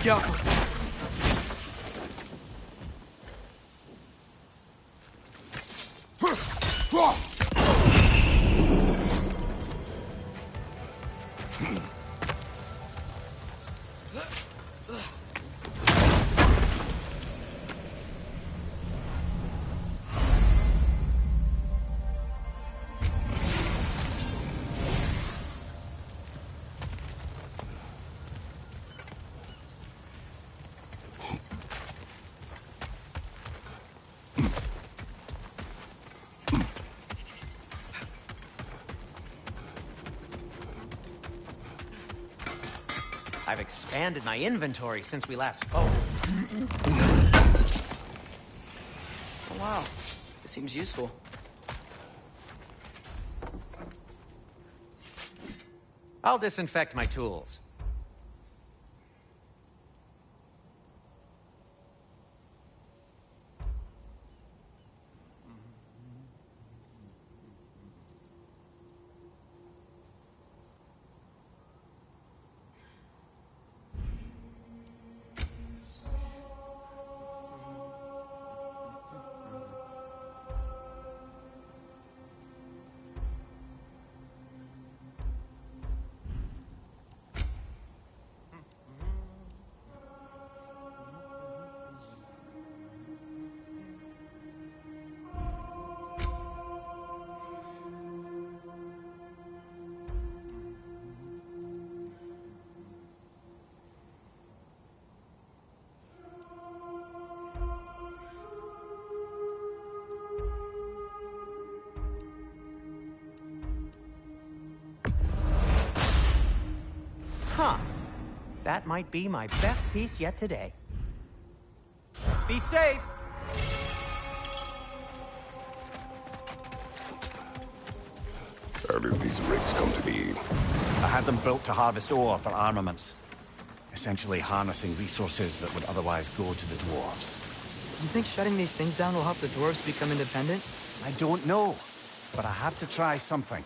Careful. I've expanded my inventory since we last spoke. Oh, wow. This seems useful. I'll disinfect my tools. that might be my best piece yet today. Be safe! How did these rigs come to be? I had them built to harvest ore for armaments. Essentially harnessing resources that would otherwise go to the dwarves. You think shutting these things down will help the dwarves become independent? I don't know, but I have to try something.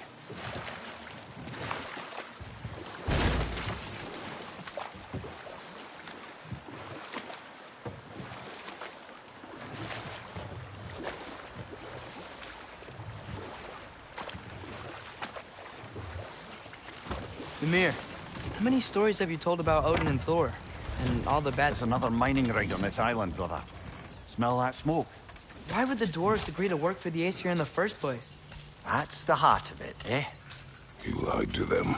Ymir, how many stories have you told about Odin and Thor? And all the bad... There's another mining rig on this island, brother. Smell that smoke? Why would the dwarves agree to work for the Aesir in the first place? That's the heart of it, eh? You lied to them.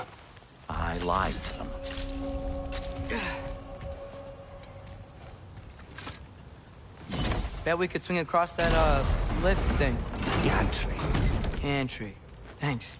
I lied to them. Bet we could swing across that, lift thing. Gantry. Gantry. Thanks.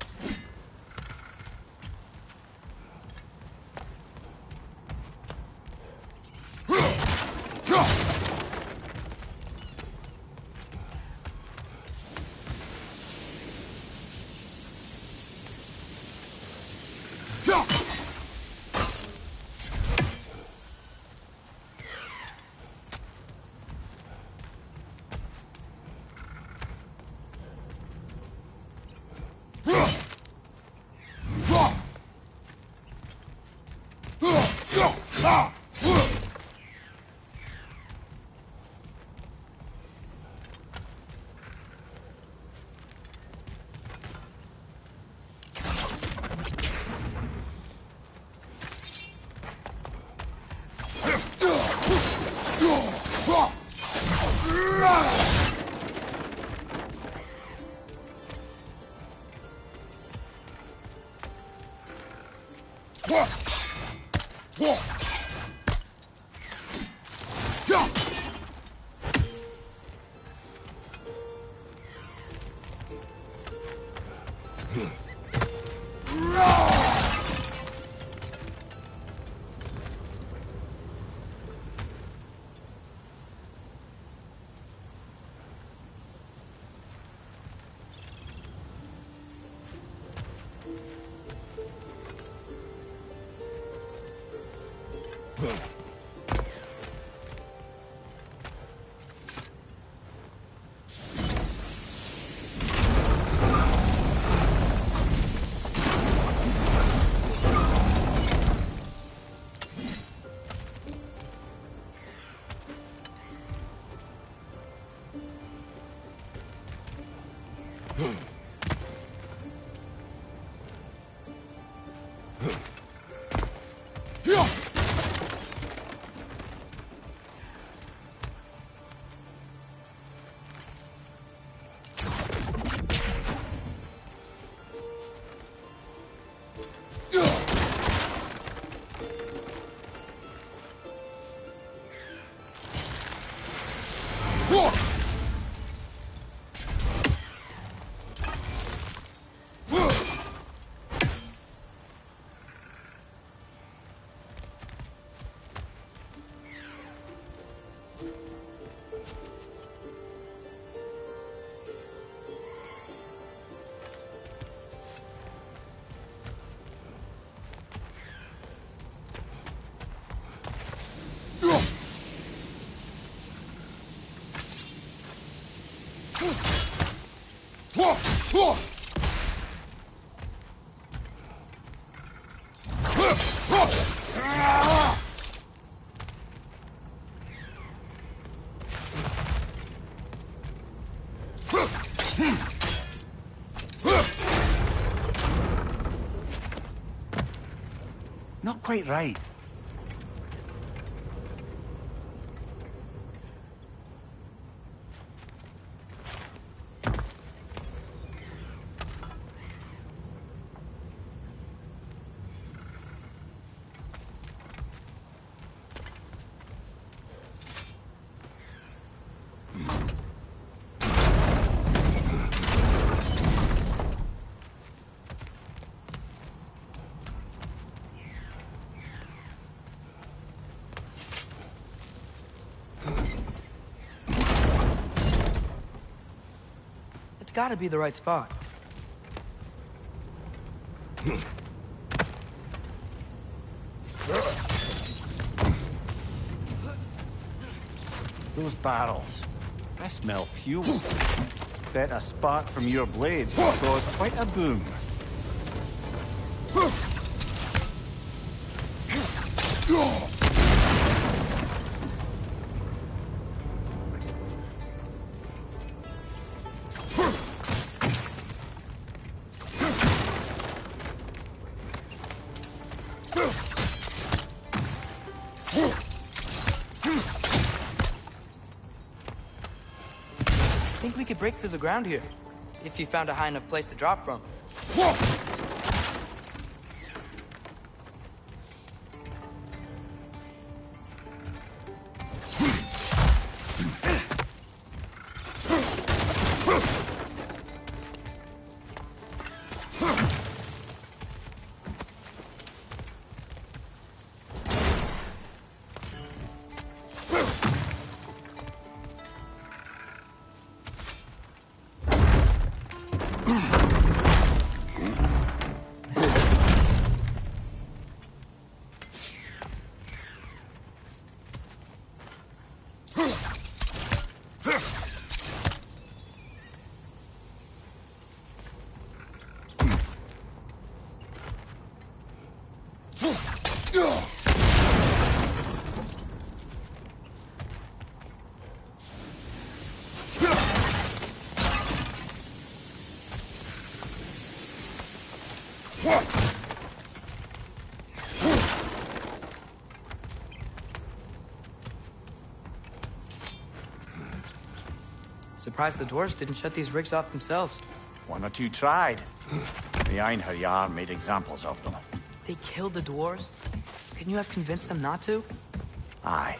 Not quite right. It's gotta be the right spot. Those barrels. I smell fuel. Bet a spark from your blades will cause quite a boom. I think we could break through the ground here, if you found a high enough place to drop from. Surprised the dwarves didn't shut these rigs off themselves. One or two tried. The Einherjar made examples of them. They killed the dwarves? Couldn't you have convinced them not to? Aye.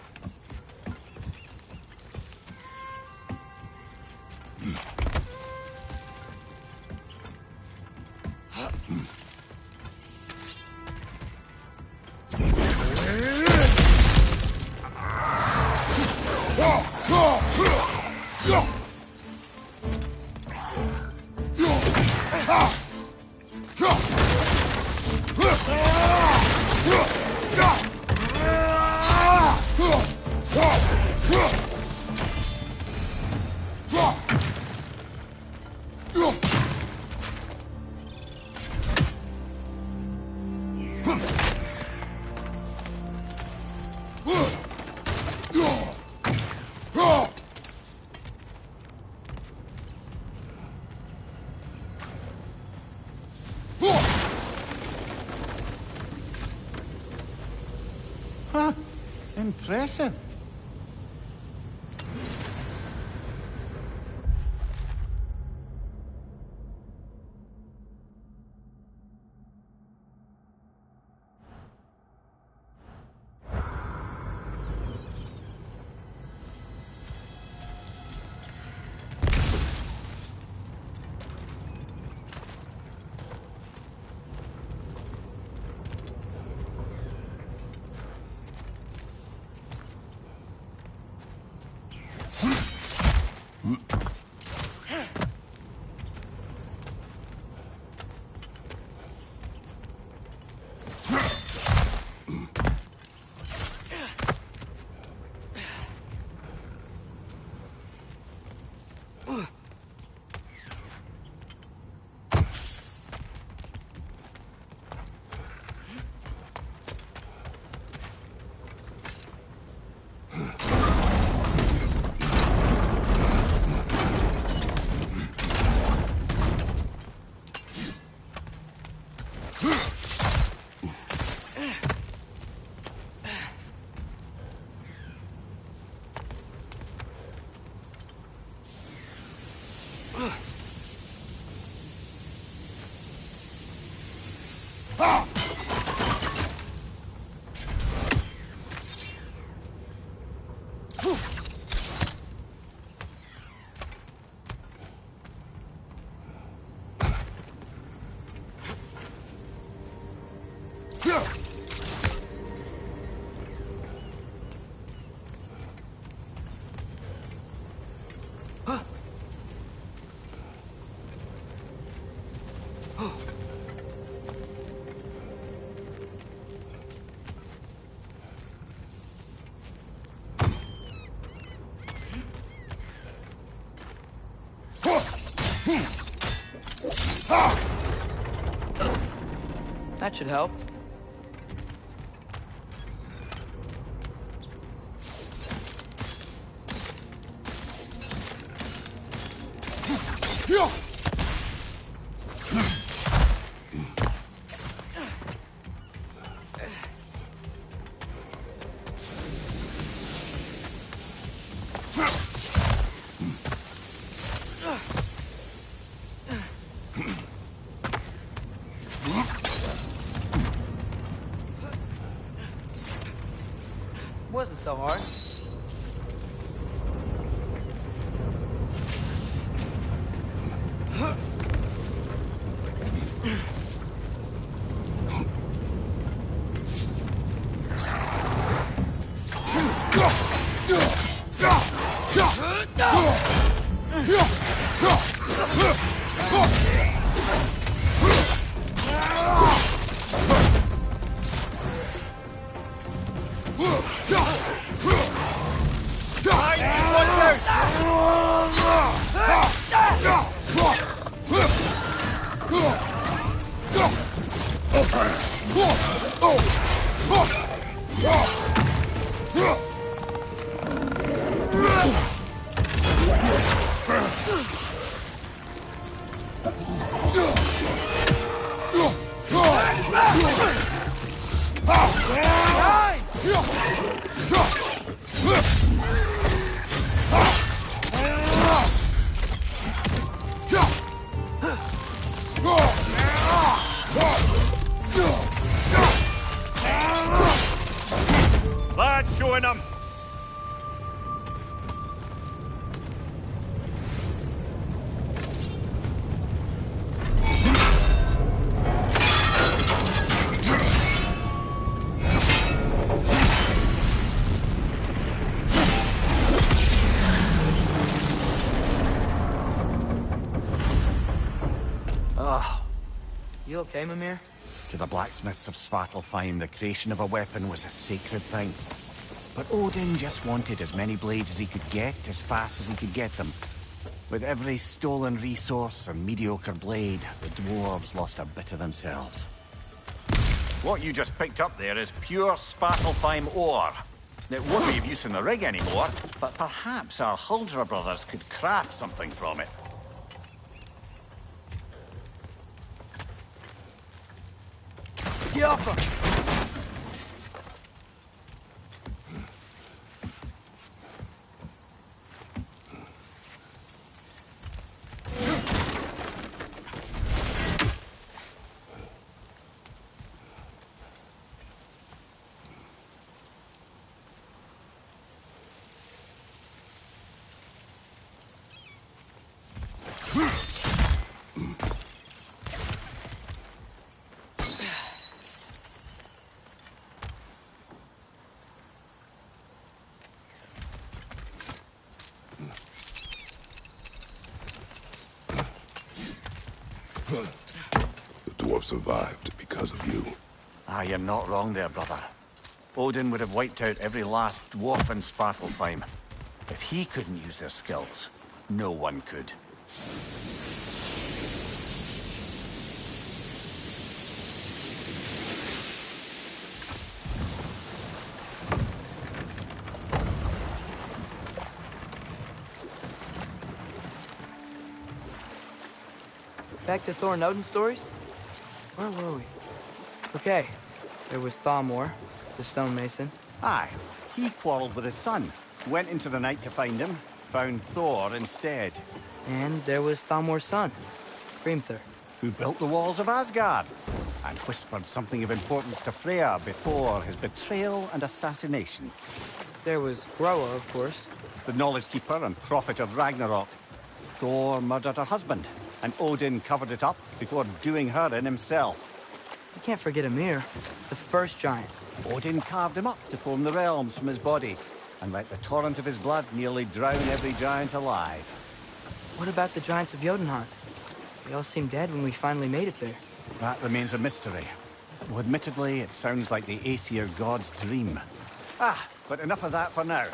Huh. Impressive. That should help. Wasn't so hard. Lad, join him! You okay, Mimir? To the blacksmiths of Svartalfheim, the creation of a weapon was a sacred thing. But Odin just wanted as many blades as he could get, as fast as he could get them. With every stolen resource or mediocre blade, the dwarves lost a bit of themselves. What you just picked up there is pure Svartalfheim ore. It won't be of use in the rig anymore, but perhaps our Huldra brothers could craft something from it. Get off him! The dwarf survived because of you. Ah, you're not wrong there, brother. Odin would have wiped out every last dwarf in Svartalfheim. If he couldn't use their skills, no one could. Back to Thor and Odin stories? Where were we? Okay, there was Thamor, the stonemason. Aye, he quarreled with his son, went into the night to find him, found Thor instead. And there was Thamor's son, Grimthur. Who built the walls of Asgard, and whispered something of importance to Freya before his betrayal and assassination. There was Groa, of course. The knowledge keeper and prophet of Ragnarok. Thor murdered her husband, and Odin covered it up before doing her in himself. You can't forget Ymir, the first giant. Odin carved him up to form the realms from his body, and let the torrent of his blood nearly drown every giant alive. What about the giants of Jotunheim? They all seemed dead when we finally made it there. That remains a mystery. Though admittedly, it sounds like the Aesir god's dream. Ah, but enough of that for now.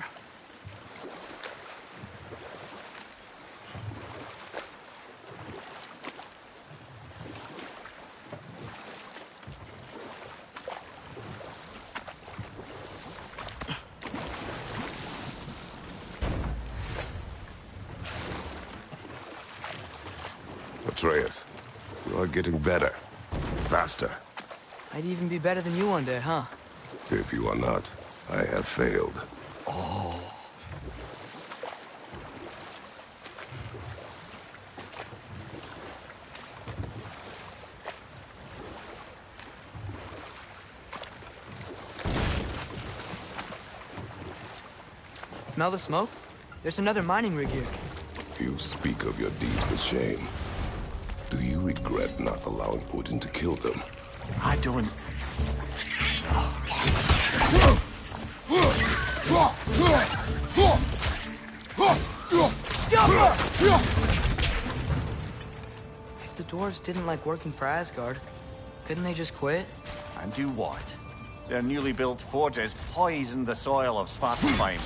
Atreus. You are getting better. Faster. I'd even be better than you one day, huh? If you are not, I have failed. Smell the smoke? There's another mining rig here. You speak of your deeds with shame. Do you regret not allowing Odin to kill them? I don't... If the dwarves didn't like working for Asgard, couldn't they just quit? And do what? Their newly built forges poisoned the soil of Svartalfheim.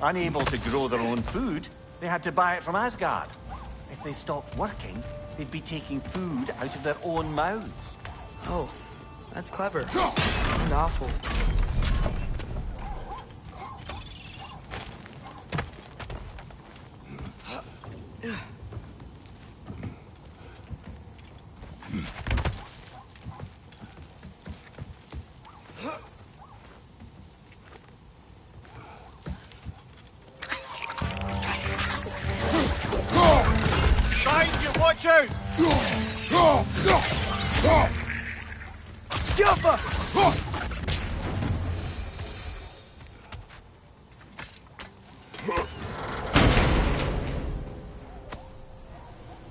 Unable to grow their own food, they had to buy it from Asgard. If they stopped working, they'd be taking food out of their own mouths. Oh, that's clever. And awful. Watch out! Jumper!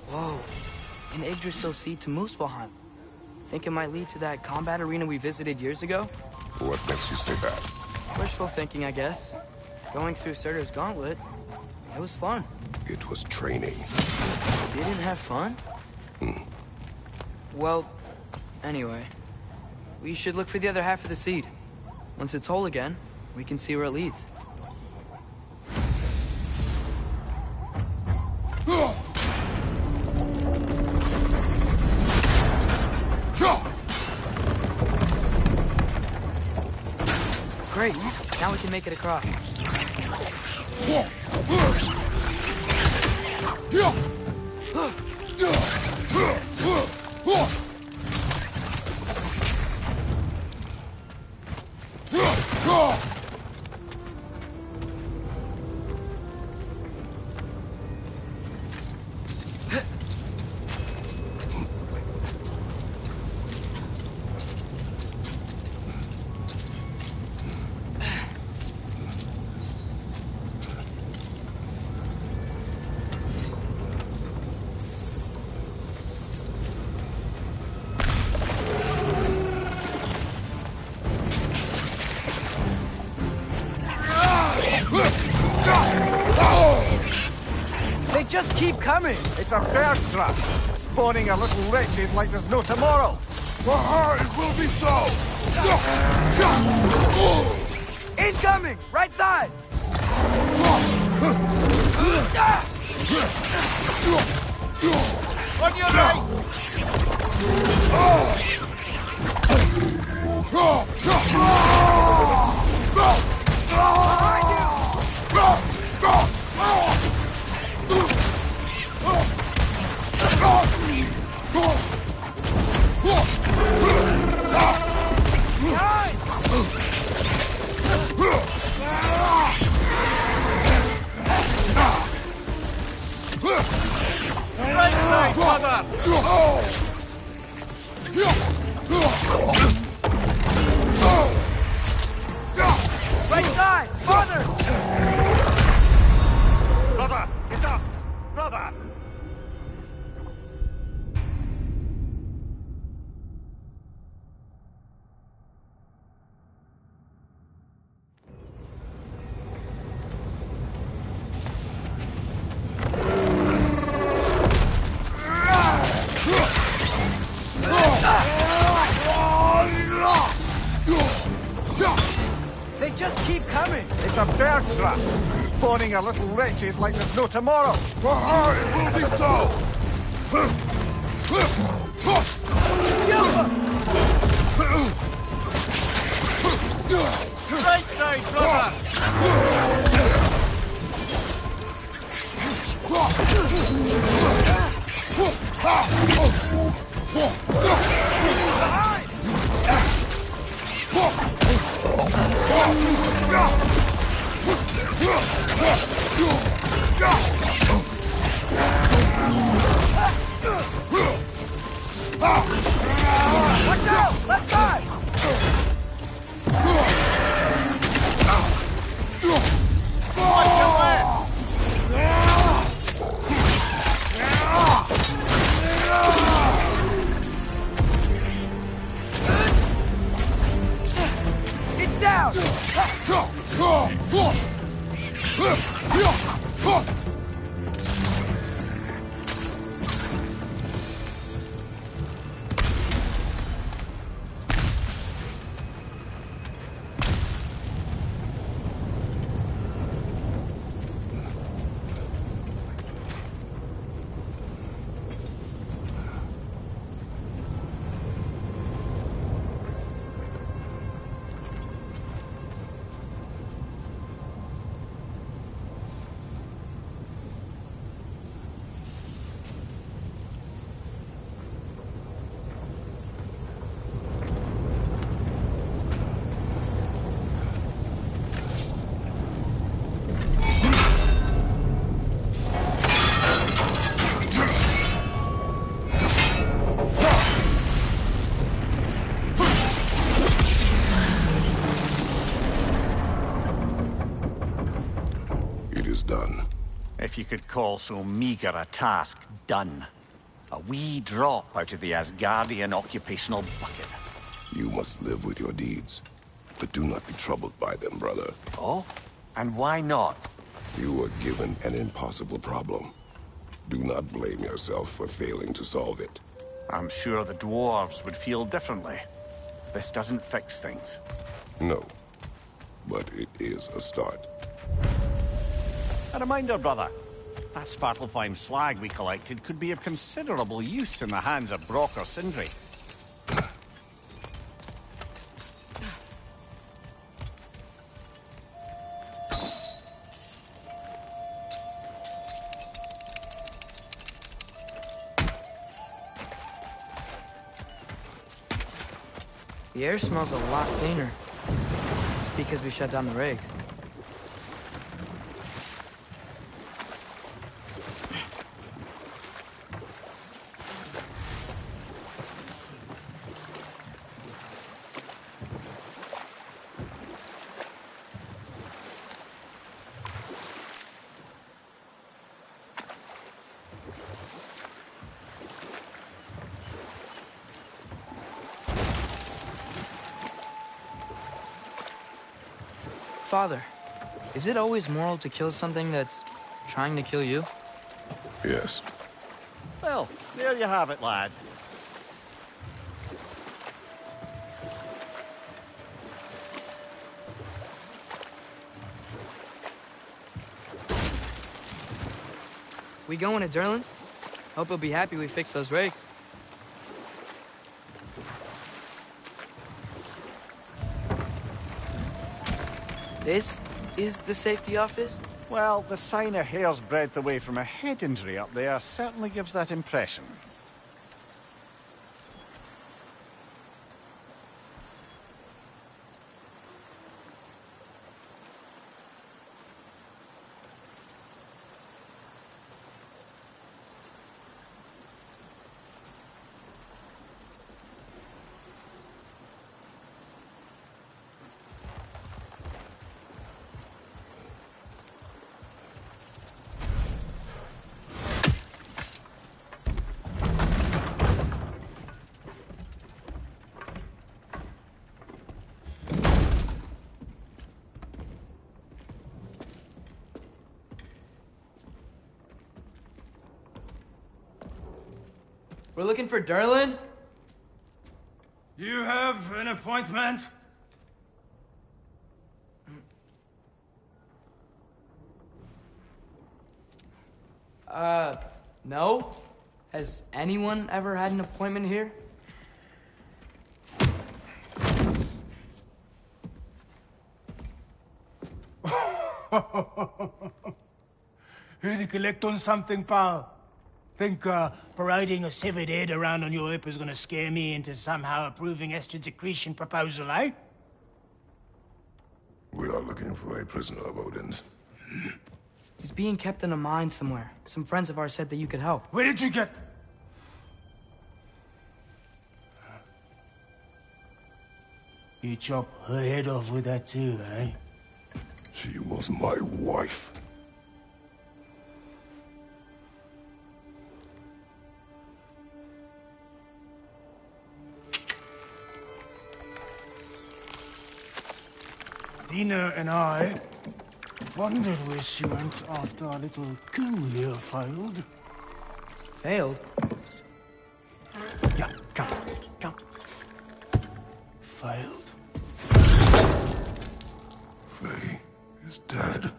Whoa, an Yggdrasil seed to Muspelheim. Think it might lead to that combat arena we visited years ago? What makes you say that? Wishful thinking, I guess. Going through Surtur's gauntlet, it was fun. It was training. Didn't have fun? Well, anyway. We should look for the other half of the seed. Once it's whole again, we can see where it leads. Great, now we can make it across. They just keep coming! It's a bear trap, spawning a little wretches like there's no tomorrow. For her, it will be so! Incoming! Right side! On your right! Right side, brother! Right side! Father! Brother, get up! Brother! They just keep coming! It's a bear trap, spawning a little wretches like there's no tomorrow. For her, it will be so! Right side, brother! Watch out! Left side! Watch your left! It's down! Done. If you could call so meager a task done. A wee drop out of the Asgardian occupational bucket. You must live with your deeds, but do not be troubled by them, brother. Oh? And why not? You were given an impossible problem. Do not blame yourself for failing to solve it. I'm sure the dwarves would feel differently. This doesn't fix things. No, but it is a start. A reminder, brother. That Svartalfheim slag we collected could be of considerable use in the hands of Brock or Sindri. The air smells a lot cleaner. It's because we shut down the rigs. Father, is it always moral to kill something that's trying to kill you? Yes. Well, there you have it, lad. We going to Durlin's? Hope he'll be happy we fixed those rigs. This is the safety office? Well, the sign a hair's breadth away from a head injury up there certainly gives that impression. We're looking for Durlin? You have an appointment? No. Has anyone ever had an appointment here? Here to collect on something, pal? Think parading a severed head around on your hip is gonna scare me into somehow approving Estrid's accretion proposal, eh? We are looking for a prisoner of Odin's. He's being kept in a mine somewhere. Some friends of ours said that you could help. Where did you get... You chop her head off with that too, eh? She was my wife. Dina and I wondered where she went after our little coup here failed. Failed? Yeah, come. Failed. Faye is dead.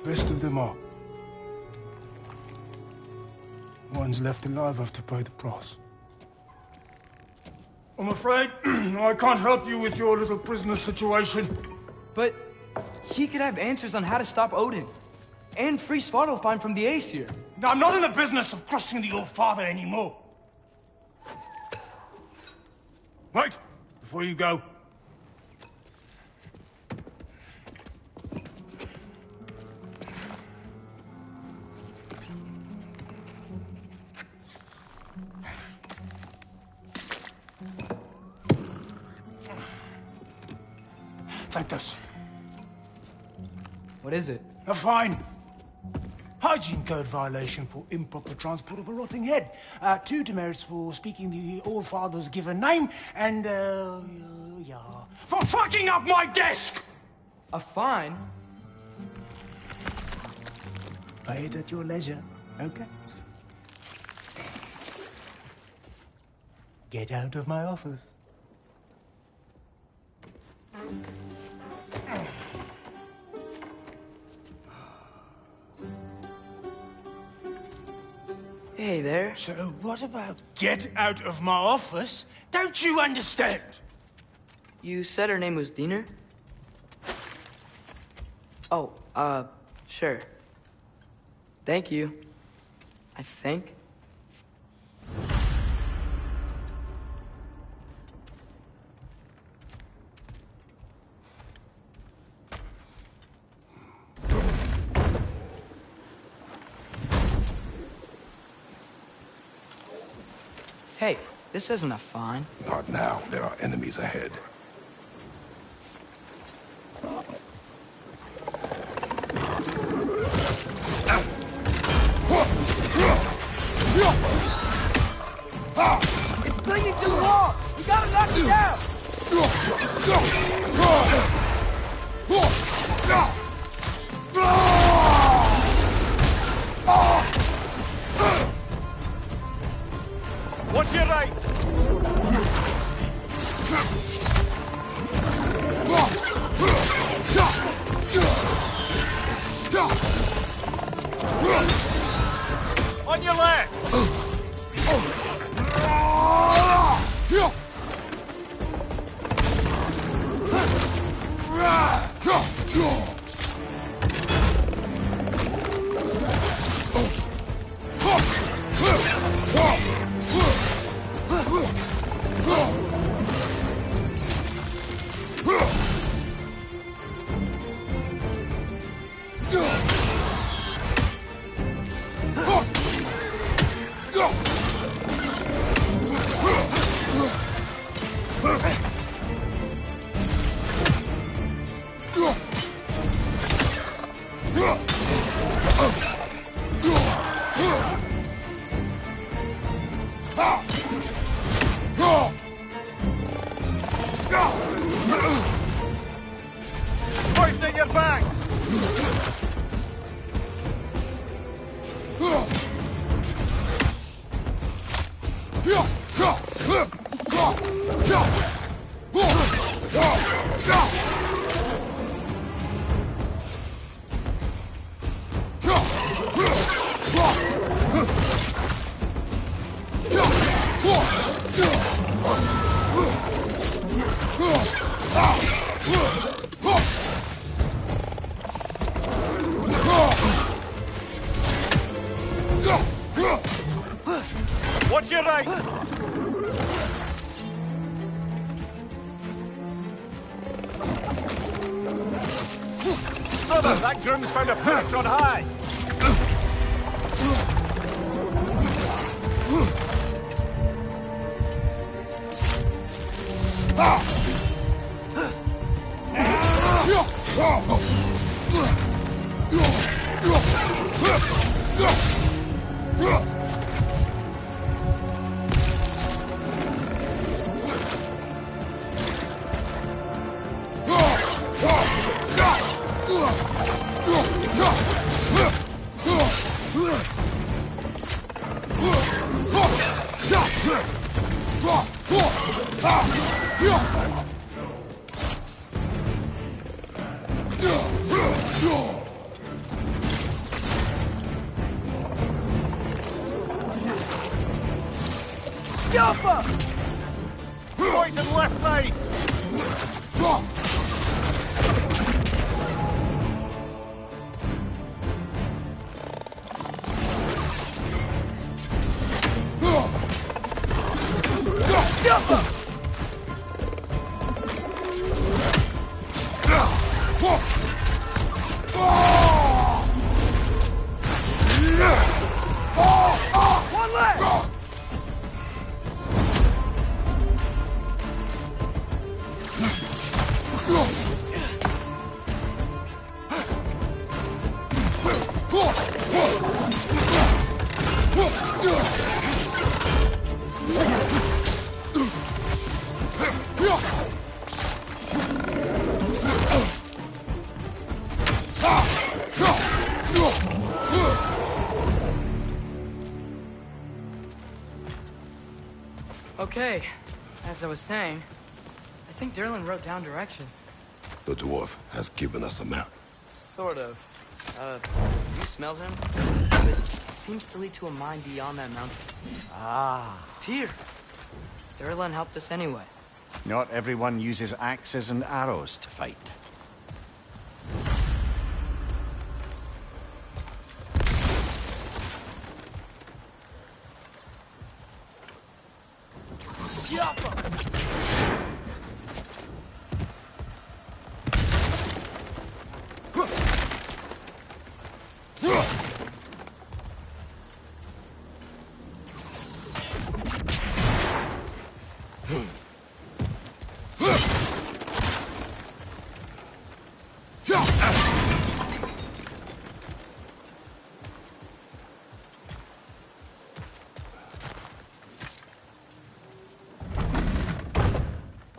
Rest of them are. Ones left alive have to pay the price. I'm afraid I can't help you with your little prisoner situation. But he could have answers on how to stop Odin. And free Svartalfheim from the Aesir. Now, I'm not in the business of crossing the old father anymore. Wait, before you go. Take this. What is it? A fine. Hygiene code violation for improper transport of a rotting head. 2 demerits for speaking the All-Father's given name, and, yeah... for fucking up my desk! A fine? Pay it at your leisure, okay? Get out of my office. Hey there. So what about get out of my office? Don't you understand? You said her name was Diener? Oh, sure. Thank you. I think. Hey, this isn't a fine. Not now. There are enemies ahead. It's clinging to the wall! You gotta knock it down! What's your right? On your left! Hoist in your back! Watch your right! Brother, that groom's found a perch on high! Boys on left side! One leg! Okay, as I was saying, I think Derlin wrote down directions. The dwarf has given us a map. Sort of. You smell him? But it seems to lead to a mine beyond that mountain. Ah. Tyr! Derlin helped us anyway. Not everyone uses axes and arrows to fight.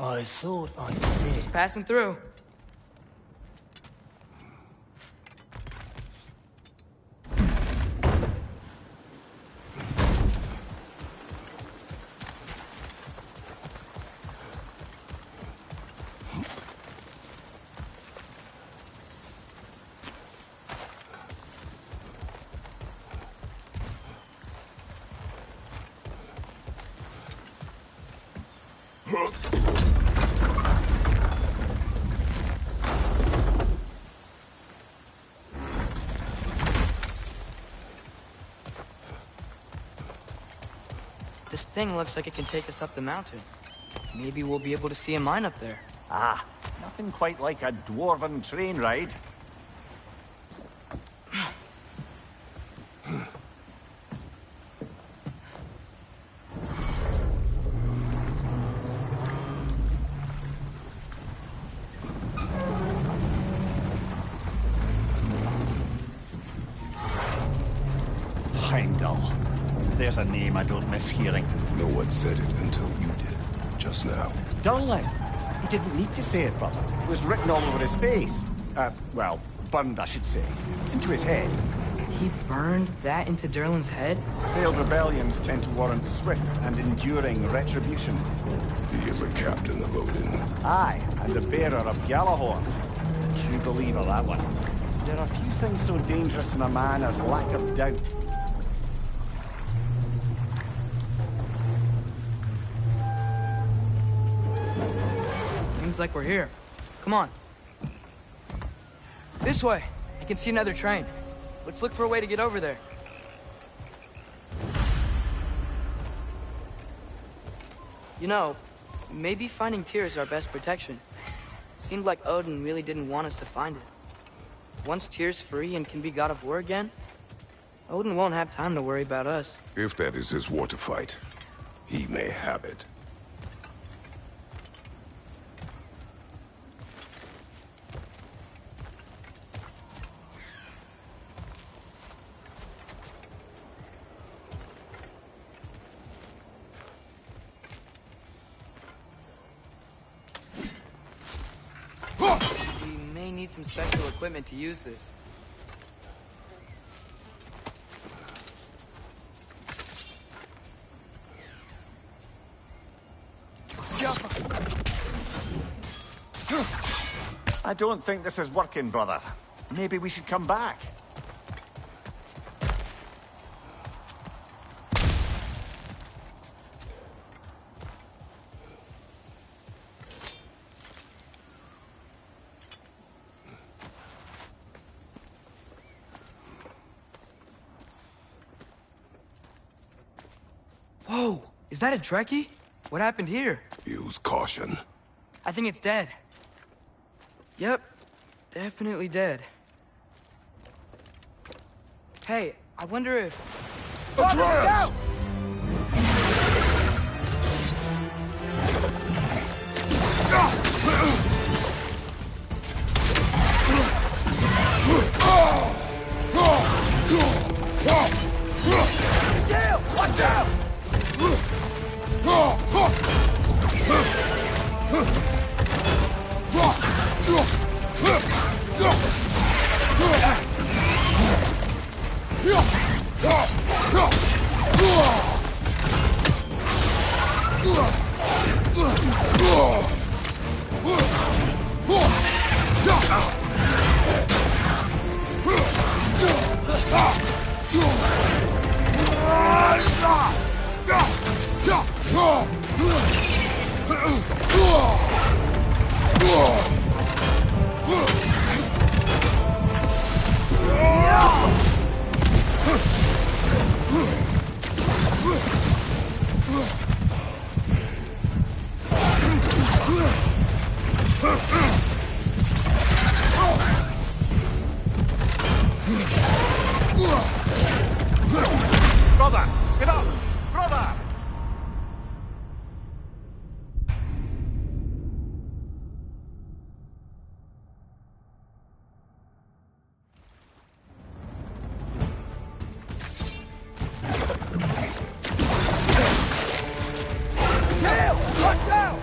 I thought I said... Just passing through. This thing looks like it can take us up the mountain. Maybe we'll be able to see a mine up there. Ah, nothing quite like a dwarven train ride. Heimdall. There's a name I don't miss hearing. No one said it until you did, just now. Durlin. He didn't need to say it, brother. It was written all over his face. Well, burned, I should say. Into his head. He burned that into Derlin's head? Failed rebellions tend to warrant swift and enduring retribution. He is a captain of Odin. Aye, and the bearer of Gjallarhorn. True believer, that one. There are few things so dangerous in a man as lack of doubt. Seems like we're here. Come on. This way. I can see another train. Let's look for a way to get over there. You know, maybe finding Tyr is our best protection. Seemed like Odin really didn't want us to find it. Once Tyr's free and can be God of War again, Odin won't have time to worry about us. If that is his war to fight, he may have it. We may need some special equipment to use this. I don't think this is working, brother. Maybe we should come back. Whoa! Is that a Trekkie? What happened here? Use caution. I think it's dead. Yep. Definitely dead. Hey, I wonder if... Atreus! Tail! Watch out! Brother! Get up! Brother! Tail! Watch out!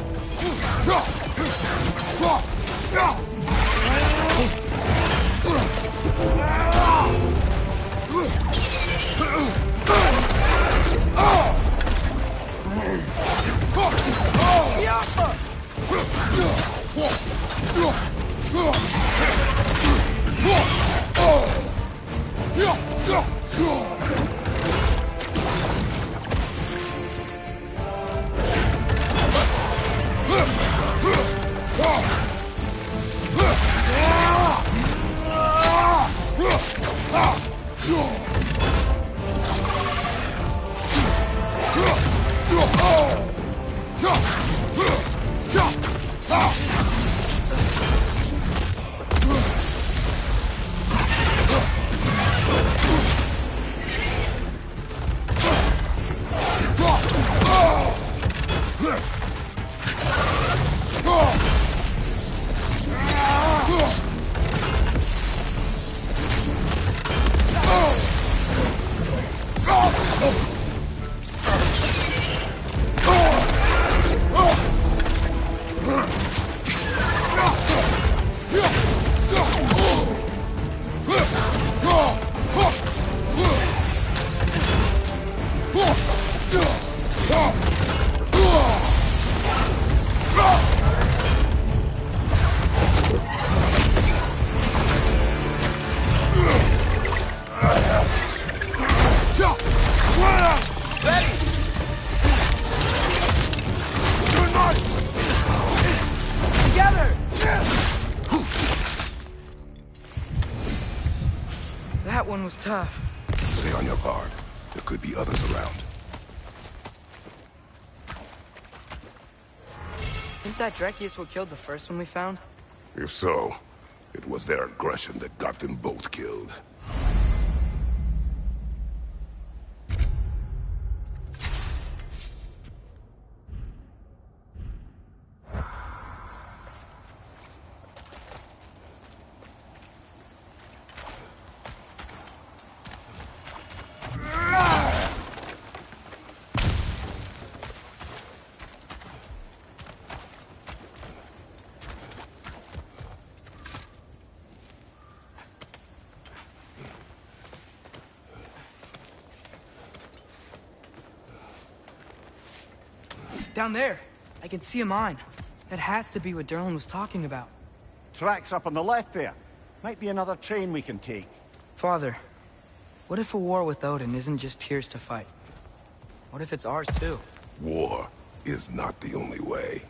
That one was tough. Stay on your guard. There could be others around. Think that Drekius what killed the first one we found? If so, it was their aggression that got them both killed. Down there! I can see a mine. That has to be what Derlin was talking about. Tracks up on the left there. Might be another train we can take. Father, what if a war with Odin isn't just Tyr's to fight? What if it's ours too? War is not the only way.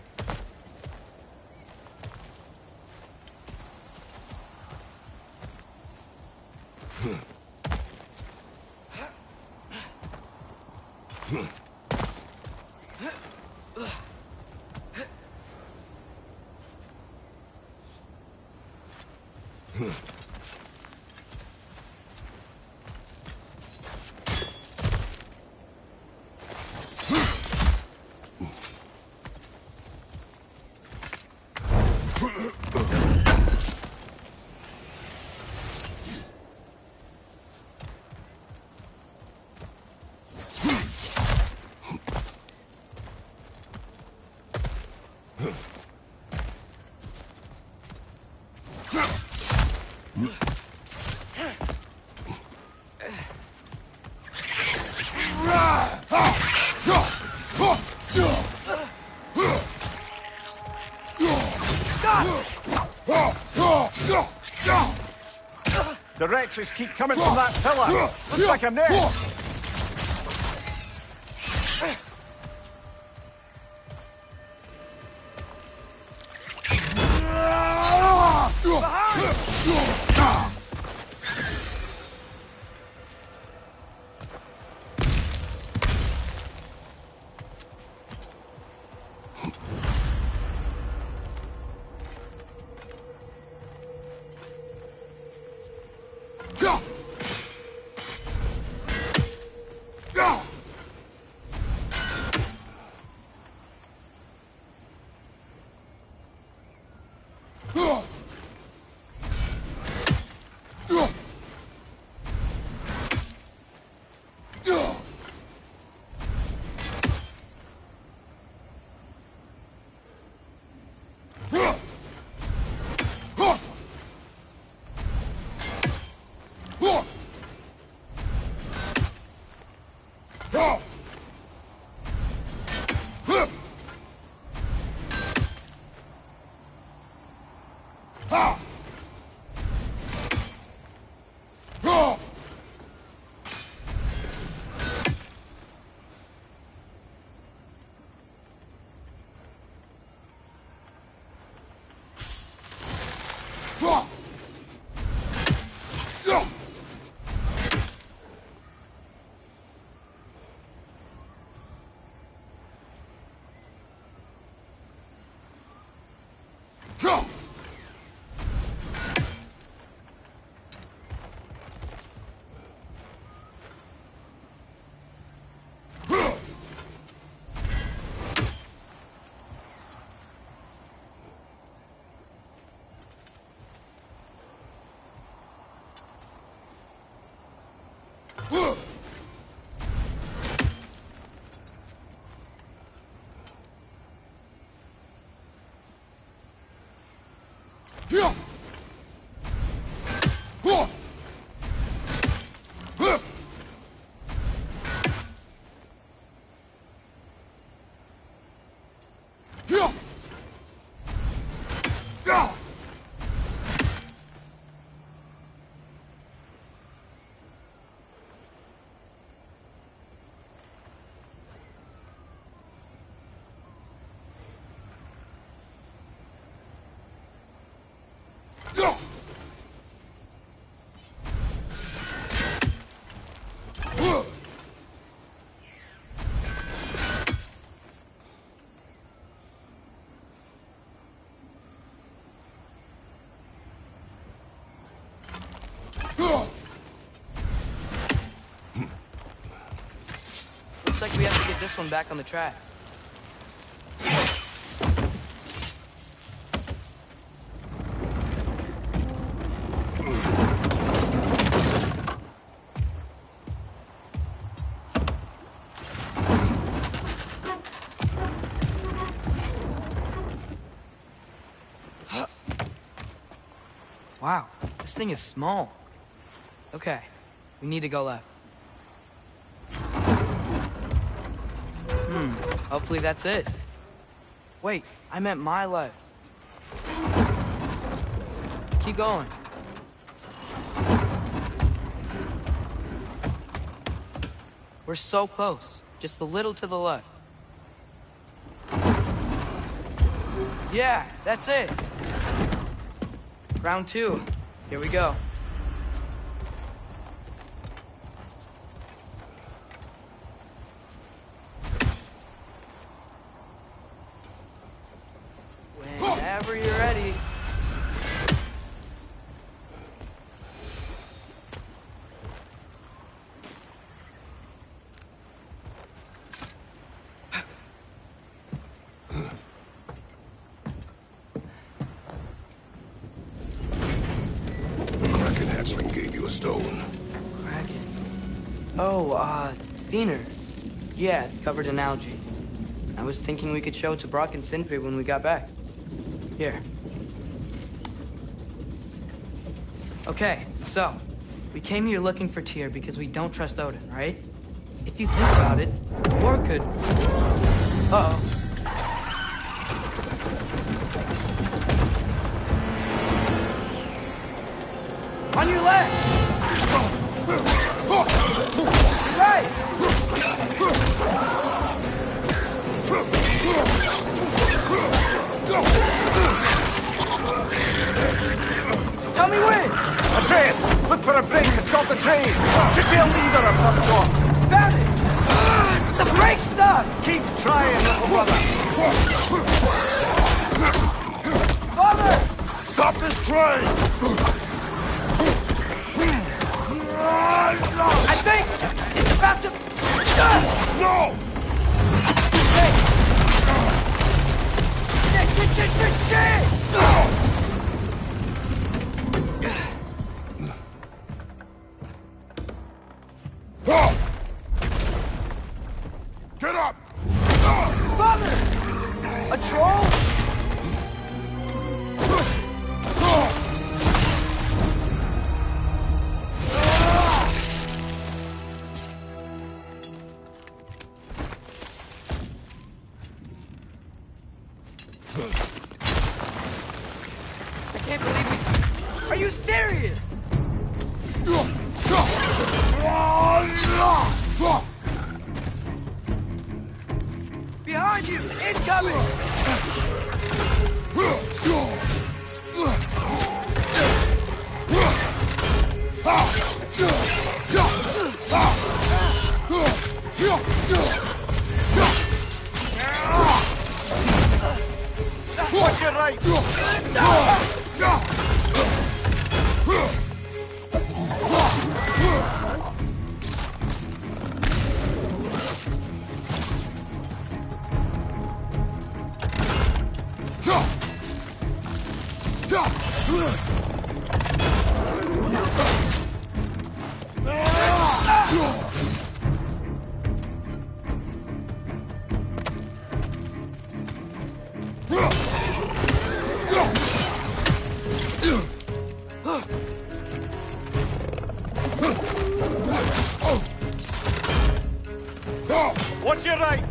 The wretches keep coming from that pillar. Looks like a nest. like we have to get this one back on the tracks. Wow, this thing is small. Okay, we need to go left. Hopefully that's it. Wait, I meant my left. Keep going. We're so close. Just a little to the left. Yeah, that's it. Round 2. Here we go. Whenever you're ready. Hatchling gave you a stone. Kraken. Oh, thinner. Yeah, it's covered in algae. I was thinking we could show it to Brock and Sindri when we got back. Here. Okay, so, we came here looking for Tyr because we don't trust Odin, right? If you think about it, war could... Uh-oh. On your left! Right! Tell me when! Atreus, look for a break to stop the train! Should be a lever of some sort! Found it! The brake stuck! Keep trying, little brother! Father! Stop this train! I think it's about to... No! Hey! Shit! Get up! Father! A troll? I can't believe we... Are you serious? Behind you! Incoming! Watch your right! Watch your right!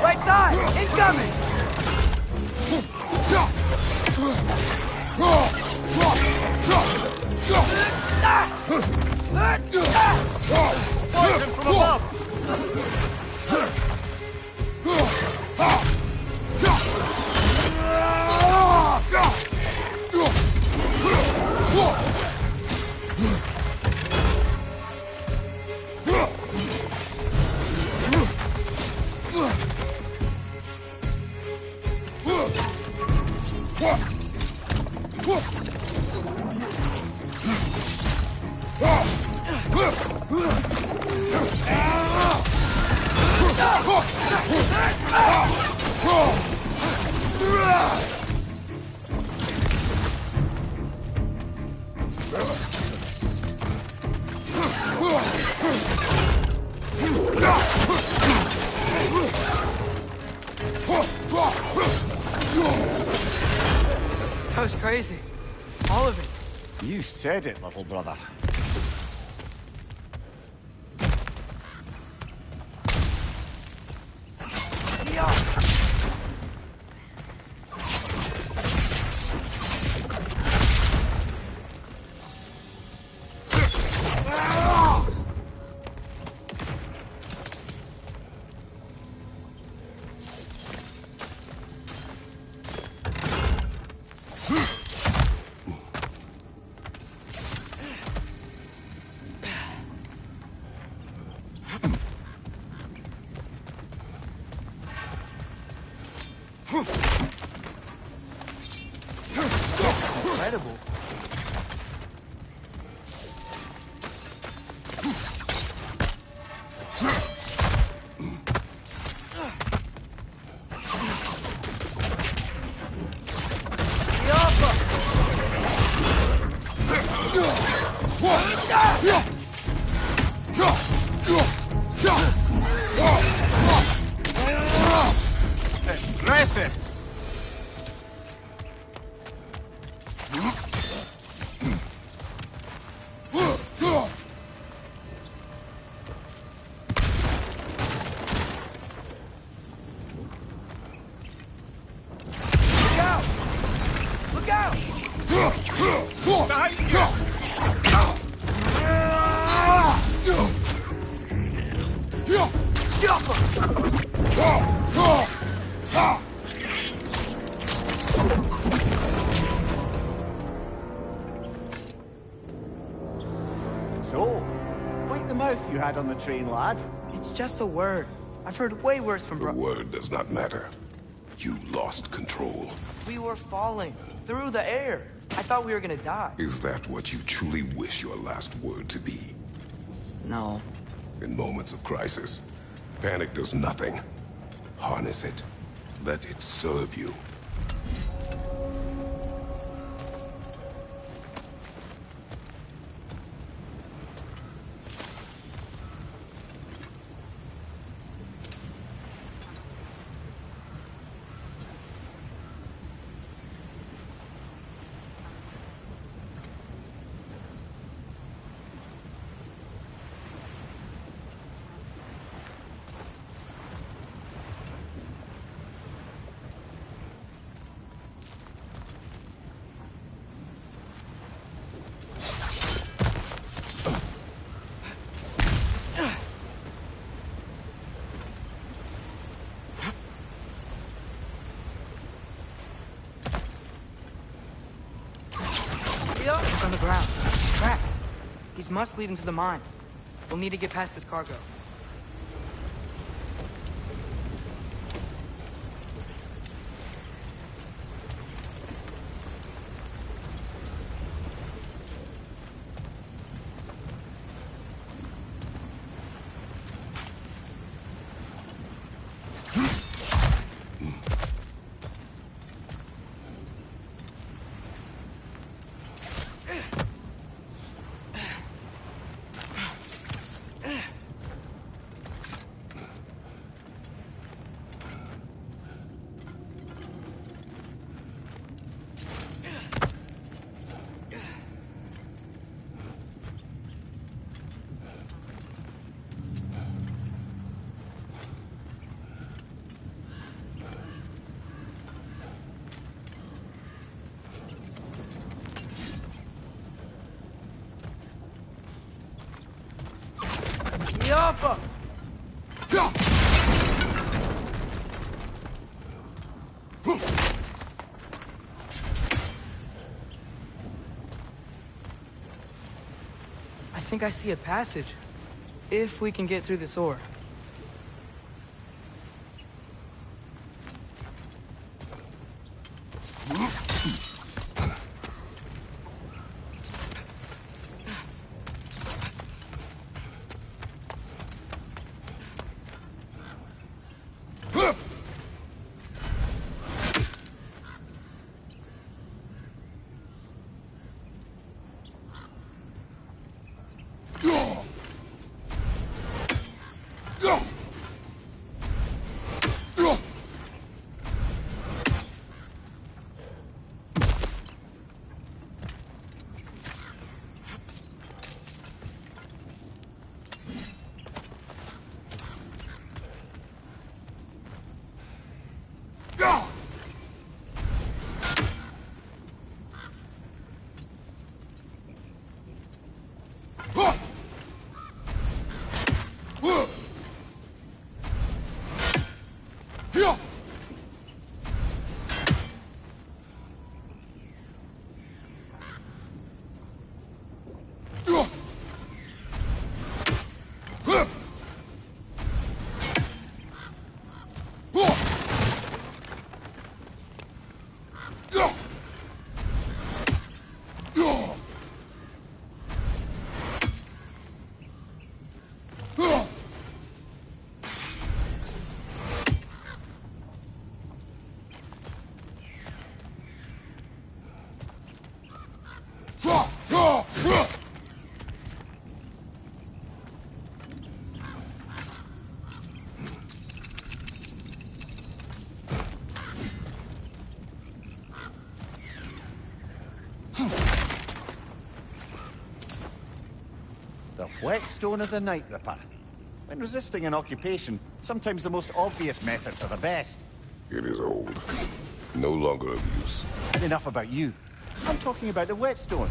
Right side! Incoming! Poison from above! crazy. All of it. You said it, little brother. Incredible. Impressive! Look out! Behind you! So, quite the mouth you had on the train, lad. It's just a word. I've heard way worse from The word does not matter. You lost control. We were falling through the air. I thought we were gonna die. Is that what you truly wish your last word to be? No. In moments of crisis, panic does nothing. Harness it. Let it serve you. On the ground. Tracks. These must lead into the mine. We'll need to get past this cargo. Yappa! I think I see a passage. If we can get through this ore. The whetstone of the Night Ripper. When resisting an occupation, sometimes the most obvious methods are the best. It is old. No longer of use. Enough about you. I'm talking about the whetstone.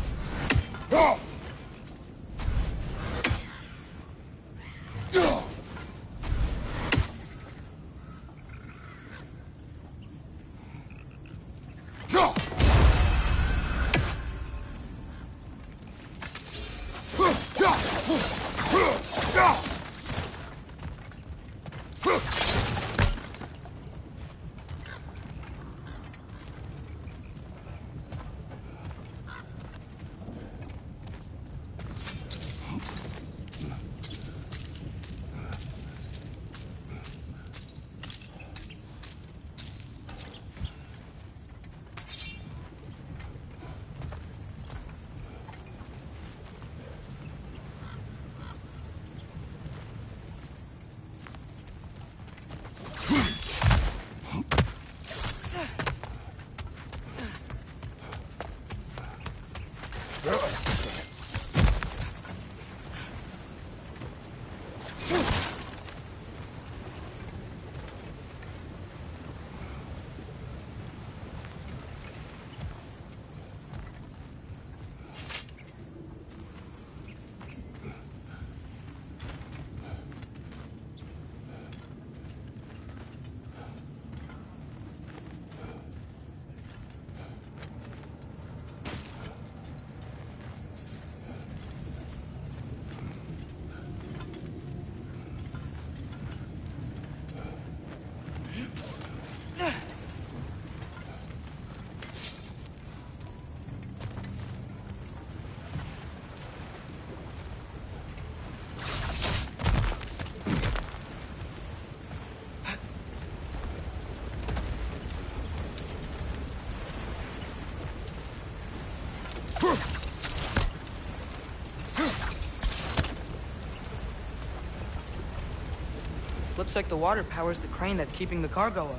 Looks like the water powers the crane that's keeping the cargo up.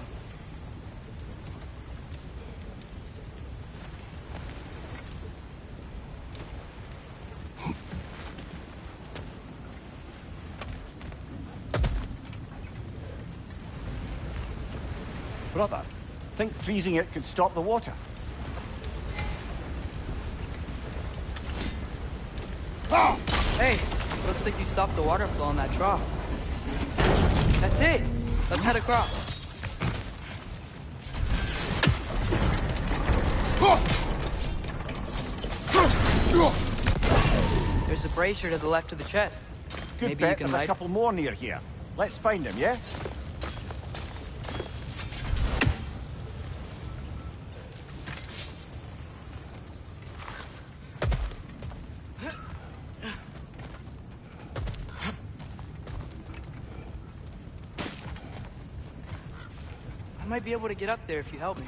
Brother, think freezing it could stop the water? Hey, looks like you stopped the water flow in that trough. That's it! Let's head across. There's a brazier to the left of the chest. Good Maybe bet you can there's a light... couple more near here. Let's find him, yeah? I might be able to get up there if you help me.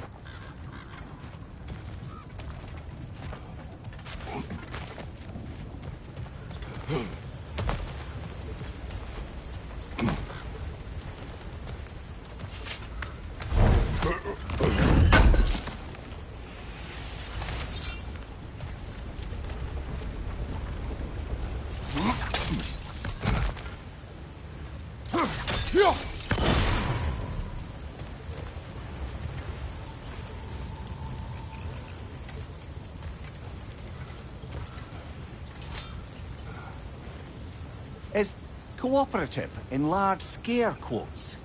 is cooperative in large scare quotes.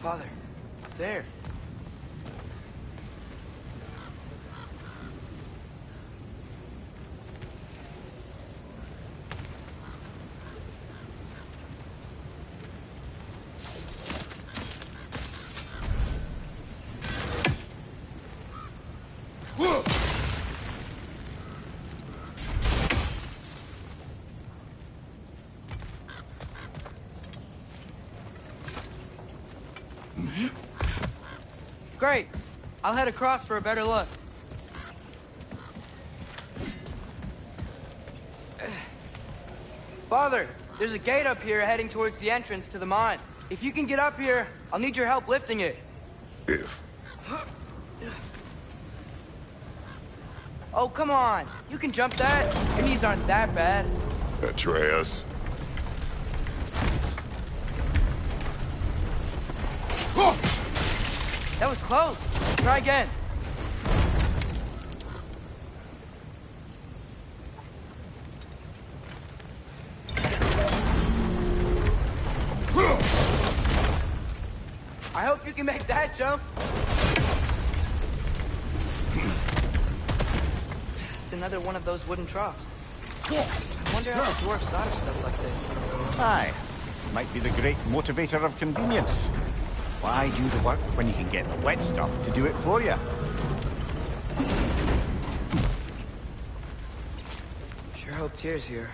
Father, there. Great. I'll head across for a better look. Father, there's a gate up here heading towards the entrance to the mine. If you can get up here, I'll need your help lifting it. If. Oh, come on. You can jump that. Your knees aren't that bad. Atreus. That was close. Try again. I hope you can make that jump. It's another one of those wooden troughs. I wonder how the dwarves thought of stuff like this. Aye. Might be the great motivator of convenience. Why do the work when you can get the wet stuff to do it for you? Sure hope Tyr's here.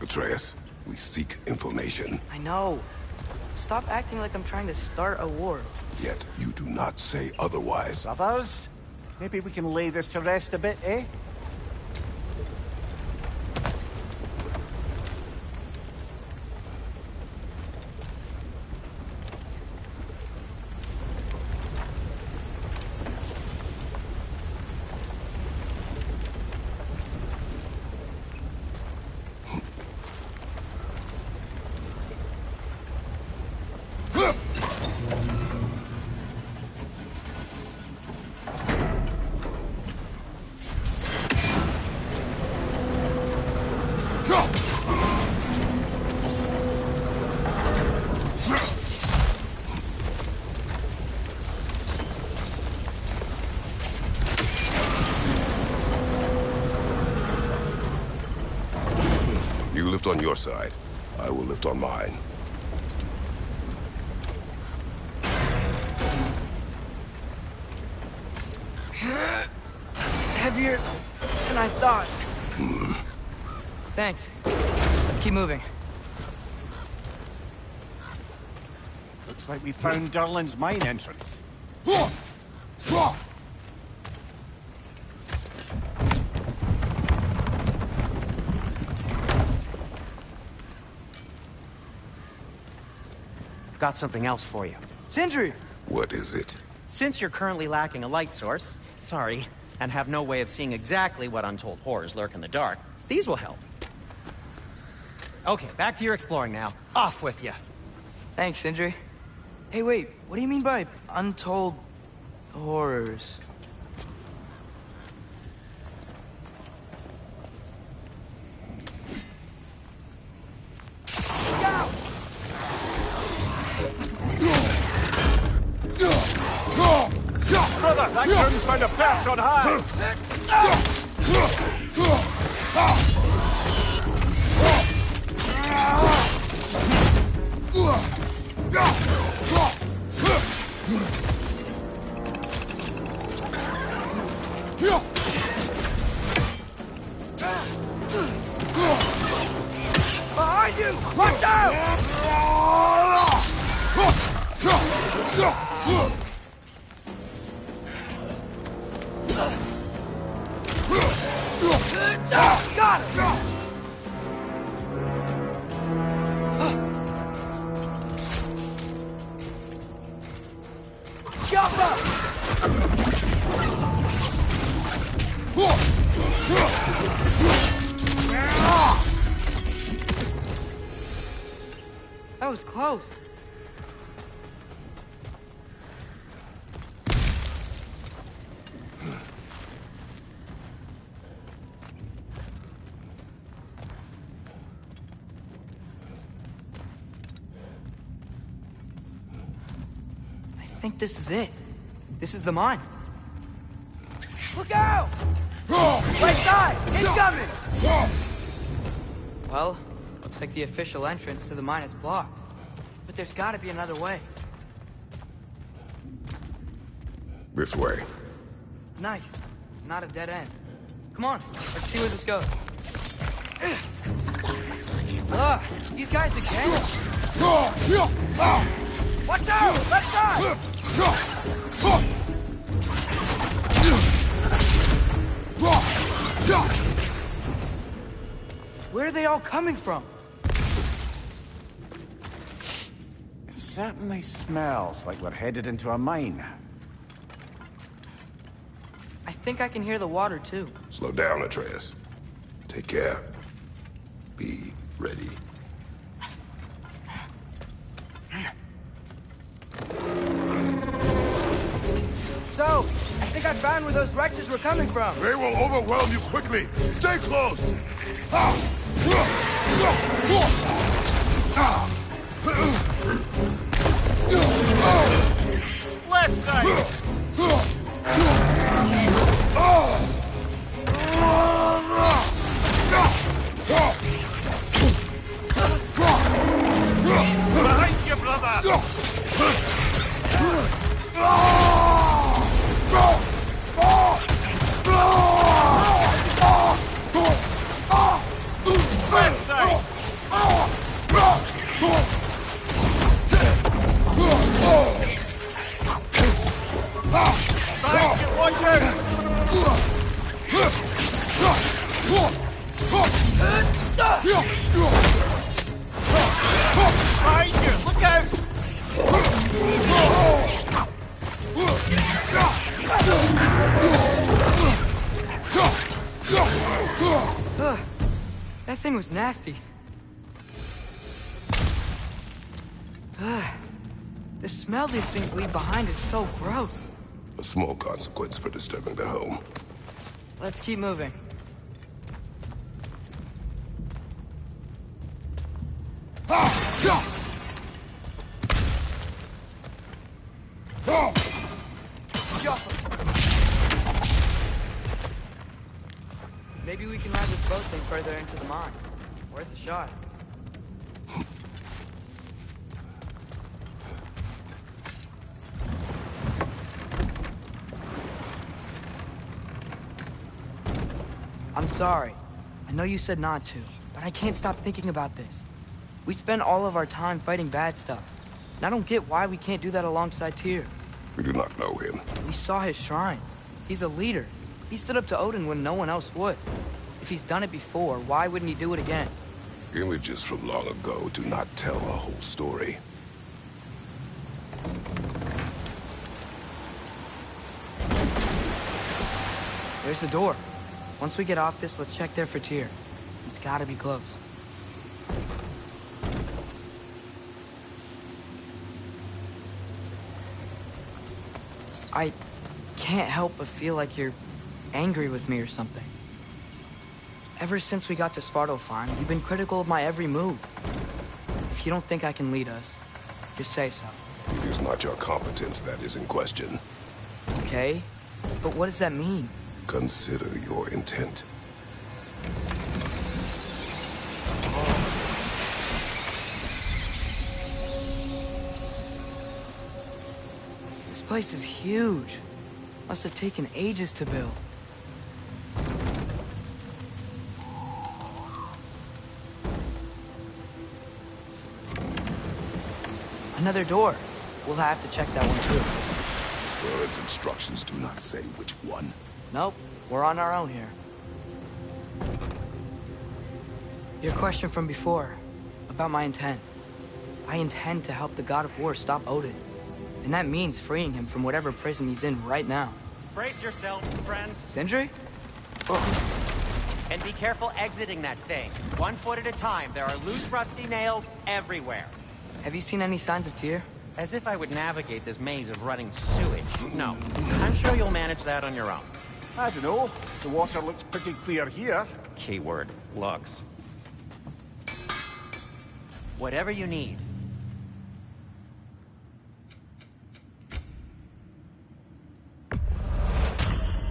Atreus, we seek information. I know. Stop acting like I'm trying to start a war. Yet you do not say otherwise. Brothers, maybe we can lay this to rest a bit, eh? lift on your side. I will lift on mine. Heavier than I thought. Thanks. Let's keep moving. Looks like we found Durlin's mine entrance. Got something else for you. Sindri! What is it? Since you're currently lacking a light source, sorry, and have no way of seeing exactly what untold horrors lurk in the dark, these will help. Okay, back to your exploring now. Off with you. Thanks, Sindri. Hey, wait, what do you mean by untold horrors? Brother, that groom's found a perch on high! Behind you! Watch out! Got it! Jump up! That was close. I think this is it. This is the mine. Look out! Right side! Incoming! Well, looks like the official entrance to the mine is blocked. But there's gotta be another way. This way. Nice. Not a dead end. Come on, let's see where this goes. Ugh, these guys again? Watch out! Left side! Where are they all coming from? It certainly smells like we're headed into a mine. I think I can hear the water too. Slow down, Atreus. Take care. Be ready. So, I think I found where those wretches were coming from. They will overwhelm you quickly. Stay close. Left side! Behind you, brother! Left side! Behind you, watch Behind you, look out! Ugh, that thing was nasty. Ugh, the smell these things leave behind is so gross. A small consequence for disturbing their home. Let's keep moving. Maybe we can ride this boat thing further into the mine. Worth a shot. I'm sorry. I know you said not to, but I can't stop thinking about this. We spend all of our time fighting bad stuff, and I don't get why we can't do that alongside Tyr. We do not know him. We saw his shrines. He's a leader. He stood up to Odin when no one else would. If he's done it before, why wouldn't he do it again? Images from long ago do not tell a whole story. There's the door. Once we get off this, let's check there for Tyr. He's gotta be close. I can't help but feel like you're angry with me or something. Ever since we got to Svartalfheim, you've been critical of my every move. If you don't think I can lead us, just say so. It is not your competence that is in question. Okay? But what does that mean? Consider your intent. This place is huge. Must have taken ages to build. Another door. We'll have to check that one too. Word's instructions do not say which one. Nope, we're on our own here. Your question from before, about my intent. I intend to help the God of War stop Odin. And that means freeing him from whatever prison he's in right now. Brace yourselves, friends. Sindri? And be careful exiting that thing. 1 foot at a time. There are loose, rusty nails everywhere. Have you seen any signs of Tyr? As if I would navigate this maze of running sewage. No. I'm sure you'll manage that on your own. I don't know. The water looks pretty clear here. Keyword, looks. Whatever you need.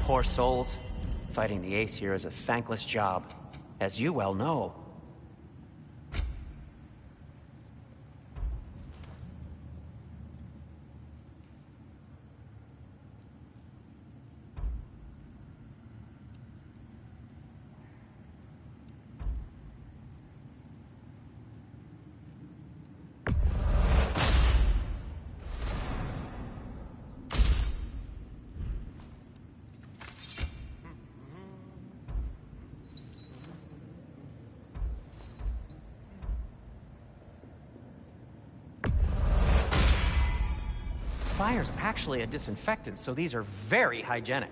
Poor souls. Fighting the Aesir is a thankless job, as you well know. Fire's actually a disinfectant, so these are very hygienic.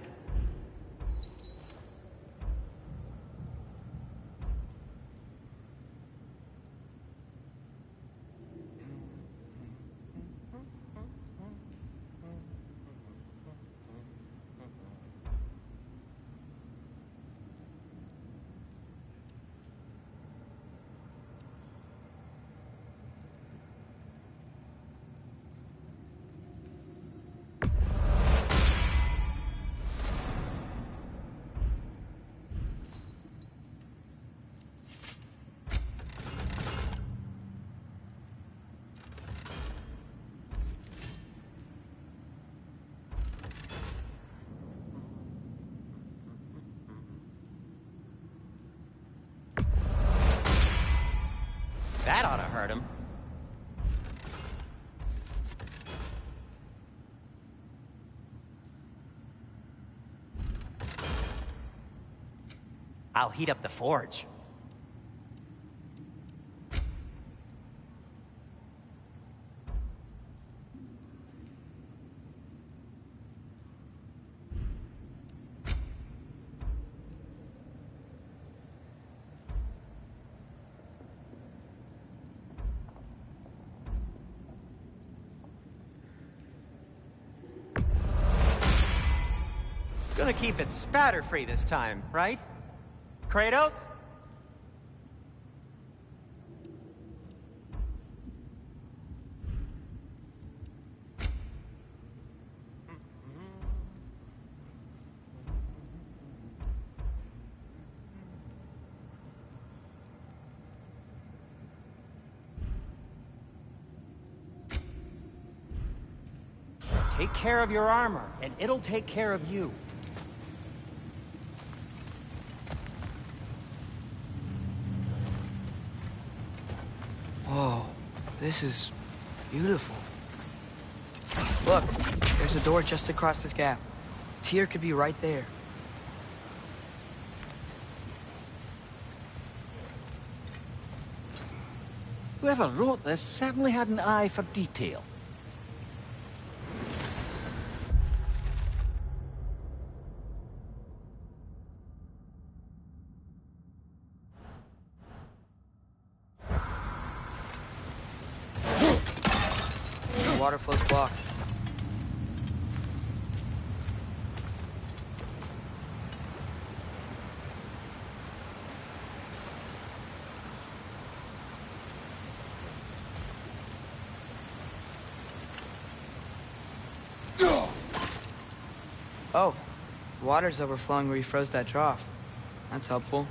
That ought to hurt him. I'll heat up the forge. Gonna keep it spatter-free this time, right? Kratos? Take care of your armor, and it'll take care of you. Whoa, this is beautiful. Look, there's a door just across this gap. Tyr could be right there. Whoever wrote this certainly had an eye for detail. The water flow's blocked. Oh, water's overflowing where you froze that trough. That's helpful.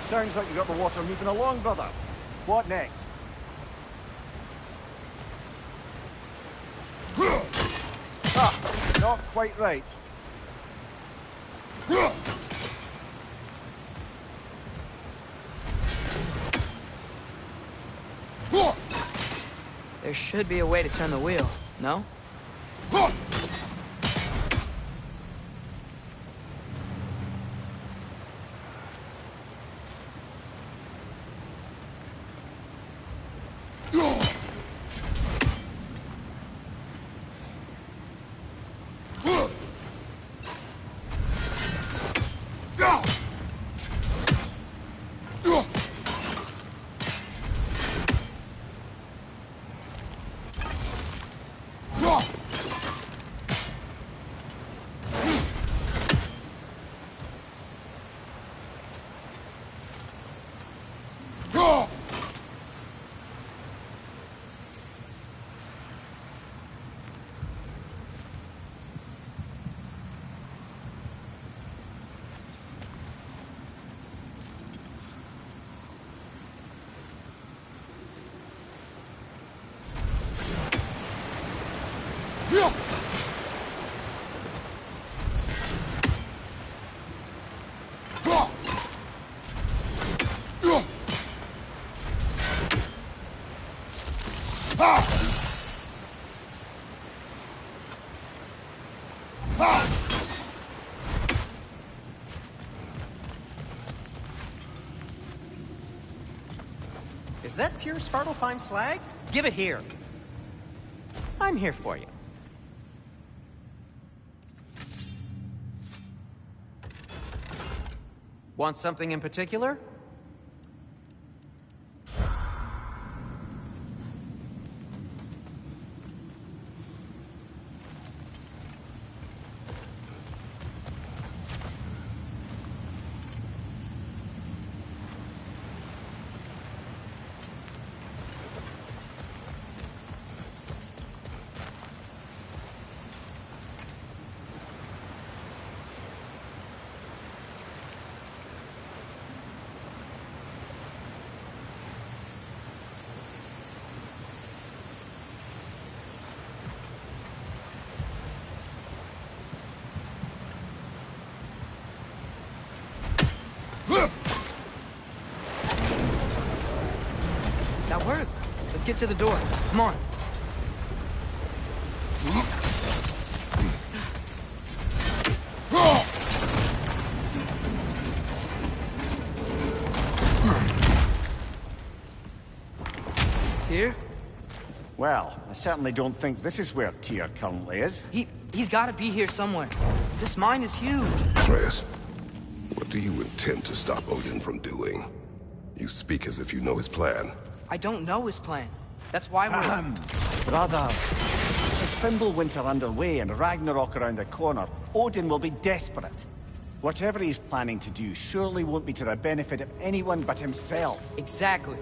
Sounds like you got the water moving along, brother. What next? Ah, not quite right. There should be a way to turn the wheel, no? Is that pure Svartalfheim slag? Give it here. I'm here for you. Want something in particular? That worked. Let's get to the door. Come on. Tyr? Well, I certainly don't think this is where Tyr currently is. He's got to be here somewhere. This mine is huge. Atreus, what do you intend to stop Odin from doing? You speak as if you know his plan. I don't know his plan. That's why we're... Brother, Fimbulwinter underway and Ragnarok around the corner, Odin will be desperate. Whatever he's planning to do surely won't be to the benefit of anyone but himself. Exactly.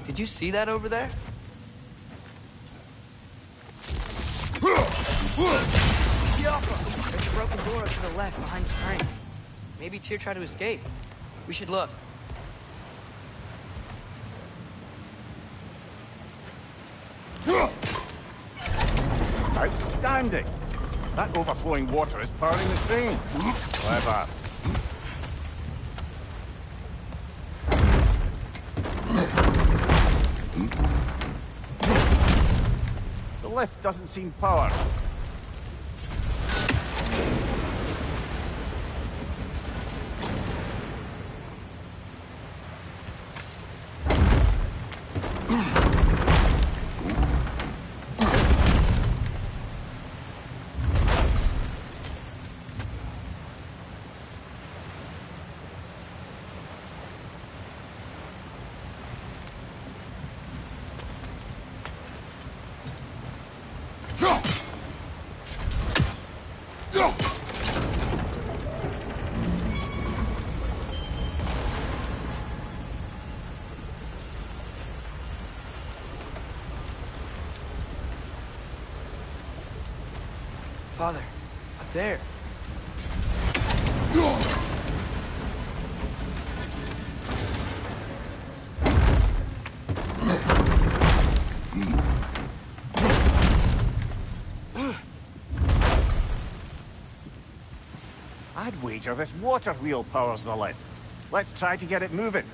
Did you see that over there? There's a broken door up to the left behind the screen. Maybe Tyr tried to escape. We should look. Outstanding! That overflowing water is powering the train. Clever. The lift doesn't seem powered. Father, up there. I'd wager this water wheel powers the lift. Let's try to get it moving.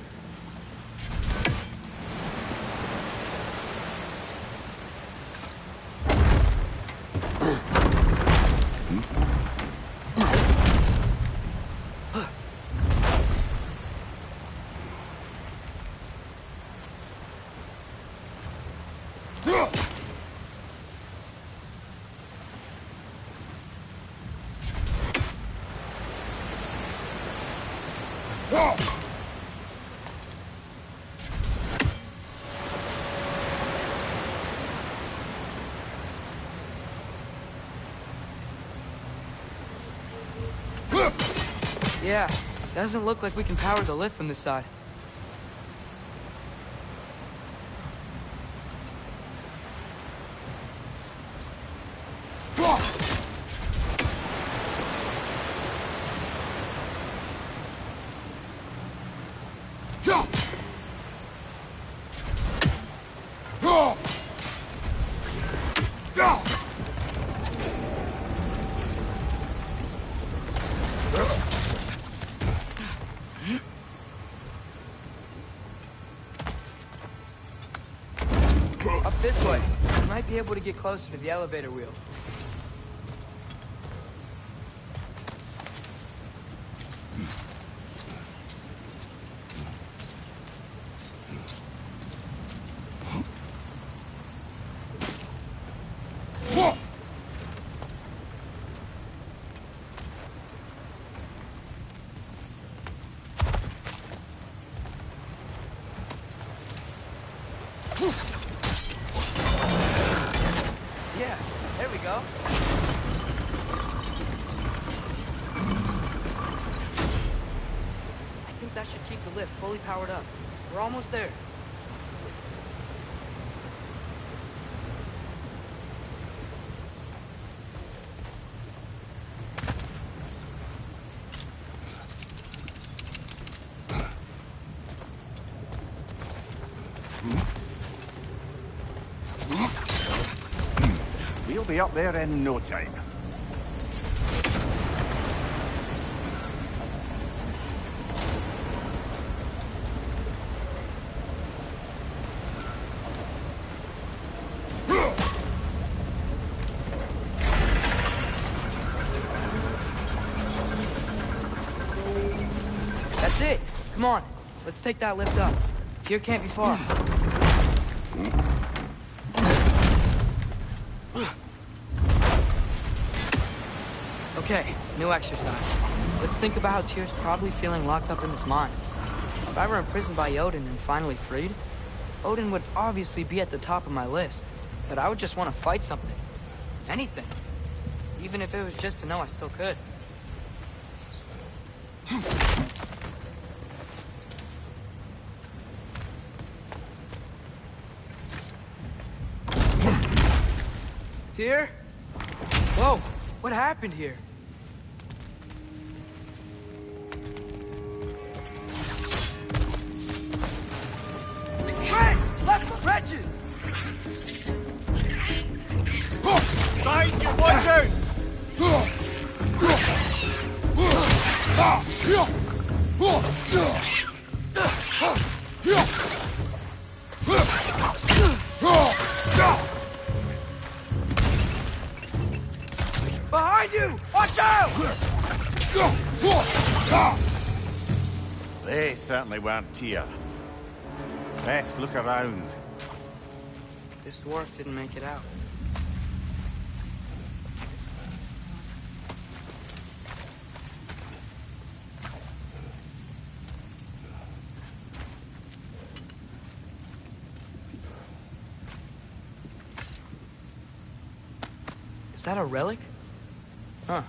Yeah, doesn't look like we can power the lift from this side. Up this way. We might be able to get closer to the elevator wheel. Yeah, there we go. I think that should keep the lift fully powered up. We're almost there. be up there in no time. That's it. Come on. Let's take that lift up. Tyr can't be far. Okay, new exercise. Let's think about how Tyr's probably feeling locked up in this mine. If I were imprisoned by Odin and finally freed, Odin would obviously be at the top of my list. But I would just want to fight something. Anything. Even if it was just to know I still could. Tyr? Whoa, what happened here? Hey! Left wretches! Behind you, watch out! Behind you! Watch out! They certainly weren't Tyr. Best look around. This dwarf didn't make it out. Is that a relic? Huh.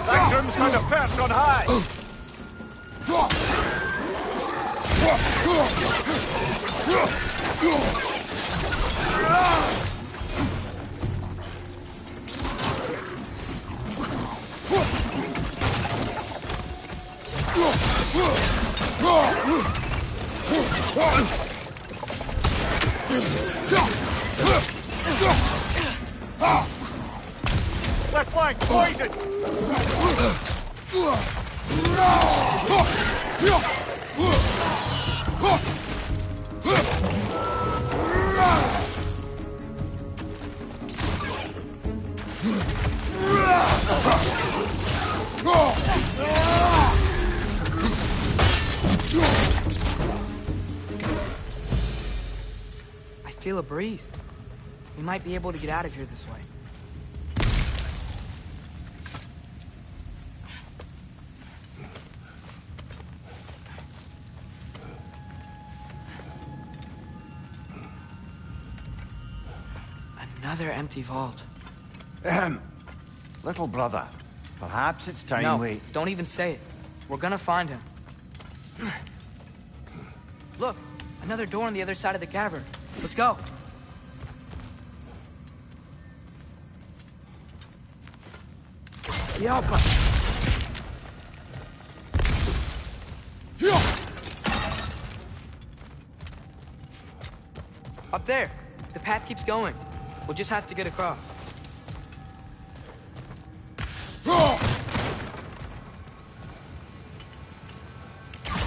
Victims on the perch on high! their flank! Poison! I feel a breeze. We might be able to get out of here this way. Another empty vault. Little brother, perhaps it's time No, we... don't even say it. We're gonna find him. Look, another door on the other side of the cavern. Let's go. Yappa. Up there. The path keeps going. We'll just have to get across.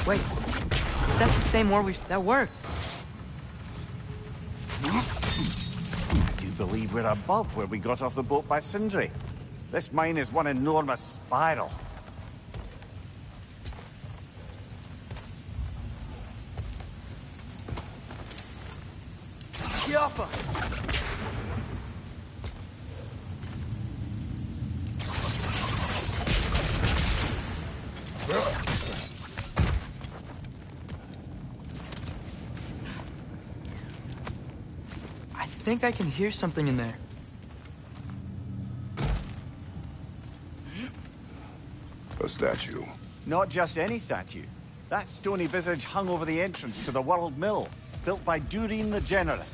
Wait. That's the same war that worked. I do believe we're above where we got off the boat by Sindri. This mine is one enormous spiral. Yappa. I think I can hear something in there. A statue. Not just any statue. That stony visage hung over the entrance to the World Mill, built by Durin the Generous.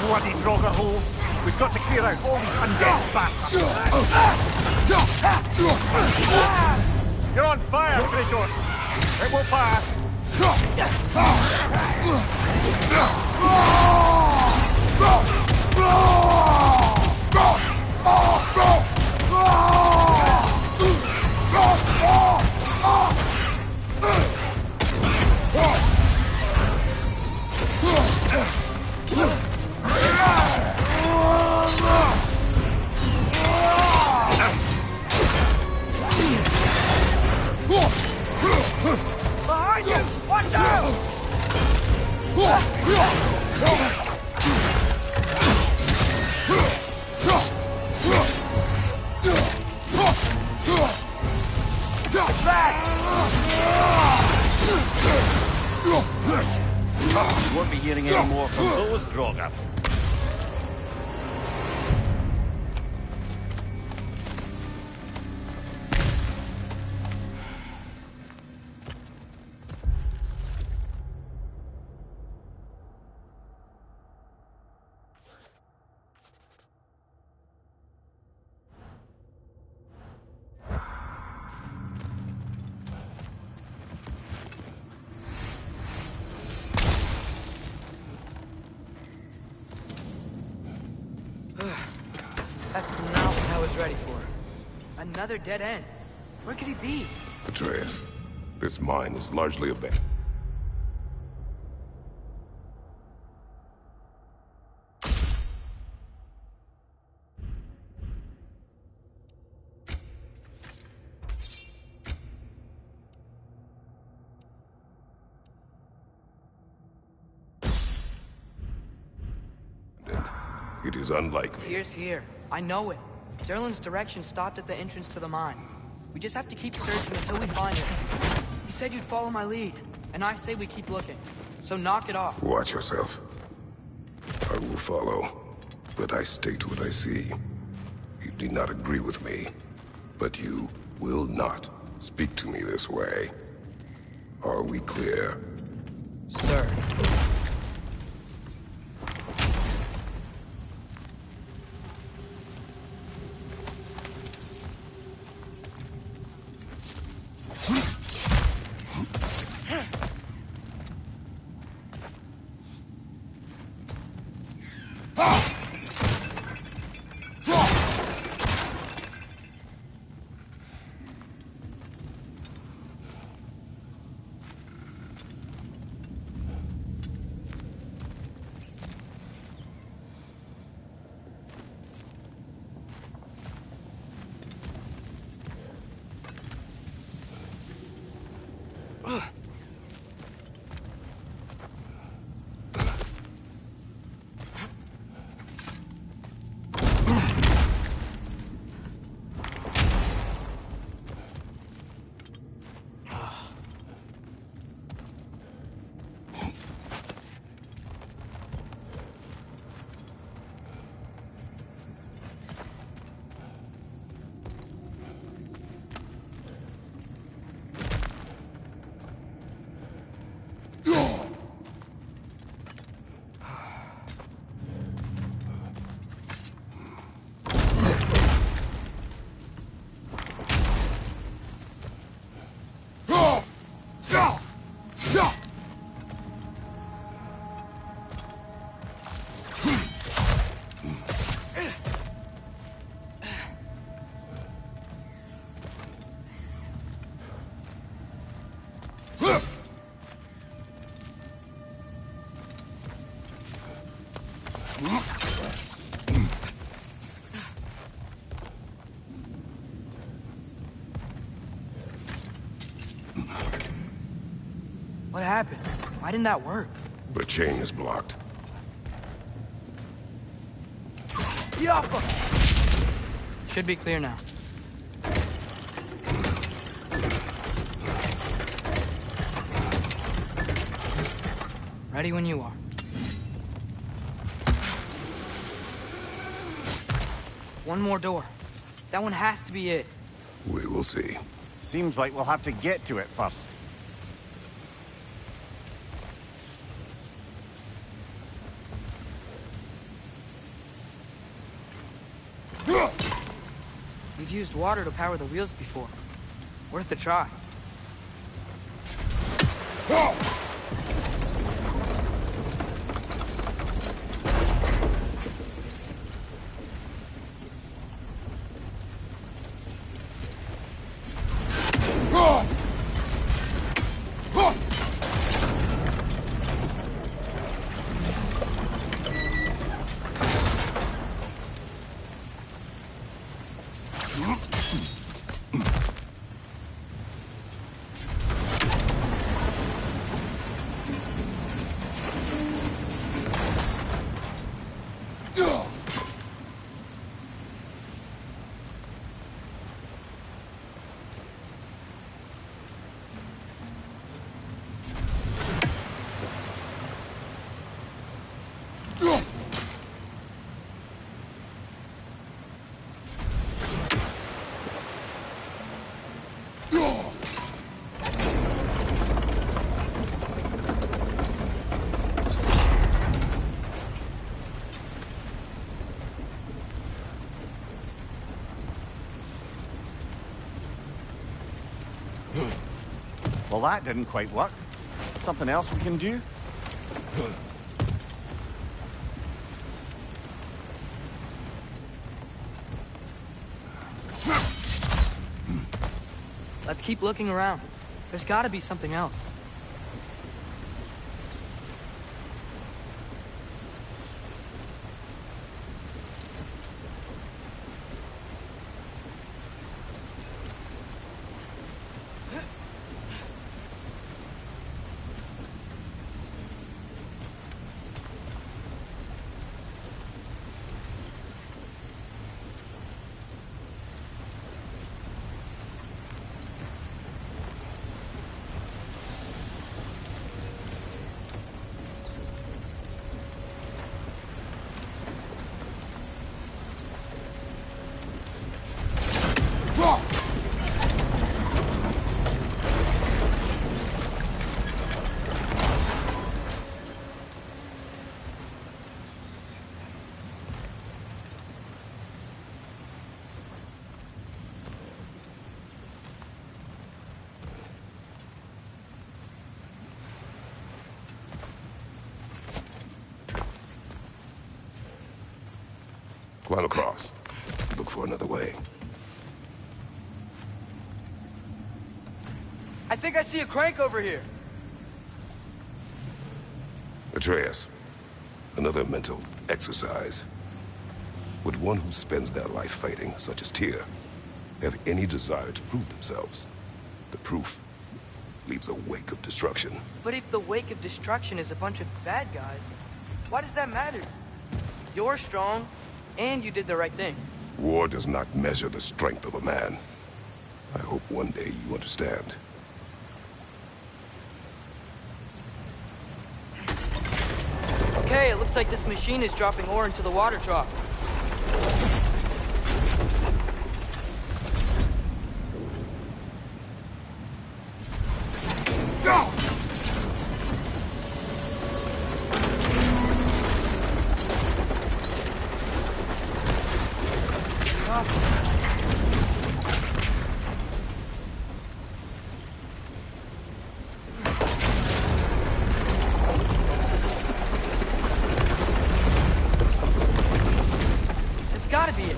Bloody Draugr holes! We've got to clear out all these undead bastards! You're on fire, Kratos! It will pass! Behind you! Watch out! You won't be hearing any more from those Draugr. That's not what I was ready for. Another dead end. Where could he be? Atreus, this mine is largely abandoned. It is unlikely. Tyr's here. I know it. Derlin's direction stopped at the entrance to the mine. We just have to keep searching until we find him. You said you'd follow my lead, and I say we keep looking. So knock it off. Watch yourself. I will follow, but I state what I see. You do not agree with me, but you will not speak to me this way. Are we clear? Sir. What happened? Why didn't that work? The chain is blocked. Should be clear now. Ready when you are. One more door. That one has to be it. We will see. Seems like we'll have to get to it first. We've used water to power the wheels before. Worth a try. Well, that didn't quite work. Something else we can do? Let's keep looking around. There's gotta be something else. Climb across. Look for another way. I think I see a crank over here. Atreus, another mental exercise. Would one who spends their life fighting, such as Tyr, have any desire to prove themselves? The proof leaves a wake of destruction. But if the wake of destruction is a bunch of bad guys, why does that matter? You're strong, and you did the right thing. War does not measure the strength of a man. I hope one day you understand. Okay, it looks like this machine is dropping ore into the water trough. Go! It's gotta be it.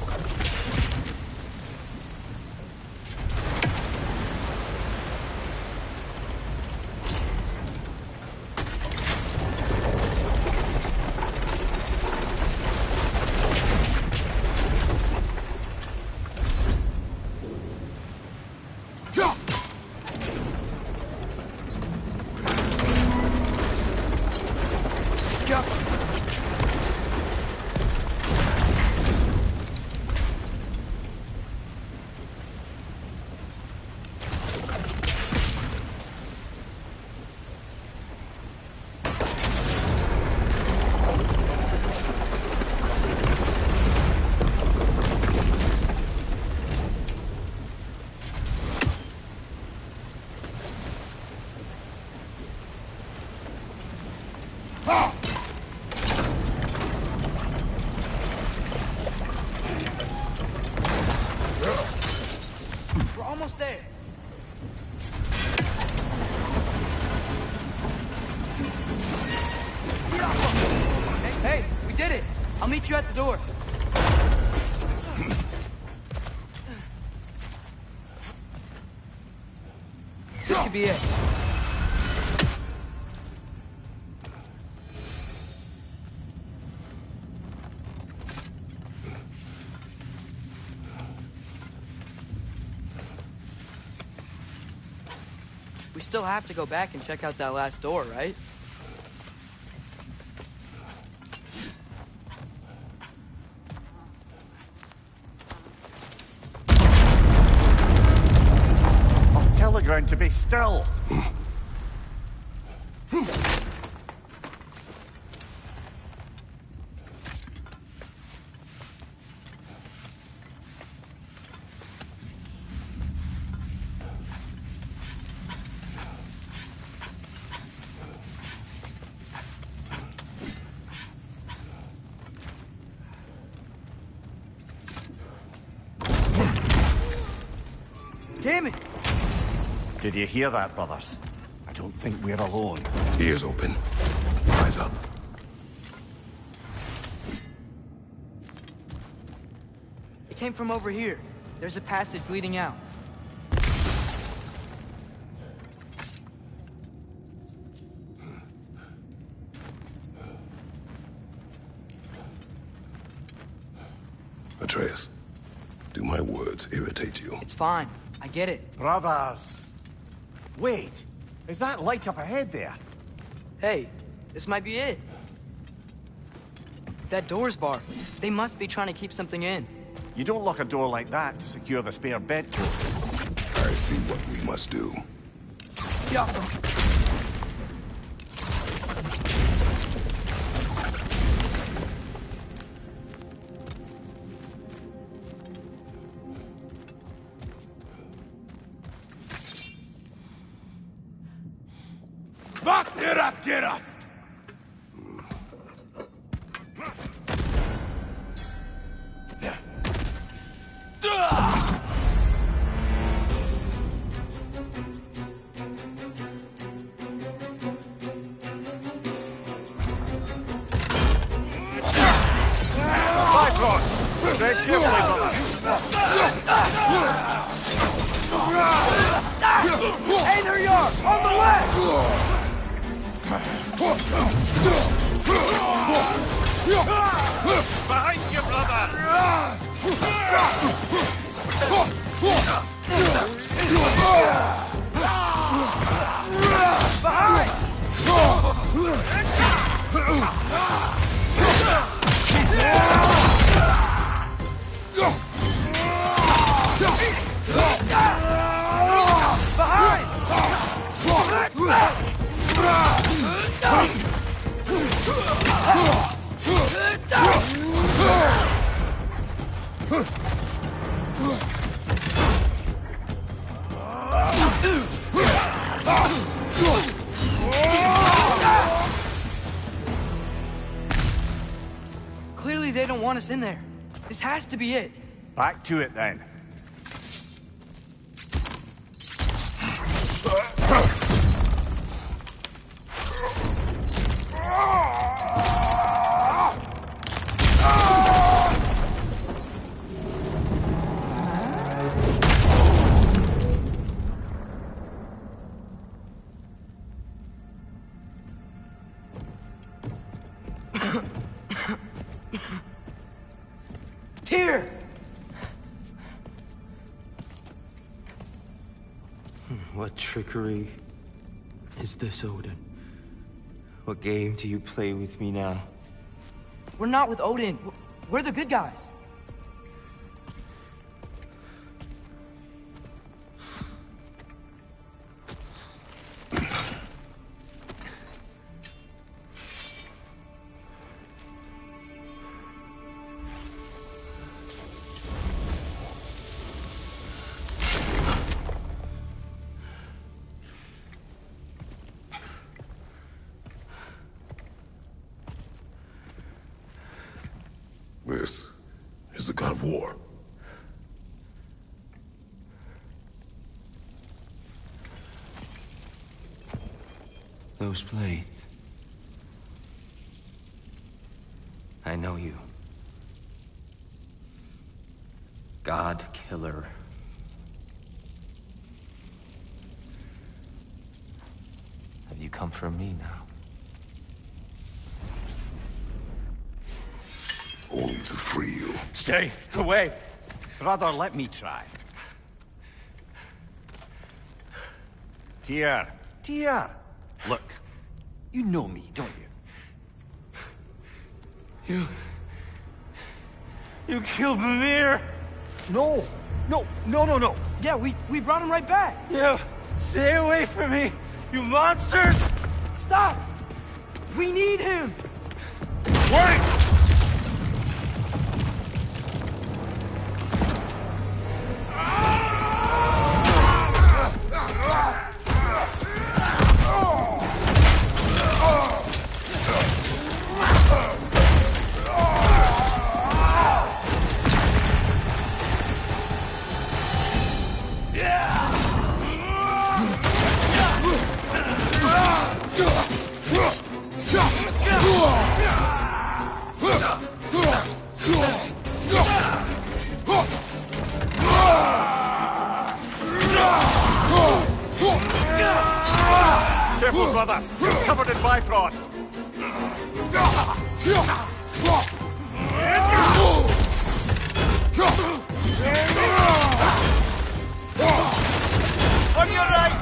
We're almost there. Get off of me. Hey, we did it. I'll meet you at the door. This could be it. We still have to go back and check out that last door, right? I'll tell the ground to be still. Damn it! Did you hear that, brothers? I don't think we're alone. Ears open. Eyes up. It came from over here. There's a passage leading out. Atreus, do my words irritate you? It's fine. I get it. Brothers! Wait! Is that light up ahead there? Hey, this might be it. That door's barred. They must be trying to keep something in. You don't lock a door like that to secure the spare bedclothes. I see what we must do. Yeah. Wat ihr abgerast! Bifrost! Tread carefully, brother. Hey, there you are! On the left! Behind you, brother! Clearly they don't want us in there. This has to be it. Back to it then. Tyr! What trickery is this, Odin? What game do you play with me now? We're not with Odin. We're the good guys. This is the god of war. Those blades. I know you. God Killer. Have you come for me now? Only to free you. Stay away. Rather, let me try. Tyr. Tyr. Look, you know me, don't you? You killed Mimir! No. No. Yeah, we brought him right back. You stay away from me, you monsters! Stop! We need him! Wait! Careful, brother. You're covered in Bifrost. On your right!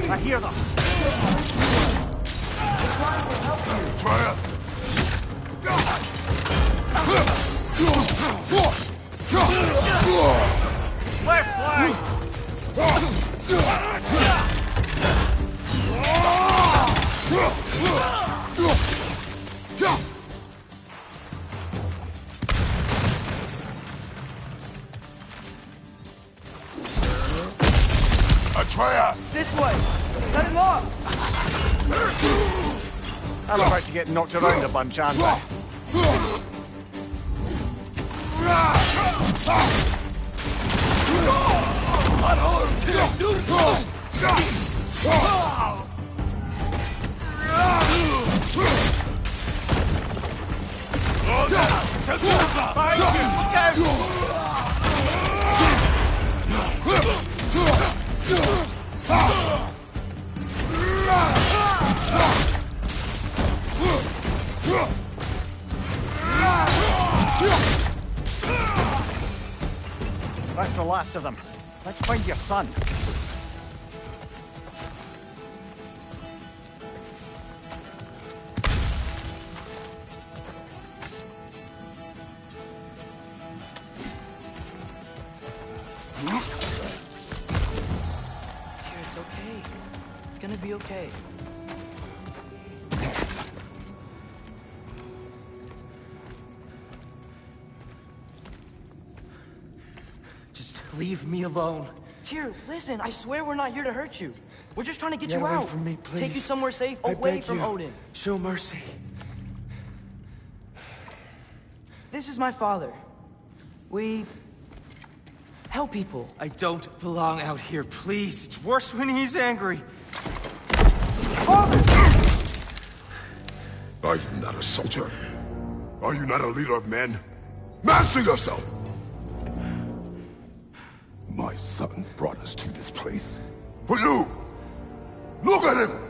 I hear them. Try us. Left flank! I Atreus! This way! Let him off! I'm about to get knocked around a bunch, aren't I? That's the last of them. Let's find your son. Here, it's okay. It's gonna be okay. Just leave me alone. Tyr, listen, I swear we're not here to hurt you. We're just trying to get Get you away out. from me, Take you please. somewhere safe, I away beg from you. Odin. Show mercy. This is my father. We help people. I don't belong out here, please. It's worse when he's angry. Father! Are you not a soldier? Are you not a leader of men? Master yourself! My son brought us to this place. For you! Look at him!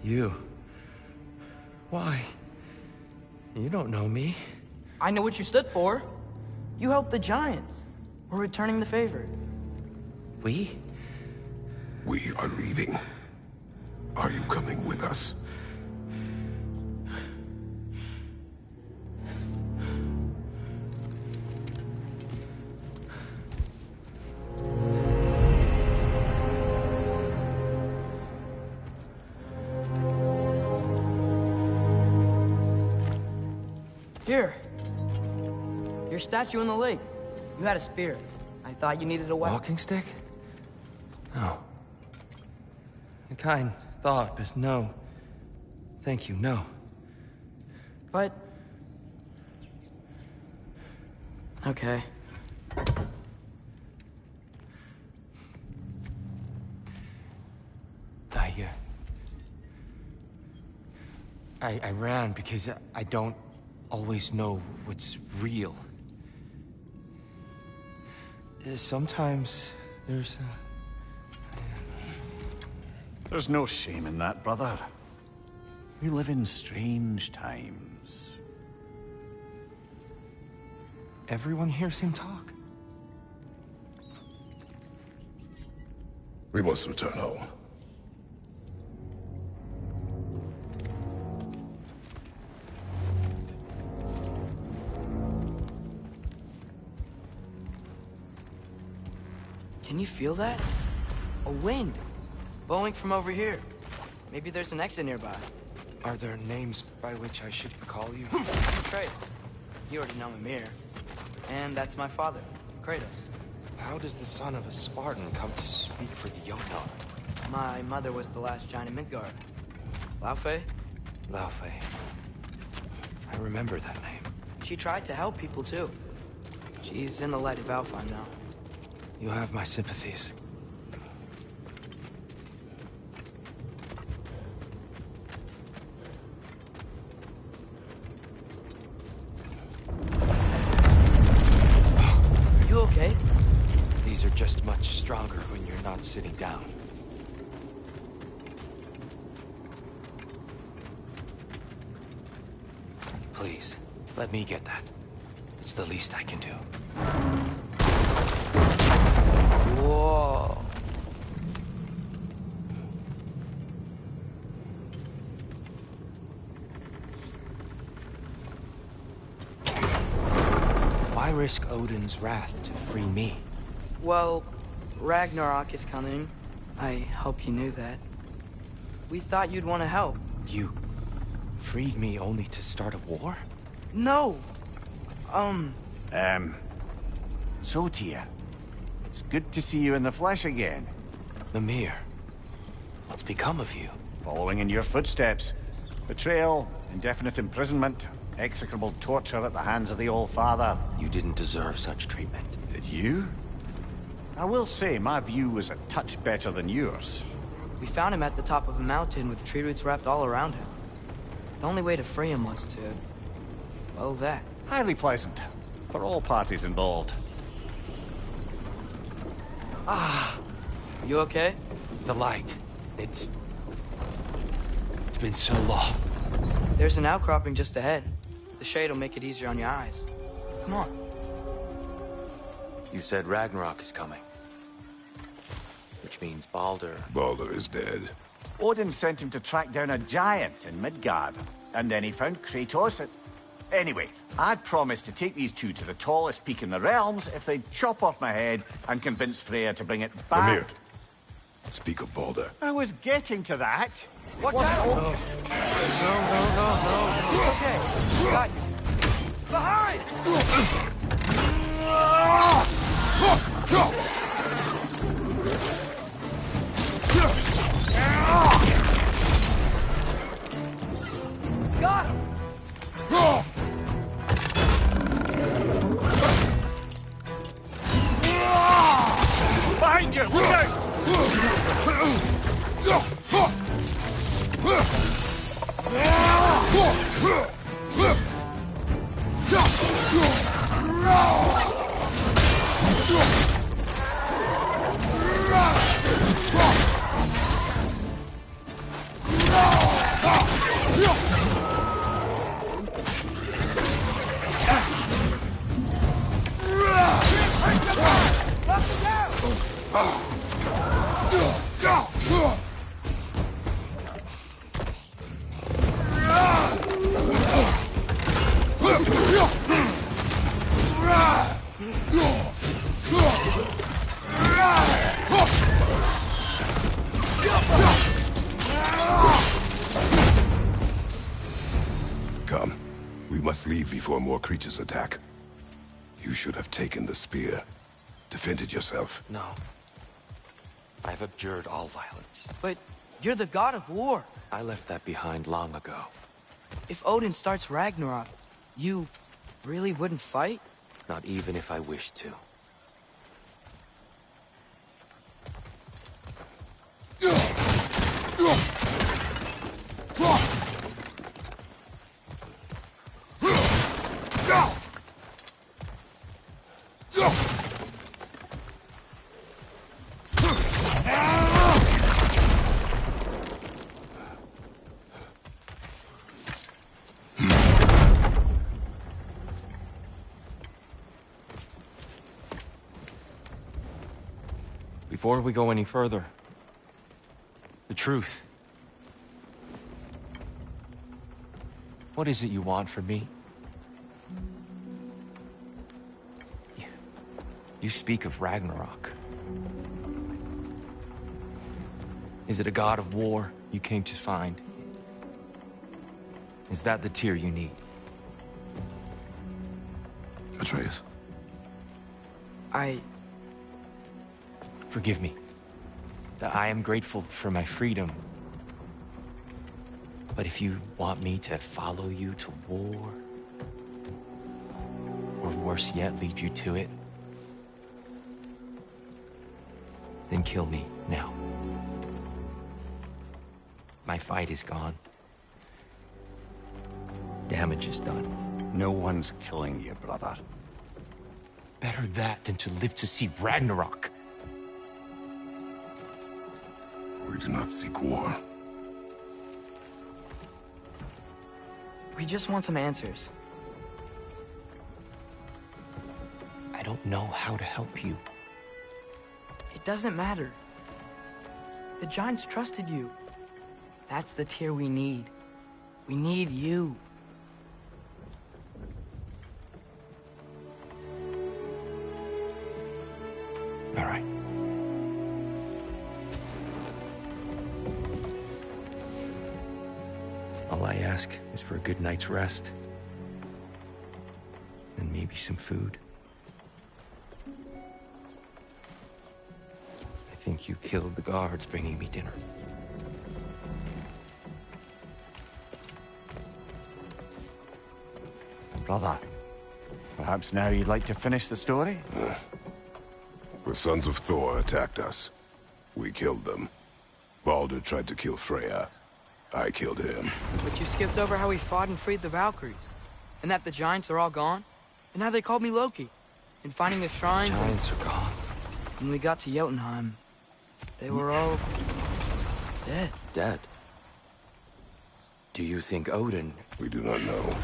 You? Why? You don't know me. I know what you stood for. You helped the giants. We're returning the favor. We? We are leaving. Are you coming with us? Here. Your statue in the lake. You had a spear. I thought you needed a weapon. Walking stick? No. A kind thought, but no. Thank you, no. But... Okay. I ran because I don't always know what's real. Sometimes there's There's no shame in that, brother. We live in strange times. Everyone hears him talk. We must return home. Can you feel that? A wind. Blowing from over here. Maybe there's an exit nearby. Are there names by which I should call you? Kratos. You already know Mimir. And that's my father, Kratos. How does the son of a Spartan come to speak for the Jotun? My mother was the last giant in Midgard. Laufey? Laufey. I remember that name. She tried to help people too. She's in the light of Alpha now. You have my sympathies. Are you okay? These are just much stronger when you're not sitting down. Please, let me get that. It's the least I can do. Whoa. Why risk Odin's wrath to free me? Well, Ragnarok is coming. I hope you knew that. We thought you'd want to help. You freed me only to start a war? No! So, Tyr, it's good to see you in the flesh again. Mimir, what's become of you? Following in your footsteps. Betrayal, indefinite imprisonment, execrable torture at the hands of the Old Father. You didn't deserve such treatment. Did you? I will say, my view was a touch better than yours. We found him at the top of a mountain with tree roots wrapped all around him. The only way to free him was to... well, that. Highly pleasant. For all parties involved. You okay? The light. It's been so long. There's an outcropping just ahead. The shade will make it easier on your eyes. Come on. You said Ragnarok is coming. Which means Baldur. Baldur is dead. Odin sent him to track down a giant in Midgard, and then he found Kratos at... Anyway, I'd promised to take these two to the tallest peak in the realms if they'd chop off my head and convince Freya to bring it back. Mimir, speak of Baldur. I was getting to that. Watch out! No. It's okay. Got you. Behind! Got him! Behind you! Look out! Come. We must leave before more creatures attack. You should have taken the spear. Defended yourself. No. I've abjured all violence. But you're the god of war. I left that behind long ago. If Odin starts Ragnarok, you really wouldn't fight? Not even if I wished to. Before we go any further, the truth. What is it you want from me? You speak of Ragnarok. Is it a god of war you came to find? Is that the Tyr you need? Atreus. Forgive me. I am grateful for my freedom. But if you want me to follow you to war, or worse yet, lead you to it, then kill me now. My fight is gone. Damage is done. No one's killing you, brother. Better that than to live to see Ragnarok. We do not seek war. We just want some answers. I don't know how to help you. It doesn't matter. The Giants trusted you. That's the Tyr we need. We need you. All right. All I ask is for a good night's rest. And maybe some food. think you killed the guards bringing me dinner. Brother, perhaps now you'd like to finish the story? The sons of Thor attacked us. We killed them. Baldur tried to kill Freya. I killed him. But you skipped over how we fought and freed the Valkyries. And that the giants are all gone. And how they called me Loki. And finding the shrines. Giants are gone. When we got to Jotunheim, they were all dead. Dead. Do you think Odin... We do not know.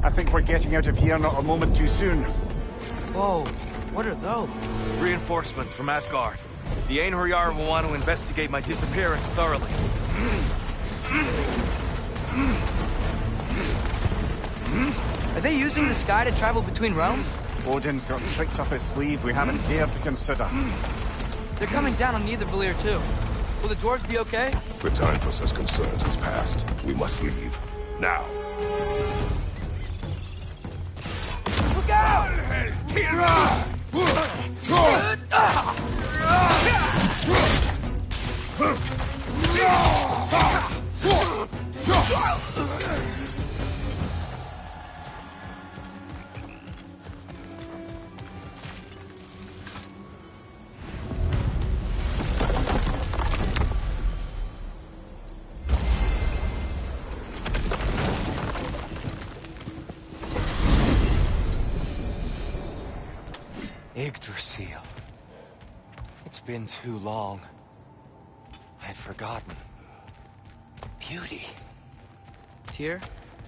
I think we're getting out of here not a moment too soon. Whoa, what are those? Reinforcements from Asgard. The Einherjar will want to investigate my disappearance thoroughly. Are they using the sky to travel between realms? Odin's got tricks up his sleeve we haven't dared to consider. They're coming down on Nidavellir too. Will the dwarves be okay? The time for such concerns is past. We must leave. Now. Look out! Yggdrasil. It's been too long. I'd forgotten. Beauty. Tyr,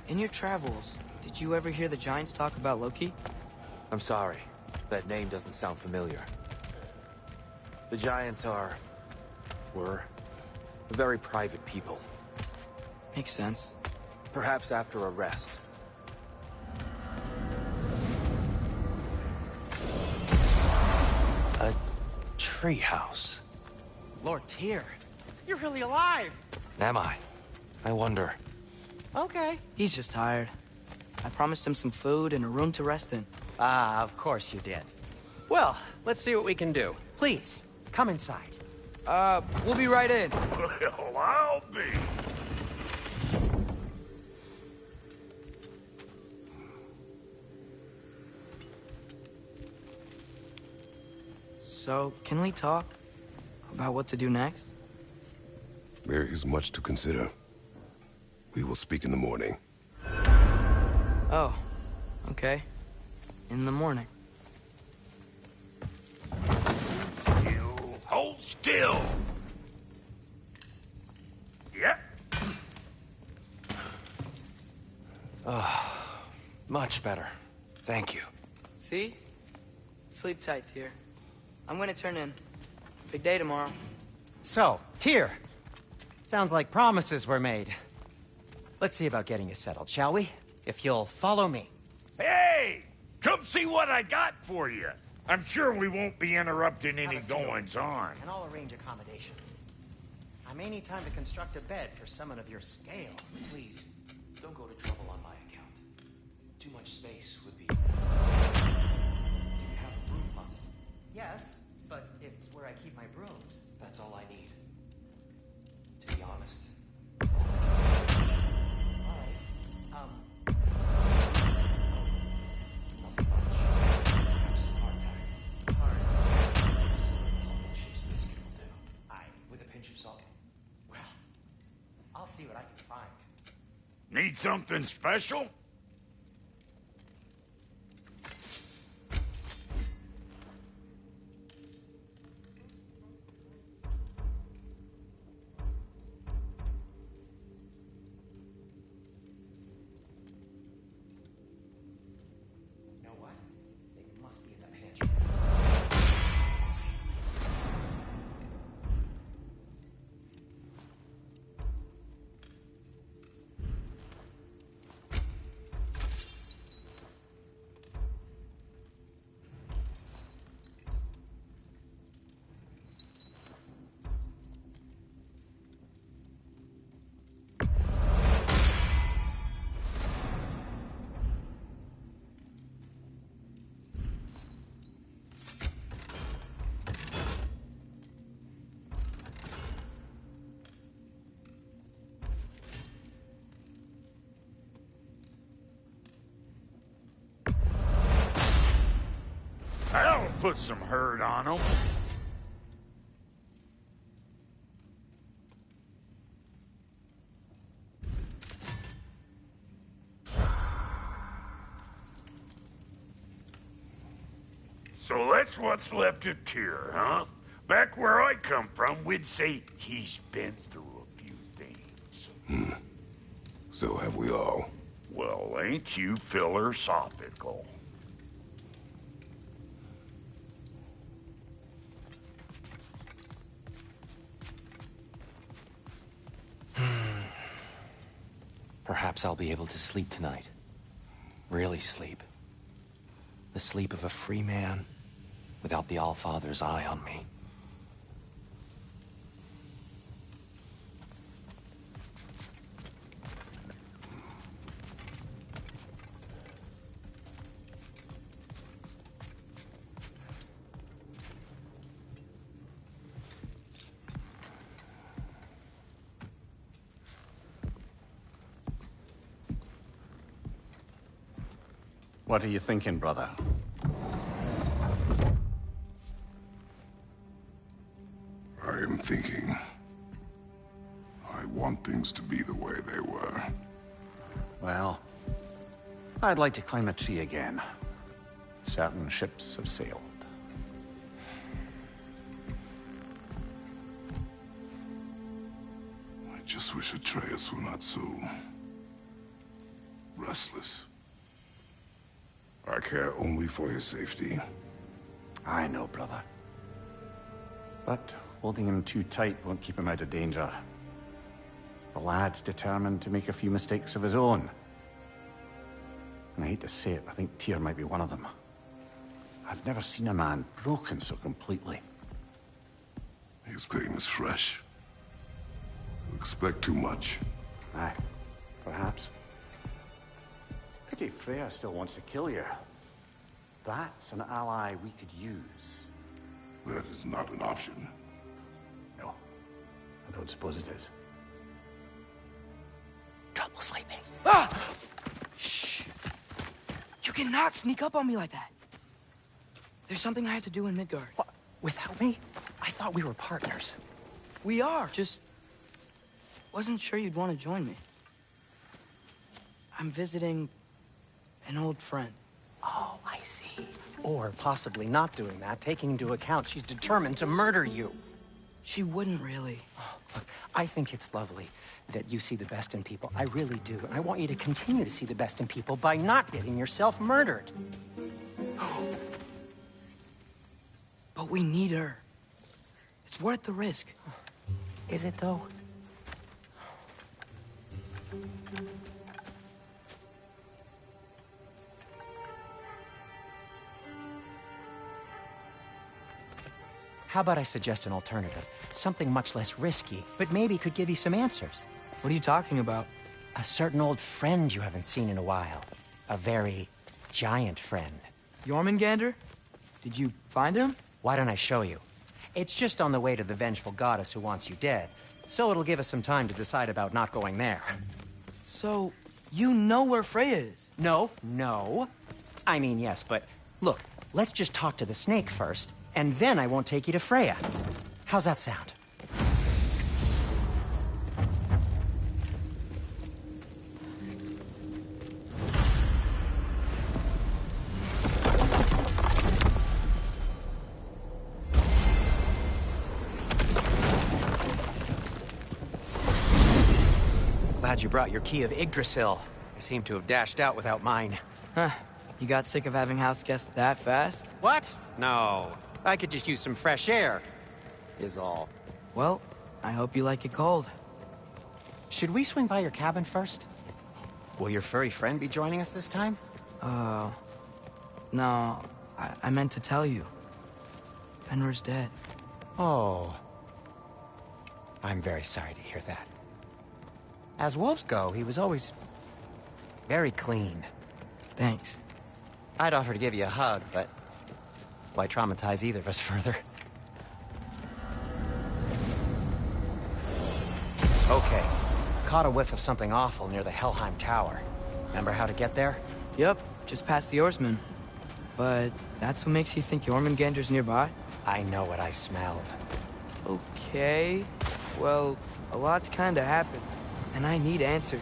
in your travels, did you ever hear the giants talk about Loki? I'm sorry. That name doesn't sound familiar. The Giants were very private people. Makes sense. Perhaps after a rest. A treehouse. Lord Tyr, you're really alive! Am I? I wonder. Okay. He's just tired. I promised him some food and a room to rest in. Ah, of course you did. Well, let's see what we can do. Please, come inside. We'll be right in. Well, I'll be. So, can we talk about what to do next? There is much to consider. We will speak in the morning. Oh, okay. In the morning. You hold still. Yep. Much better. Thank you. See? Sleep tight, Tyr. I'm gonna turn in. Big day tomorrow. So, Tyr. Sounds like promises were made. Let's see about getting you settled, shall we? If you'll follow me. Hey! Come see what I got for you. I'm sure we won't be interrupting any Have a seat. goings-on. And I'll arrange accommodations. I may need time to construct a bed for someone of your scale. Please, don't go to trouble on my account. Too much space would be... Do you have a broom closet? Yes, but it's where I keep my brooms. That's all I need. To be honest, that's all I need. All right. Nothing much. Perhaps a hardtack. Almond cheese biscuit will do. Aye. With a pinch of salt. Well, I'll see what I can find. Need something special? You know what? They must be in the pantry. put some hurt on them. So that's what's left of Tyr, huh? Back where I come from, we'd say he's been through a few things. So have we all. Well, ain't you philosophical? Perhaps I'll be able to sleep tonight. Really sleep. The sleep of a free man, without the Allfather's eye on me. What are you thinking, brother? I am thinking. I want things to be the way they were. Well, I'd like to climb a tree again. Certain ships have sailed. I just wish Atreus were not so restless. I care only for his safety. I know, brother. But holding him too tight won't keep him out of danger. The lad's determined to make a few mistakes of his own. And I hate to say it, I think Tyr might be one of them. I've never seen a man broken so completely. His pain is fresh. You expect too much. Aye, perhaps. Pity Freya still wants to kill you. That's an ally we could use. That is not an option. No, I don't suppose it is. Trouble sleeping. Ah! Shh! You cannot sneak up on me like that. There's something I have to do in Midgard. What? Without me? I thought we were partners. We are, just... wasn't sure you'd want to join me. I'm visiting an old friend. Oh, I see. Or possibly not doing that, taking into account she's determined to murder you. She wouldn't really. Oh, look, I think it's lovely that you see the best in people. I really do. And I want you to continue to see the best in people by not getting yourself murdered. But we need her. It's worth the risk. Is it, though? How about I suggest an alternative? Something much less risky, but maybe could give you some answers. What are you talking about? A certain old friend you haven't seen in a while. A very giant friend. Jormungandr? Did you find him? Why don't I show you? It's just on the way to the vengeful goddess who wants you dead. So it'll give us some time to decide about not going there. So, you know where Freya is? No. I mean, yes, but look, let's just talk to the snake first, and then I won't take you to Freya. How's that sound? Glad you brought your key of Yggdrasil. I seem to have dashed out without mine. Huh. You got sick of having house guests that fast? What? No. I could just use some fresh air, is all. Well, I hope you like it cold. Should we swing by your cabin first? Will your furry friend be joining us this time? No. I meant to tell you. Fenrir's dead. Oh. I'm very sorry to hear that. As wolves go, he was always very clean. Thanks. I'd offer to give you a hug, but why traumatize either of us further? Okay. Caught a whiff of something awful near the Helheim Tower. Remember how to get there? Yep, just past the oarsman. But that's what makes you think Jormungandr's nearby? I know what I smelled. Okay. Well, a lot's kinda happened, and I need answers.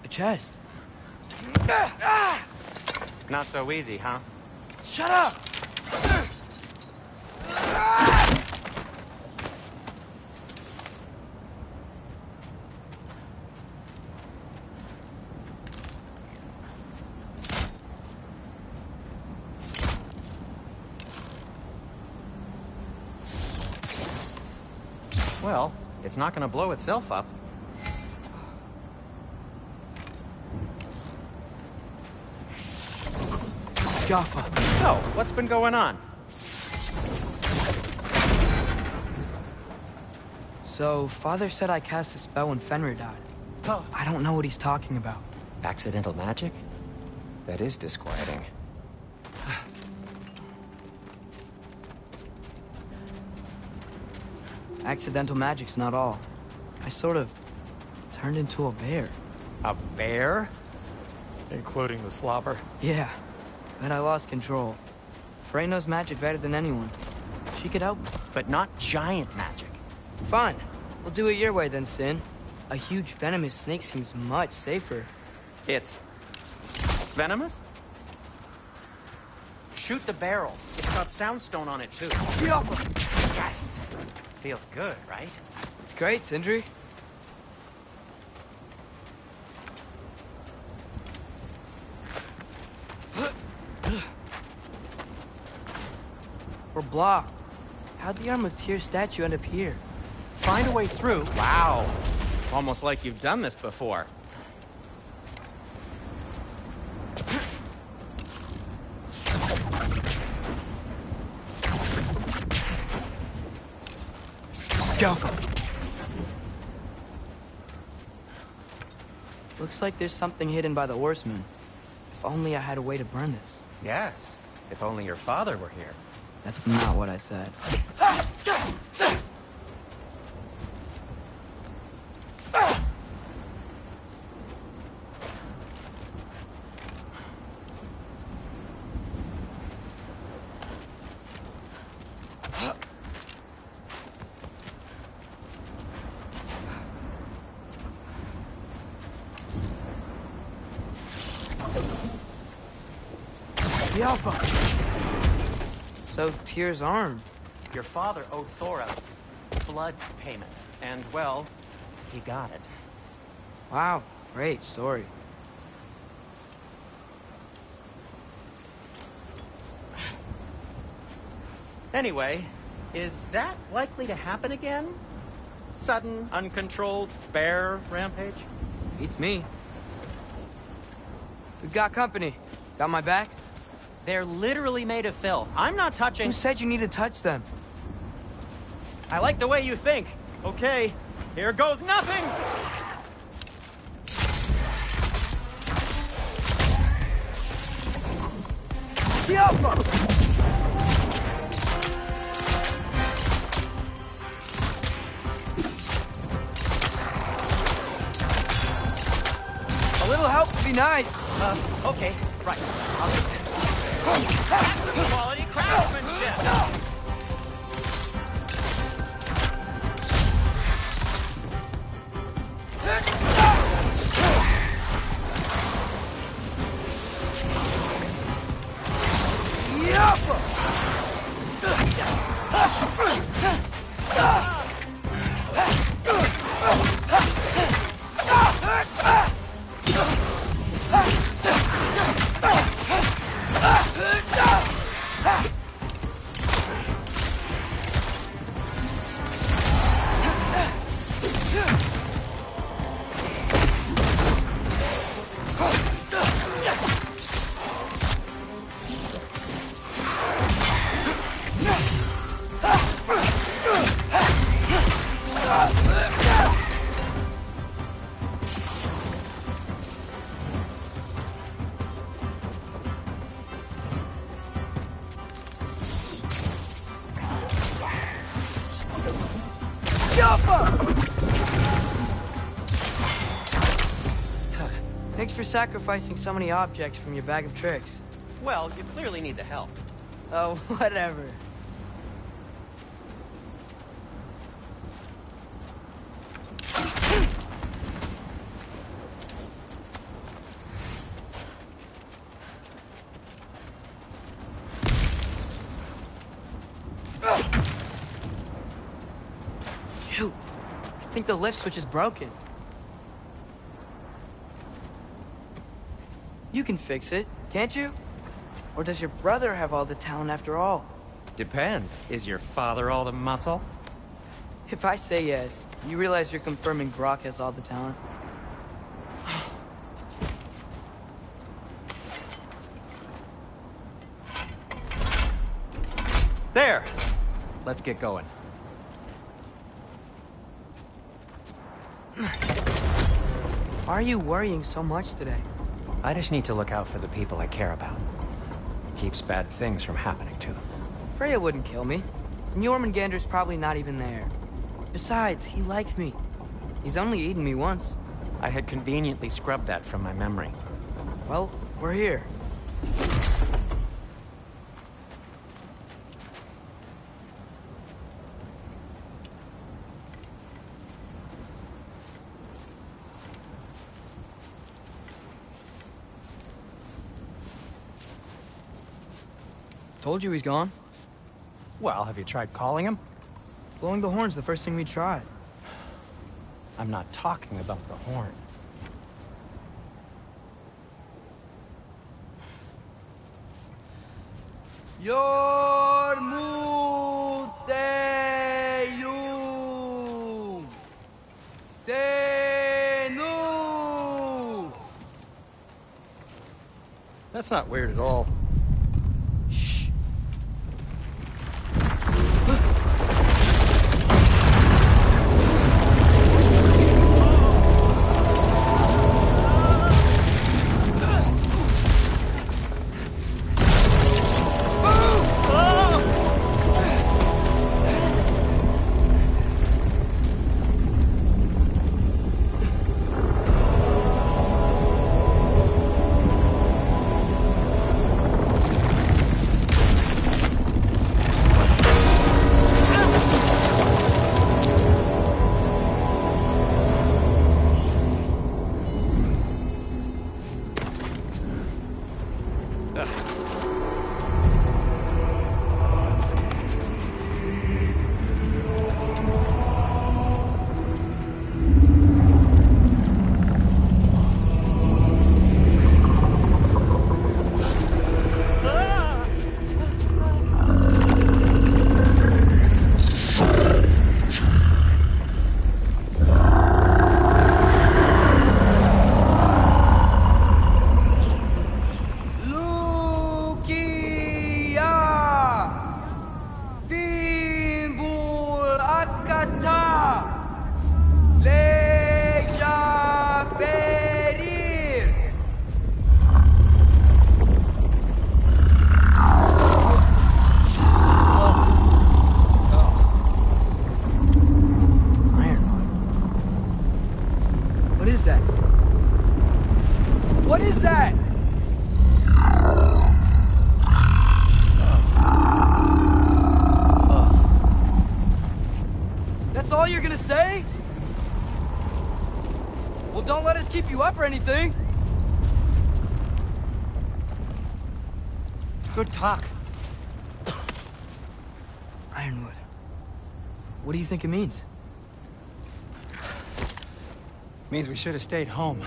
A chest. Not so easy, huh? Shut up! Well, it's not gonna blow itself up. Jaffa. So, what's been going on? So, Father said I cast a spell when Fenrir died. Oh. I don't know what he's talking about. Accidental magic? That is disquieting. Accidental magic's not all. I sort of turned into a bear. A bear? Including the slobber. Yeah, but I lost control. Frey knows magic better than anyone. She could help me. But not giant magic. Fine. We'll do it your way then, Sin. A huge venomous snake seems much safer. It's venomous? Shoot the barrel. It's got soundstone on it, too. Yes! Feels good, right? It's great, Sindri. We're blocked. How'd the Arm of Tyr statue end up here? Find a way through. Wow. Almost like you've done this before. Jaffa. Looks like there's something hidden by the horsemen. If only I had a way to burn this. Yes. If only your father were here. That's not what I said. Alpha. So, Tyr's arm. Your father owed Thor a blood payment. And, well, he got it. Wow, great story. Anyway, is that likely to happen again? Sudden, uncontrolled bear rampage? Beats me. We've got company. Got my back? They're literally made of filth. I'm not touching... Who said you need to touch them? I like the way you think. Okay, here goes nothing! A little help would be nice. Okay, right. I'll just... That's quality craftsmanship! Thanks for sacrificing so many objects from your bag of tricks. Well, you clearly need the help. Oh, whatever. Shoot. I think the lift switch is broken. You can fix it, can't you? Or does your brother have all the talent after all? Depends. Is your father all the muscle? If I say yes, you realize you're confirming Brock has all the talent? There! Let's get going. Why are you worrying so much today? I just need to look out for the people I care about. Keeps bad things from happening to them. Freya wouldn't kill me. And Jormungandr's probably not even there. Besides, he likes me. He's only eaten me once. I had conveniently scrubbed that from my memory. Well, we're here. Told you he's gone. Well, have you tried calling him? Blowing the horn's the first thing we tried. I'm not talking about the horn. Yormuteyum Senu. That's not weird at all. Shh. What is that? That's all you're gonna say? Well, don't let us keep you up or anything. Good talk. Ironwood. What do you think it means? Means we should have stayed home.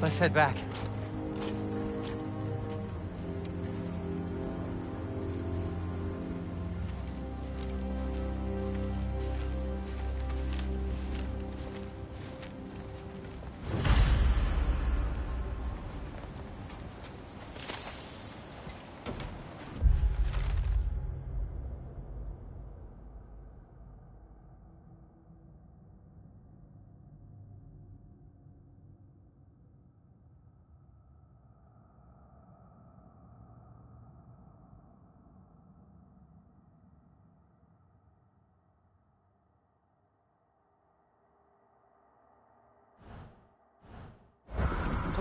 Let's head back.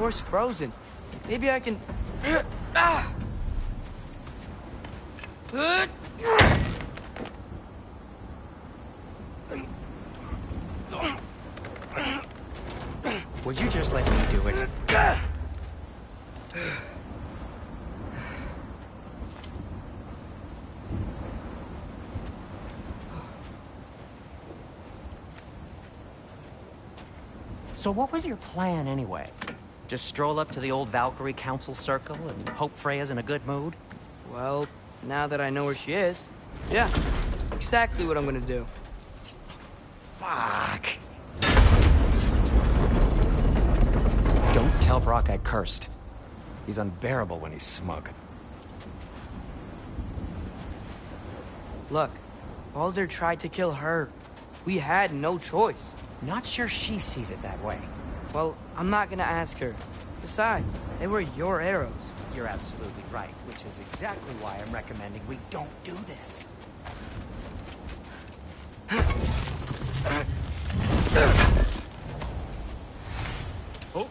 horse frozen. Maybe I can... Ah! Would you just let me do it? So what was your plan anyway? Just stroll up to the old Valkyrie Council circle and hope Freya's in a good mood? Well, now that I know where she is, yeah, exactly what I'm gonna do. Fuck. Don't tell Brock I cursed. He's unbearable when he's smug. Look, Baldur tried to kill her. We had no choice. Not sure she sees it that way. Well, I'm not gonna ask her. Besides, they were your arrows. You're absolutely right, which is exactly why I'm recommending we don't do this. Oh.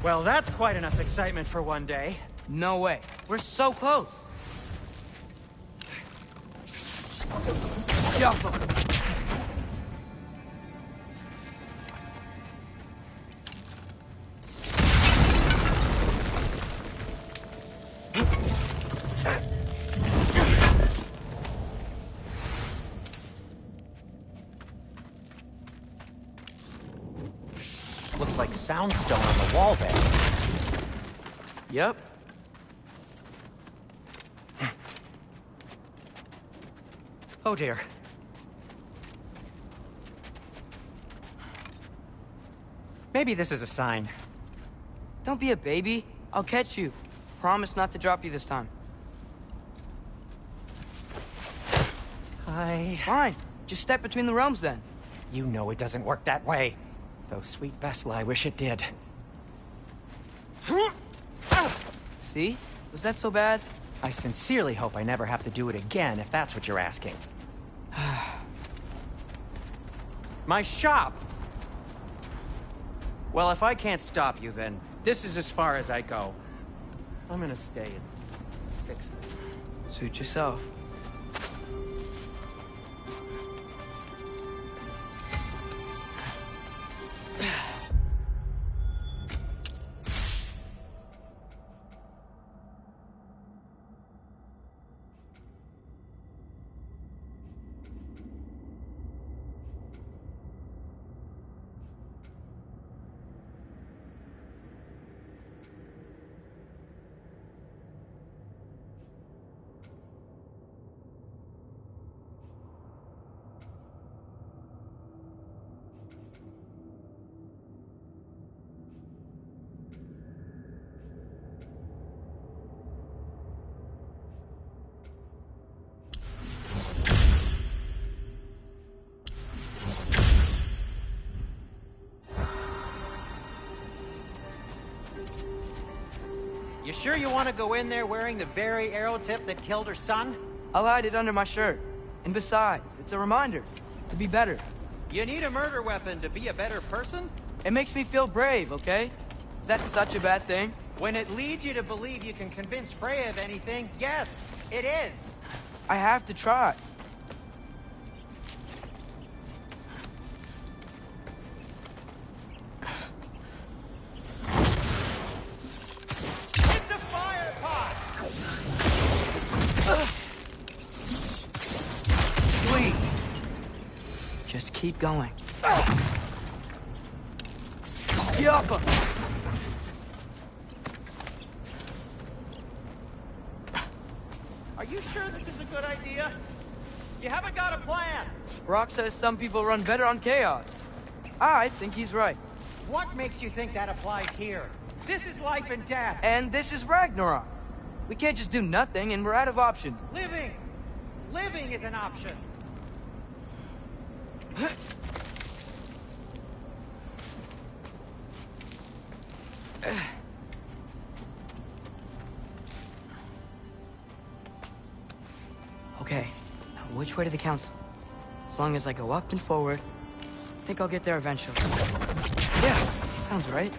Well, that's quite enough excitement for one day. No way. We're so close. Looks like soundstone on the wall there. Yep. Oh dear. Maybe this is a sign. Don't be a baby. I'll catch you. Promise not to drop you this time. Fine. Just step between the realms then. You know it doesn't work that way. Though sweet Bessel, I wish it did. See? Was that so bad? I sincerely hope I never have to do it again, if that's what you're asking. My shop! Well, if I can't stop you, then this is as far as I go. I'm gonna stay and fix this. Suit yourself. You sure you want to go in there wearing the very arrow tip that killed her son? I'll hide it under my shirt. And besides, it's a reminder to be better. You need a murder weapon to be a better person? It makes me feel brave, okay? Is that such a bad thing? When it leads you to believe you can convince Freya of anything, yes, it is. I have to try. keep going. Yappa! Are you sure this is a good idea? You haven't got a plan. Rock says some people run better on chaos. I think he's right. What makes you think that applies here? This is life and death. And this is Ragnarok. We can't just do nothing, and we're out of options. Living! Living is an option. Okay, now which way to the council? As long as I go up and forward, I think I'll get there eventually. Yeah, sounds right.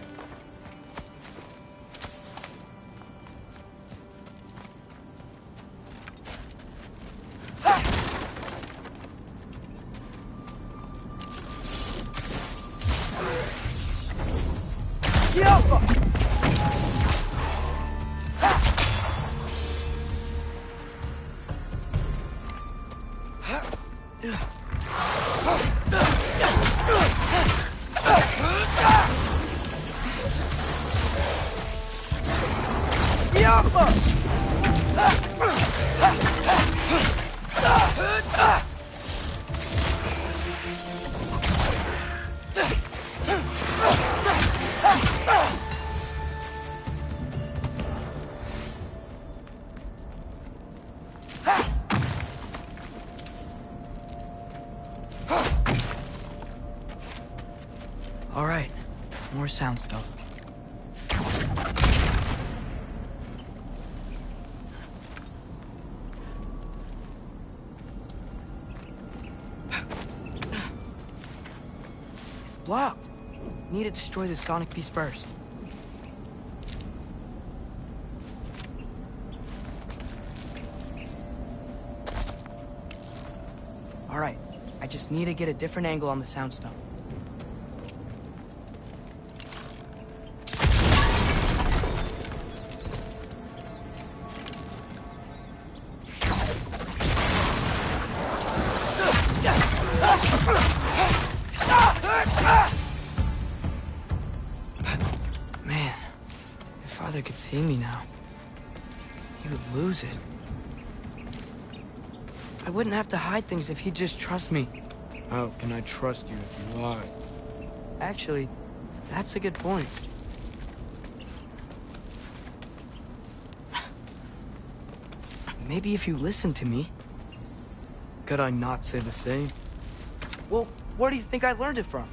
All right, more sound stuff. It's blocked. Need to destroy the sonic piece first. All right, I just need to get a different angle on the sound stone. Man, if Father could see me now, he would lose it. I wouldn't have to hide things if he'd just trust me. How can I trust you if you lie? Actually, that's a good point. Maybe if you listen to me. Could I not say the same? Well, where do you think I learned it from?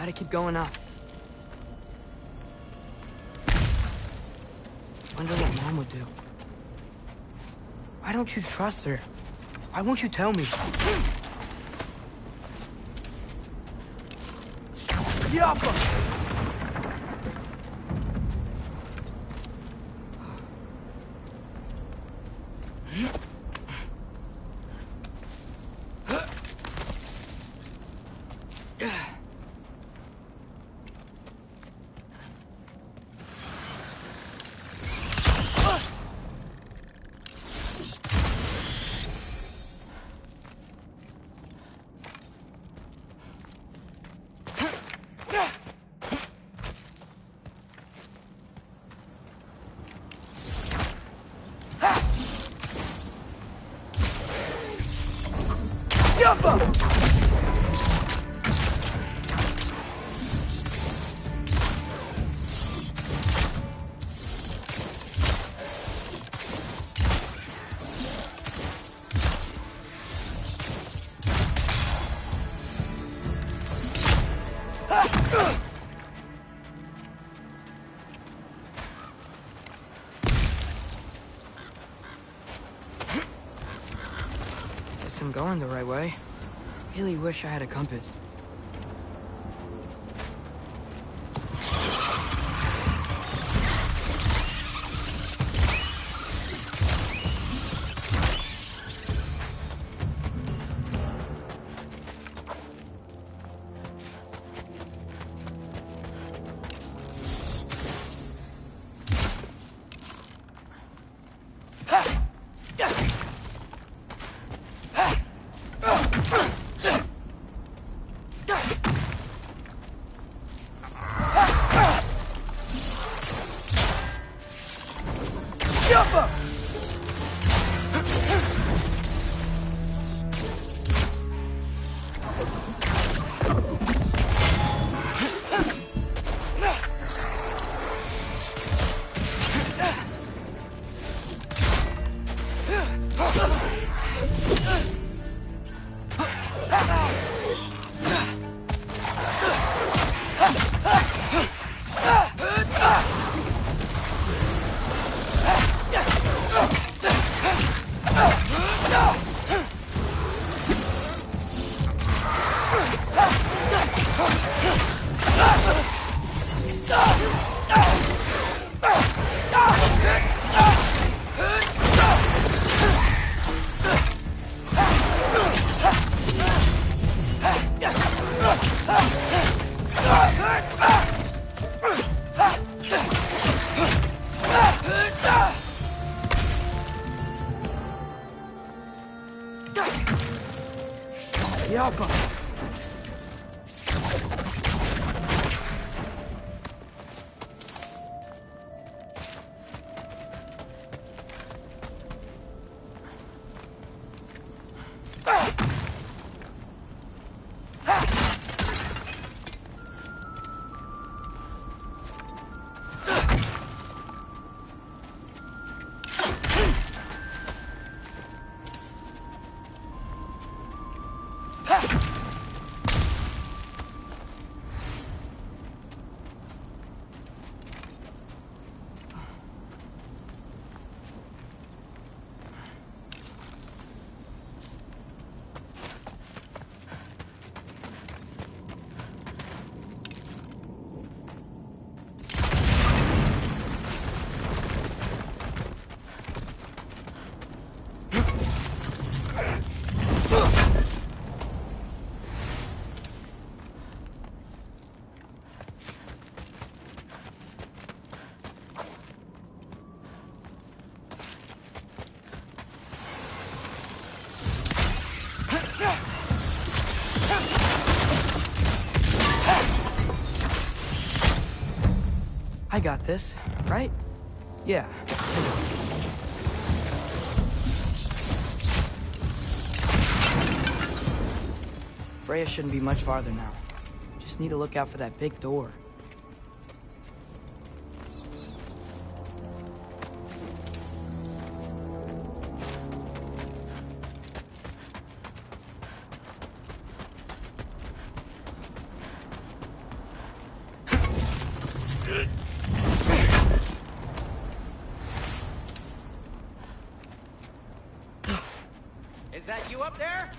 Gotta keep going up. Wonder what Mom would do. Why don't you trust her? Why won't you tell me? Yappa! Guess I'm going the right way. Really wish I had a compass. I got this, right? Yeah. Freya shouldn't be much farther now. Just need to look out for that big door. Is that you up there?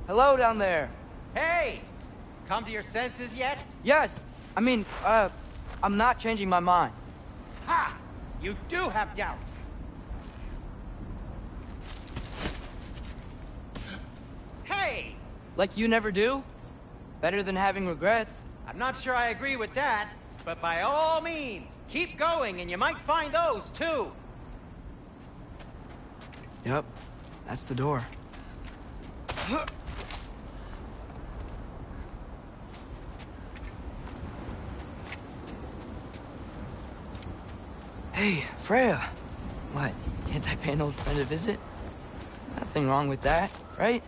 Hello down there. Hey! Come to your senses yet? Yes. I mean, I'm not changing my mind. Ha! You do have doubts. Hey! Like you never do? Better than having regrets. I'm not sure I agree with that, but by all means, keep going and you might find those too. Yep. That's the door. Hey, Freya. What? Can't I pay an old friend a visit? Nothing wrong with that, right?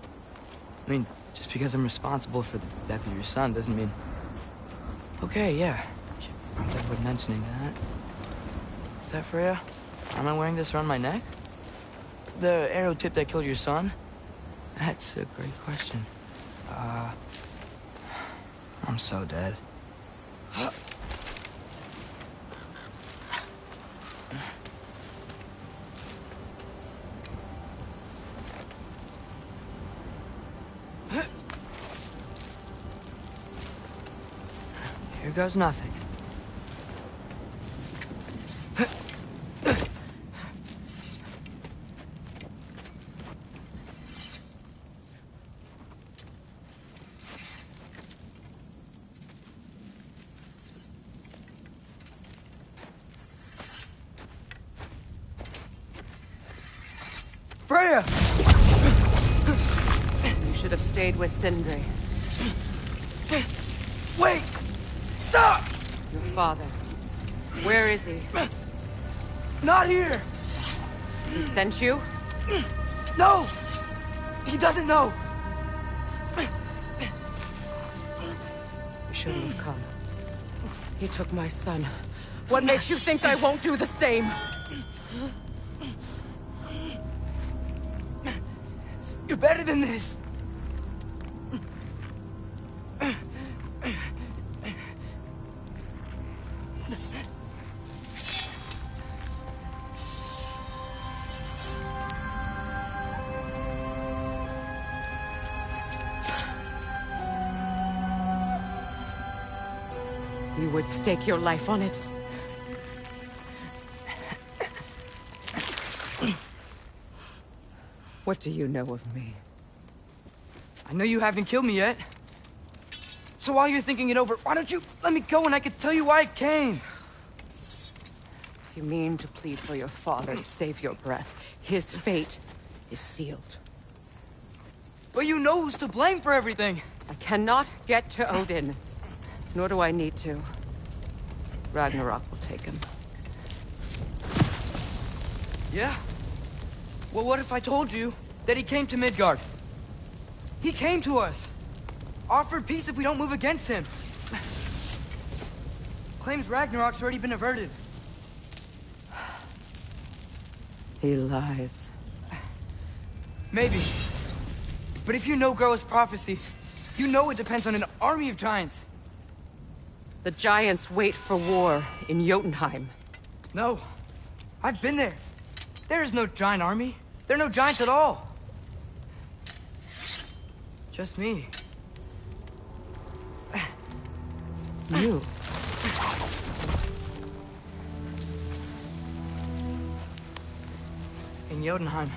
I mean, just because I'm responsible for the death of your son doesn't mean... Okay, yeah. Should probably avoid mentioning that. Is that Freya? Am I wearing this around my neck? The arrow tip that killed your son? That's a great question. I'm so dead. Here goes nothing. Freya! You should have stayed with Sindri. Wait! Stop! Your father. Where is he? Not here! He sent you? No! He doesn't know! You shouldn't have come. He took my son. What makes you think I won't do the same? You're better than this! You would stake your life on it? What do you know of me? I know you haven't killed me yet. So while you're thinking it over, why don't you let me go and I can tell you why I came? You mean to plead for your father, save your breath. His fate is sealed. But you know who's to blame for everything. I cannot get to Odin. Nor do I need to. Ragnarok will take him. Yeah? Well, what if I told you that he came to Midgard? He came to us. Offered peace if we don't move against him. Claims Ragnarok's already been averted. He lies. Maybe. But if you know Groa's prophecy, you know it depends on an army of giants. The giants wait for war in Jotunheim. No. I've been there. There is no giant army. There are no giants at all. Just me. You. In Jotunheim,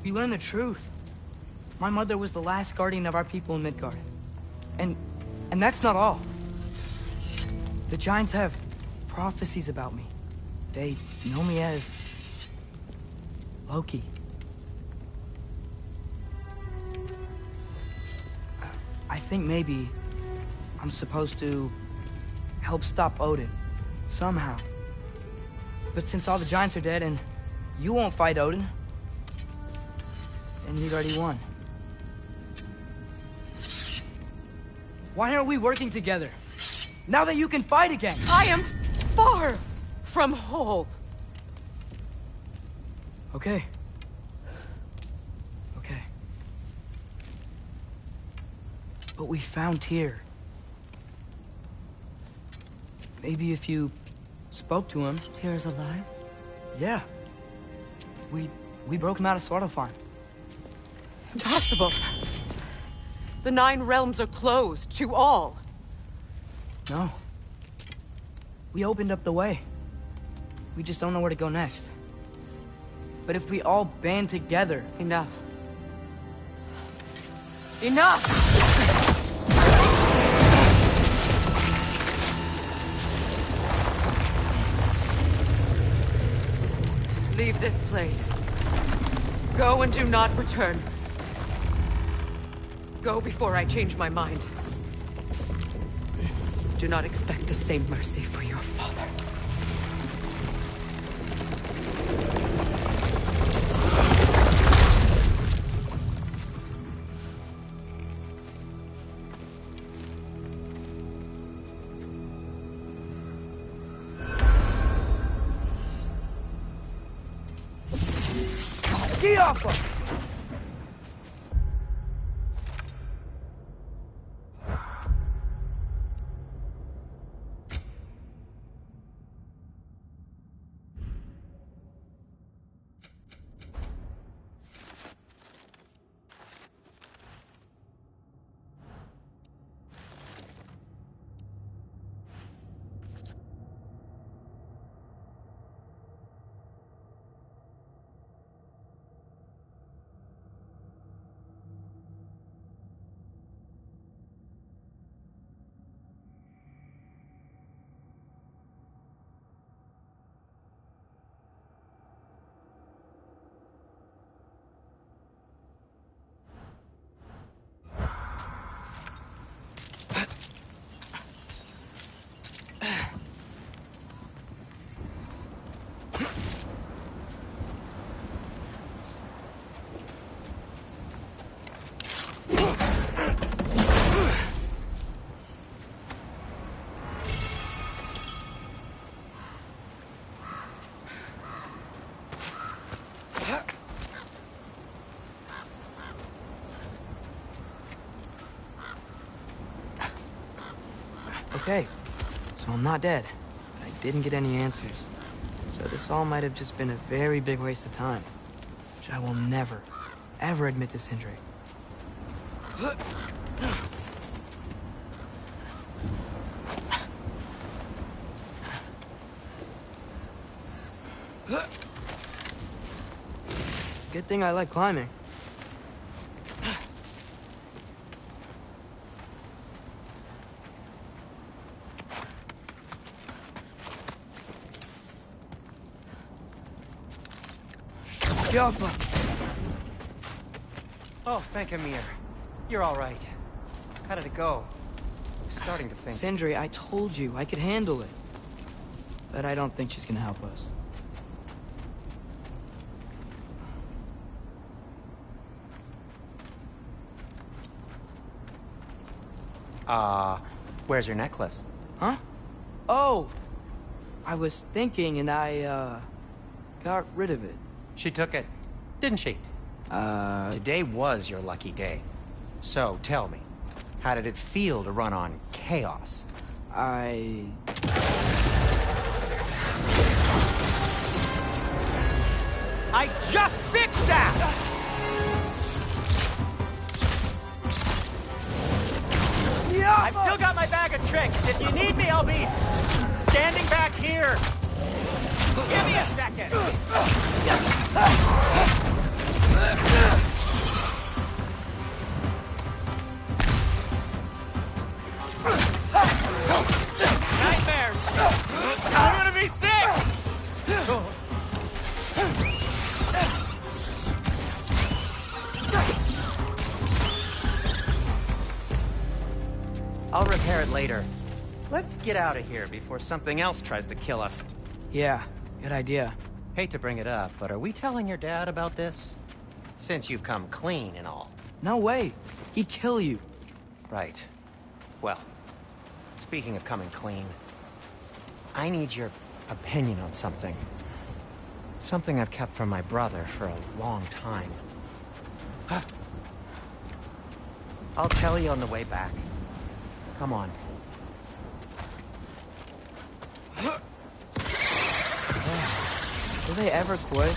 we learn the truth. My mother was the last guardian of our people in Midgard. And that's not all. The giants have prophecies about me. They know me as Loki. I think maybe I'm supposed to help stop Odin, somehow. But since all the giants are dead and you won't fight Odin, then you've already won. Why aren't we working together? Now that you can fight again! I am far from whole. Okay. Okay. But we found Tyr. Maybe if you spoke to him... Tyr's alive? Yeah. We broke him out of Svartalfheim. Impossible. The 9 realms are closed to all. No. We opened up the way. We just don't know where to go next. But if we all band together... Enough. Enough! Leave this place. Go and do not return. Go before I change my mind. Do not expect the same mercy for your father. Get off her! Okay, so I'm not dead. I didn't get any answers. So this all might have just been a very big waste of time. Which I will never, ever admit to Sindri. Good thing I like climbing. Jaffa! Oh, thank Amir. You're all right. How did it go? I'm starting to think... Sindri, I told you I could handle it. But I don't think she's gonna help us. Where's your necklace? Huh? Oh! I was thinking and I, got rid of it. She took it, didn't she? Today was your lucky day. So, tell me, how did it feel to run on chaos? I just fixed that! Yeah, I've still got my bag of tricks. If you need me, I'll be standing back here. Give me a second. Nightmares. I'm gonna be sick. I'll repair it later. Let's get out of here before something else tries to kill us. Yeah, good idea. Hate to bring it up, but are we telling your dad about this? Since you've come clean and all. No way. He'd kill you. Right. Well, speaking of coming clean, I need your opinion on something. Something I've kept from my brother for a long time. I'll tell you on the way back. Come on. Will they ever quit?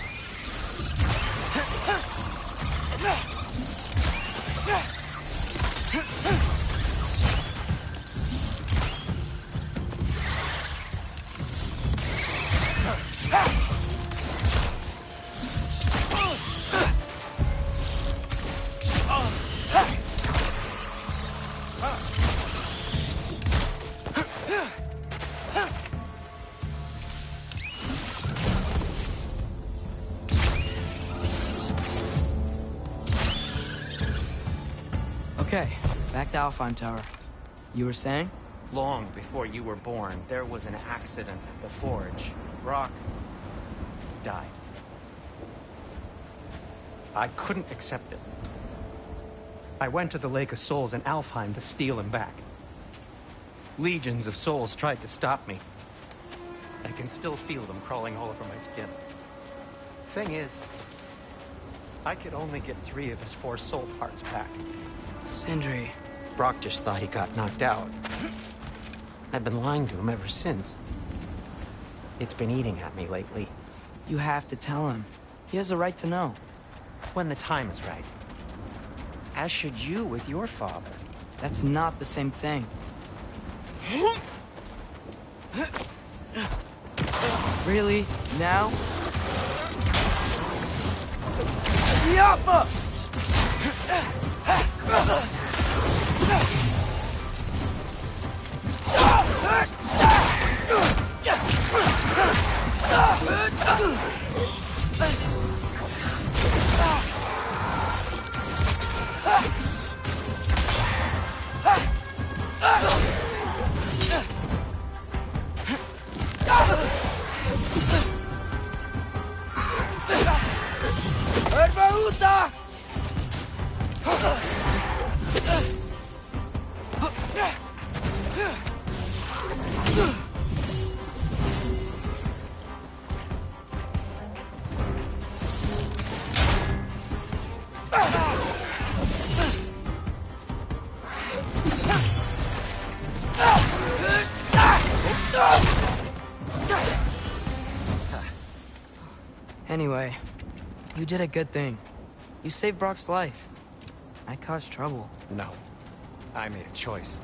Okay, back to Alfheim Tower. You were saying? Long before you were born, there was an accident at the forge. Brock died. I couldn't accept it. I went to the Lake of Souls in Alfheim to steal him back. Legions of souls tried to stop me. I can still feel them crawling all over my skin. Thing is, I could only get 3 of his 4 soul parts back. Sindri. Brock just thought he got knocked out. I've been lying to him ever since. It's been eating at me lately. You have to tell him. He has a right to know. When the time is right. As should you with your father. That's not the same thing. Really? Now? Yappa! Anyway, you did a good thing. You saved Brock's life. I caused trouble. No. I made a choice.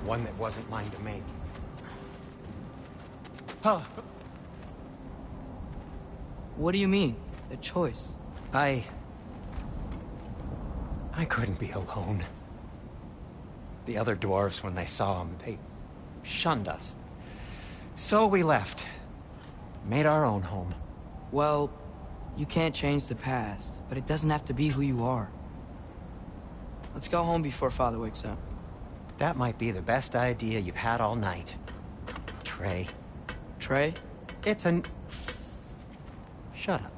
One that wasn't mine to make. Huh. What do you mean? A choice? I couldn't be alone. The other dwarves, when they saw him, they shunned us. So we left. Made our own home. Well, you can't change the past, but it doesn't have to be who you are. Let's go home before Father wakes up. That might be the best idea you've had all night. Trey. Trey? It's an... Shut up.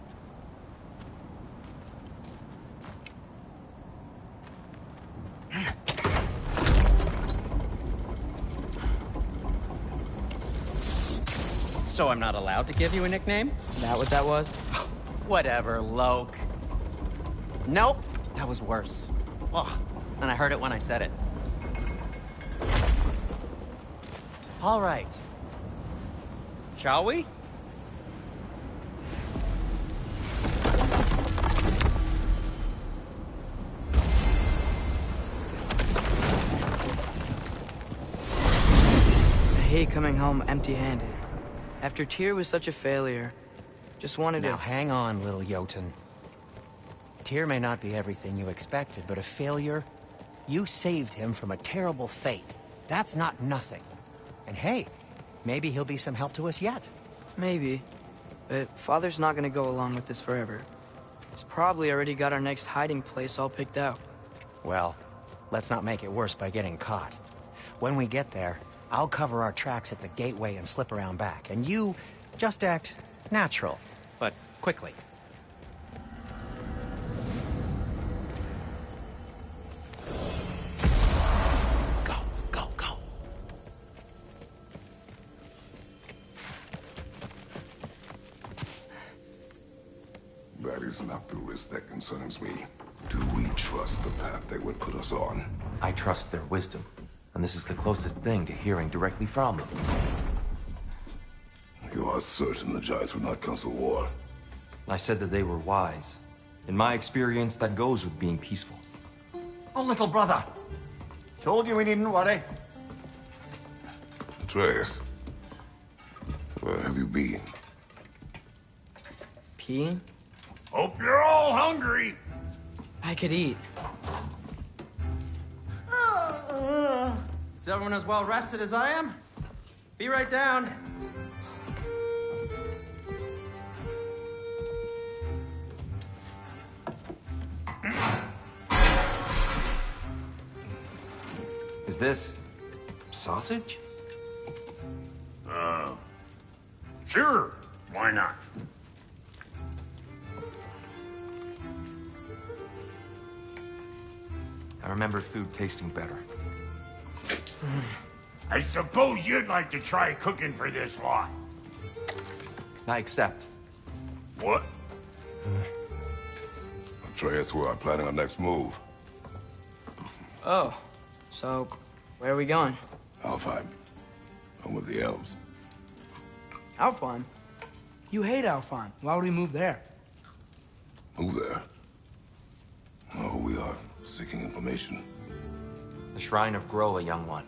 So I'm not allowed to give you a nickname? That what that was? Whatever, Loke. Nope, that was worse. Ugh, and I heard it when I said it. All right. Shall we? I hate coming home empty-handed. After Tyr was such a failure, just wanted to... Now hang on, little Jotun. Tyr may not be everything you expected, but a failure? You saved him from a terrible fate. That's not nothing. And hey, maybe he'll be some help to us yet. Maybe. But Father's not gonna go along with this forever. He's probably already got our next hiding place all picked out. Well, let's not make it worse by getting caught. When we get there, I'll cover our tracks at the gateway and slip around back. And you just act natural, but quickly. Go, go, go. That is not the risk that concerns me. Do we trust the path they would put us on? I trust their wisdom, and this is the closest thing to hearing directly from them. You are certain the Giants would not counsel war? I said that they were wise. In my experience, that goes with being peaceful. Oh, little brother. Told you we needn't worry. Atreus, where have you been? Peeing? Hope you're all hungry. I could eat. Is everyone as well rested as I am? Be right down. Is this... sausage? Sure. Why not? I remember food tasting better. I suppose you'd like to try cooking for this lot. I accept. What? Atreus, we are planning our next move. Oh, so where are we going? Alfheim, home of the elves. Alfheim? You hate Alfheim. Why would we move there? Move there. Oh, we are seeking information. The Shrine of Groa, young one.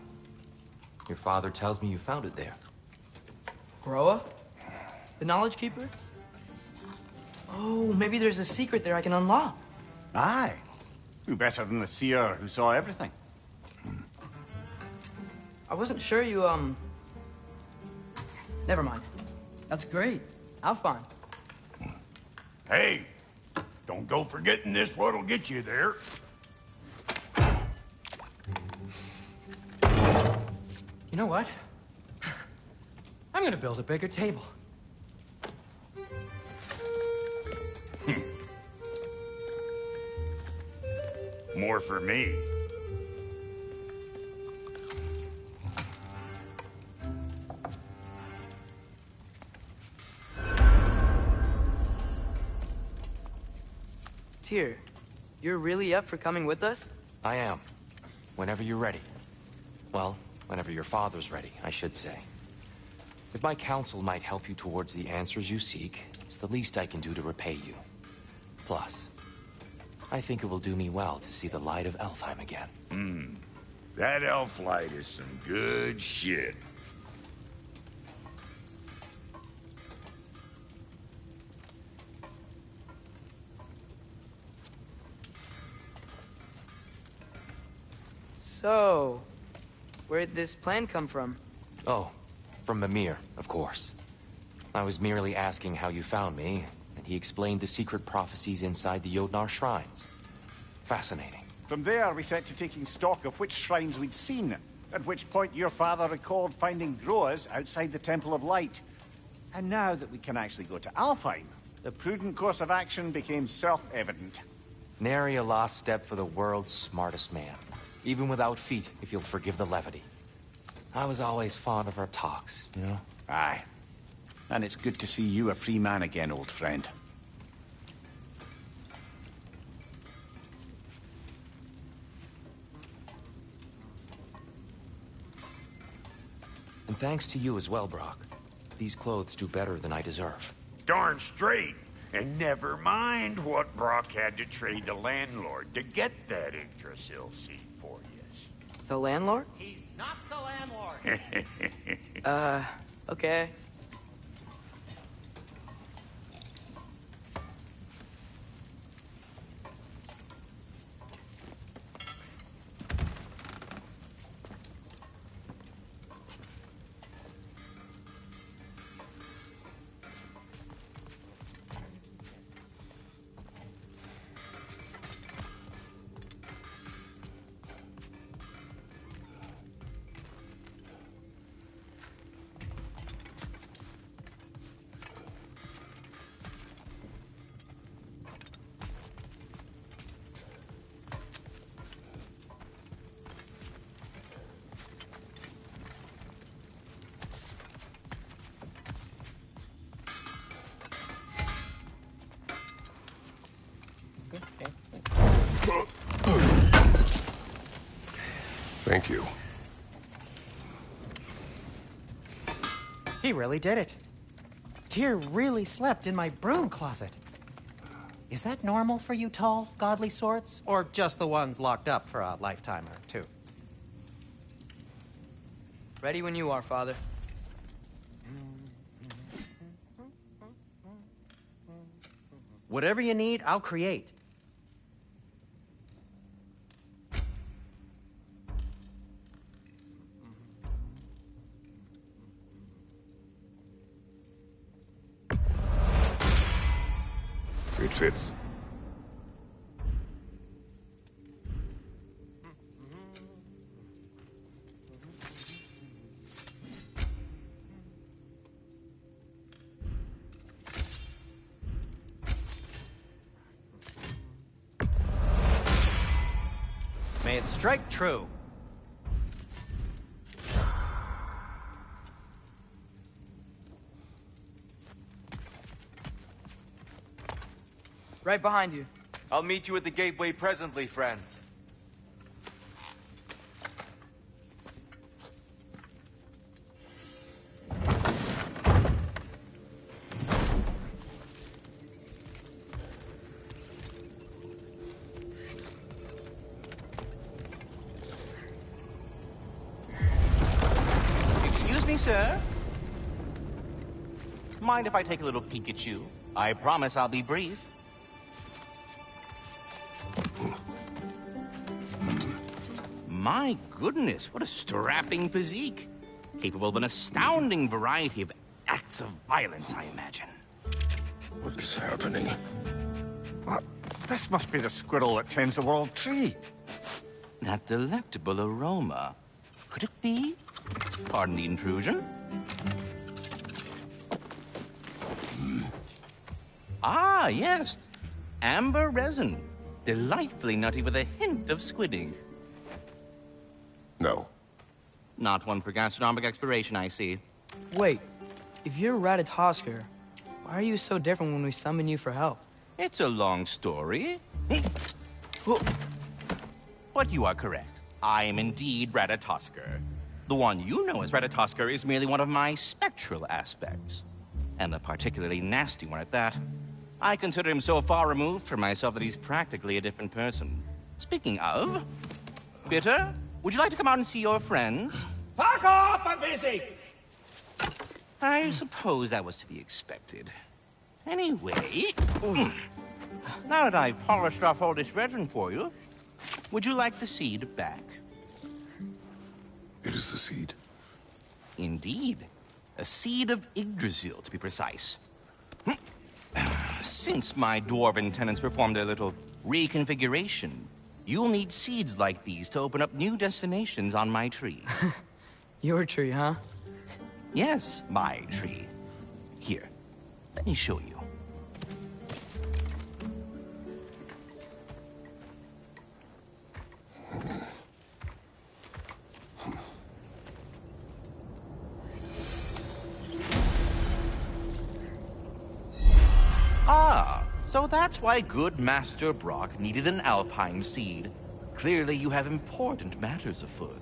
Your father tells me you found it there. Groa? The Knowledge Keeper? Oh, maybe there's a secret there I can unlock. Aye. Who better than the seer who saw everything? I wasn't sure you, Never mind. That's great. Alfheim. Hey, don't go forgetting this what'll get you there. You know what? I'm gonna build a bigger table. More for me. Tyr, you're really up for coming with us? I am. Whenever you're ready. Well, whenever your father's ready, I should say. If my counsel might help you towards the answers you seek, it's the least I can do to repay you. Plus, I think it will do me well to see the light of Alfheim again. That elf light is some good shit. So, where'd this plan come from? Oh, from Mimir, of course. I was merely asking how you found me, and he explained the secret prophecies inside the Jotnar shrines. Fascinating. From there, we set to taking stock of which shrines we'd seen, at which point your father recalled finding Groas outside the Temple of Light. And now that we can actually go to Alfheim, the prudent course of action became self-evident. Nary a lost step for the world's smartest man. Even without feet, if you'll forgive the levity. I was always fond of our talks, you know? Aye. And it's good to see you a free man again, old friend. And thanks to you as well, Brock. These clothes do better than I deserve. Darn straight. And never mind what Brock had to trade the landlord to get that Yggdrasil seed for you. The landlord? He's not the landlord. Okay. Thank you. He really did it. Tyr really slept in my broom closet. Is that normal for you tall, godly sorts? Or just the ones locked up for a lifetime or two? Ready when you are, Father. Whatever you need, I'll create. It fits. May it strike true. Right behind you. I'll meet you at the gateway presently, friends. Excuse me, sir. Mind if I take a little peek at you? I promise I'll be brief. My goodness, what a strapping physique. Capable of an astounding variety of acts of violence, I imagine. What is happening? What? This must be the squirrel that tends the world tree. That delectable aroma. Could it be? Pardon the intrusion. Ah, yes. Amber resin. Delightfully nutty with a hint of squid ink. No. Not one for gastronomic exploration, I see. Wait, if you're Ratatosker, why are you so different when we summon you for help? It's a long story. But you are correct. I am indeed Ratatosker. The one you know as Ratatosker is merely one of my spectral aspects. And a particularly nasty one at that. I consider him so far removed from myself that he's practically a different person. Speaking of... Bitter, would you like to come out and see your friends? Fuck off! I'm busy! I suppose that was to be expected. Anyway... Now that I've polished off all this resin for you, would you like the seed back? It is the seed. Indeed. A seed of Yggdrasil, to be precise. Since my dwarven tenants performed their little reconfiguration, you'll need seeds like these to open up new destinations on my tree. Your tree, huh? Yes, my tree. Here, let me show you. Ah, so that's why good Master Brock needed an Alpine seed. Clearly you have important matters afoot.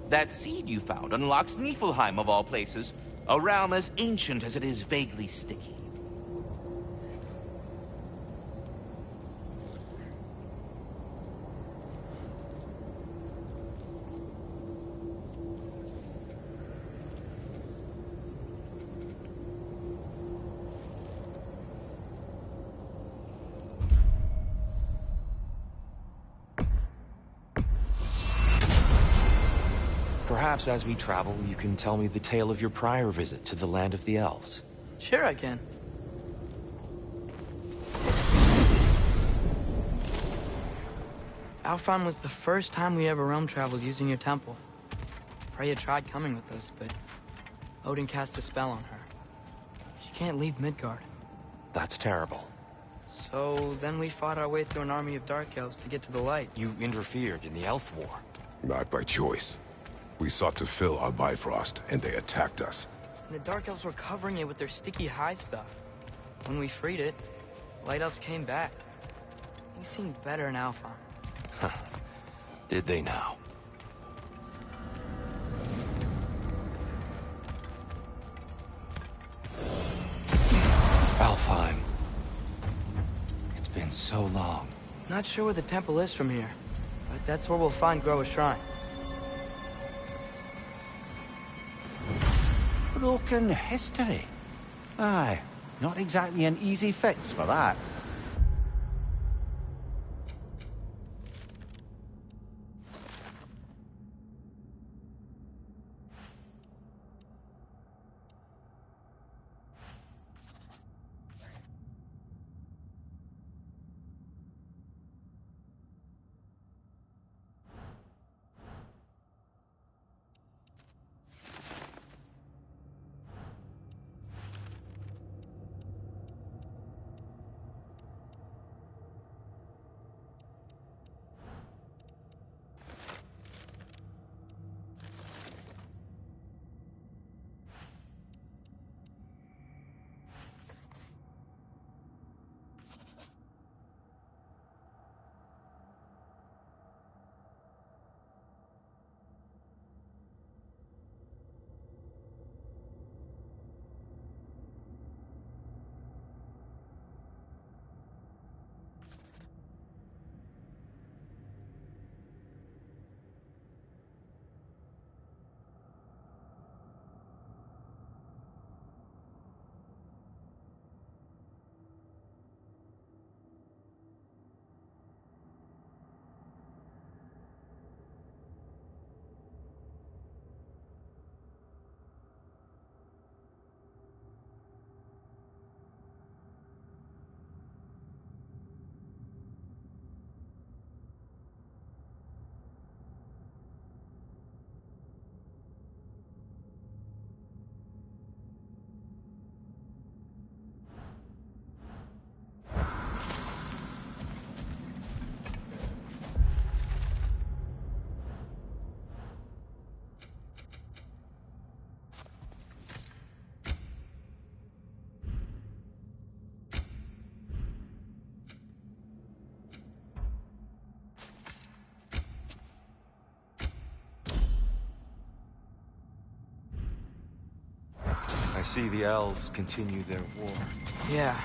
That seed you found unlocks Niflheim of all places, a realm as ancient as it is vaguely sticky. Perhaps as we travel, you can tell me the tale of your prior visit to the land of the elves. Sure I can. Alfheim was the first time we ever realm traveled using your temple. Freya tried coming with us, but Odin cast a spell on her. She can't leave Midgard. That's terrible. So then we fought our way through an army of dark elves to get to the light. You interfered in the Elf War. Not by choice. We sought to fill our Bifrost, and they attacked us. And the dark elves were covering it with their sticky hive stuff. When we freed it, light elves came back. They seemed better in Alfheim. Did they now? Alfheim. It's been so long. Not sure where the temple is from here, but that's where we'll find Groa's shrine. Broken history. Aye, not exactly an easy fix for that. see the elves continue their war. Yeah.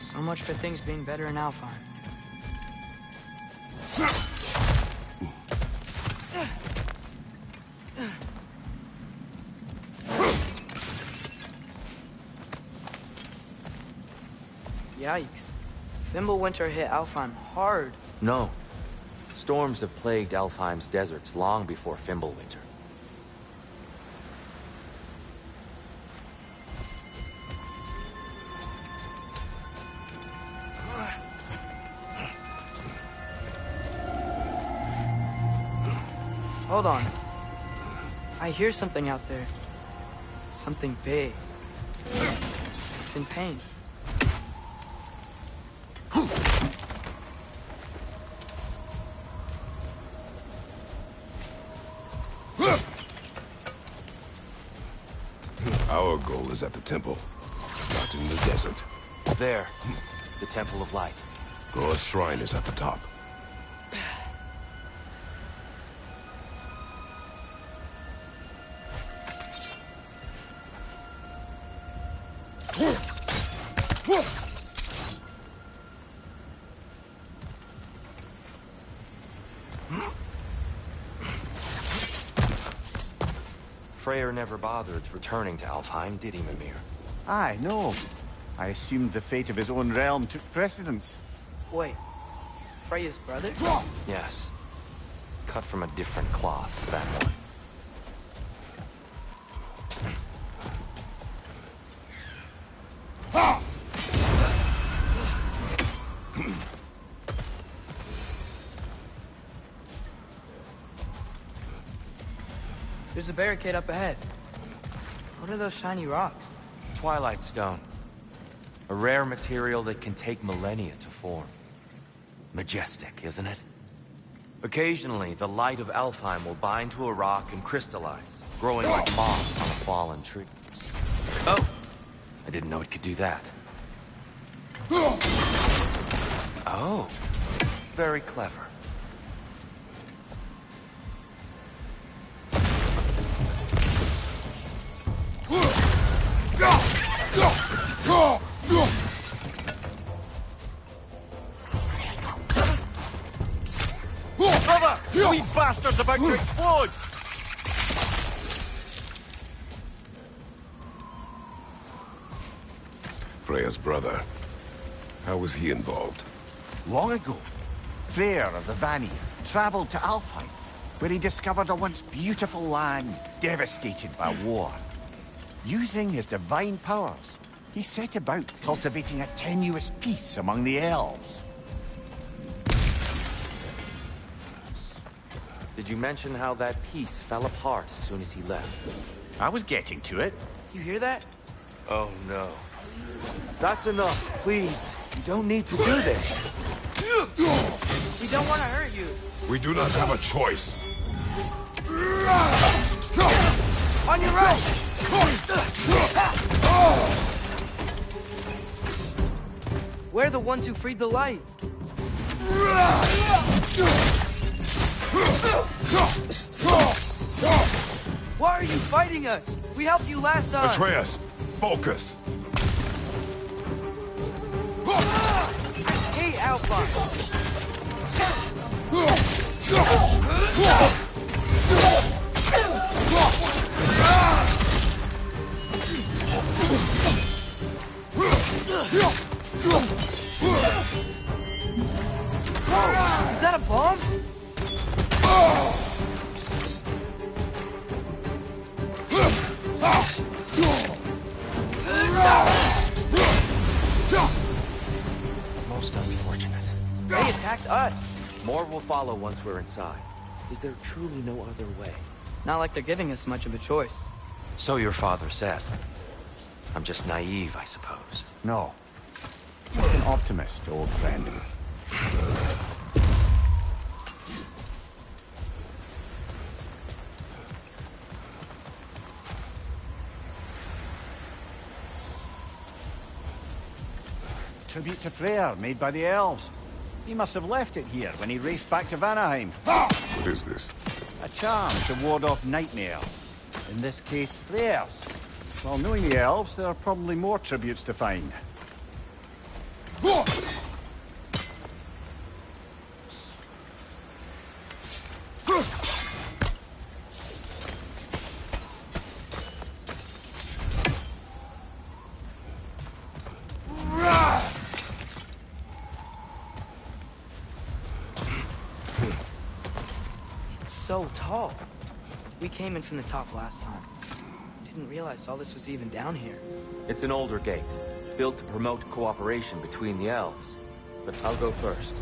So much for things being better in Alfheim. Yikes. Fimbulwinter hit Alfheim hard. No. Storms have plagued Alfheim's deserts long before Fimbulwinter. Hold on. I hear something out there. Something big. It's in pain. Our goal is at the temple, not in the desert. There. The Temple of Light. Gore's shrine is at the top. Freyr never bothered returning to Alfheim, did he, Mimir? Aye, no. I assumed the fate of his own realm took precedence. Wait. Freya's brother? Yes. Cut from a different cloth, that one. There's a barricade up ahead. What are those shiny rocks? Twilight Stone. A rare material that can take millennia to form. Majestic, isn't it? Occasionally, the light of Alfheim will bind to a rock and crystallize, growing like moss on a fallen tree. Oh! I didn't know it could do that. Oh. Very clever. Brother! These bastards about to explode! Freya's brother. How was he involved? Long ago, Freyr of the Vanir traveled to Alfheim, where he discovered a once beautiful land devastated by war. Using his divine powers, he set about cultivating a tenuous peace among the elves. Did you mention how that piece fell apart as soon as he left? I was getting to it. You hear that? Oh no. That's enough, please. You don't need to do this. We don't want to hurt you. We do not have a choice. On your right! We're the ones who freed the light. Why are you fighting us? We helped you last time. Atreus, focus. I hate Alpha. Is that a bomb? Most unfortunate. They attacked us. More will follow once we're inside. Is there truly no other way? Not like they're giving us much of a choice. So your father said. I'm just naive, I suppose. No. Just an optimist, old friend. Tribute to Freyr, made by the elves. He must have left it here when he raced back to Vanaheim. What is this? A charm to ward off nightmares. In this case, Freyr's. Well, knowing the elves, there are probably more tributes to find. It's so tall. We came in from the top last time. Didn't realize all this was even down here. It's an older gate, built to promote cooperation between the elves. But I'll go first.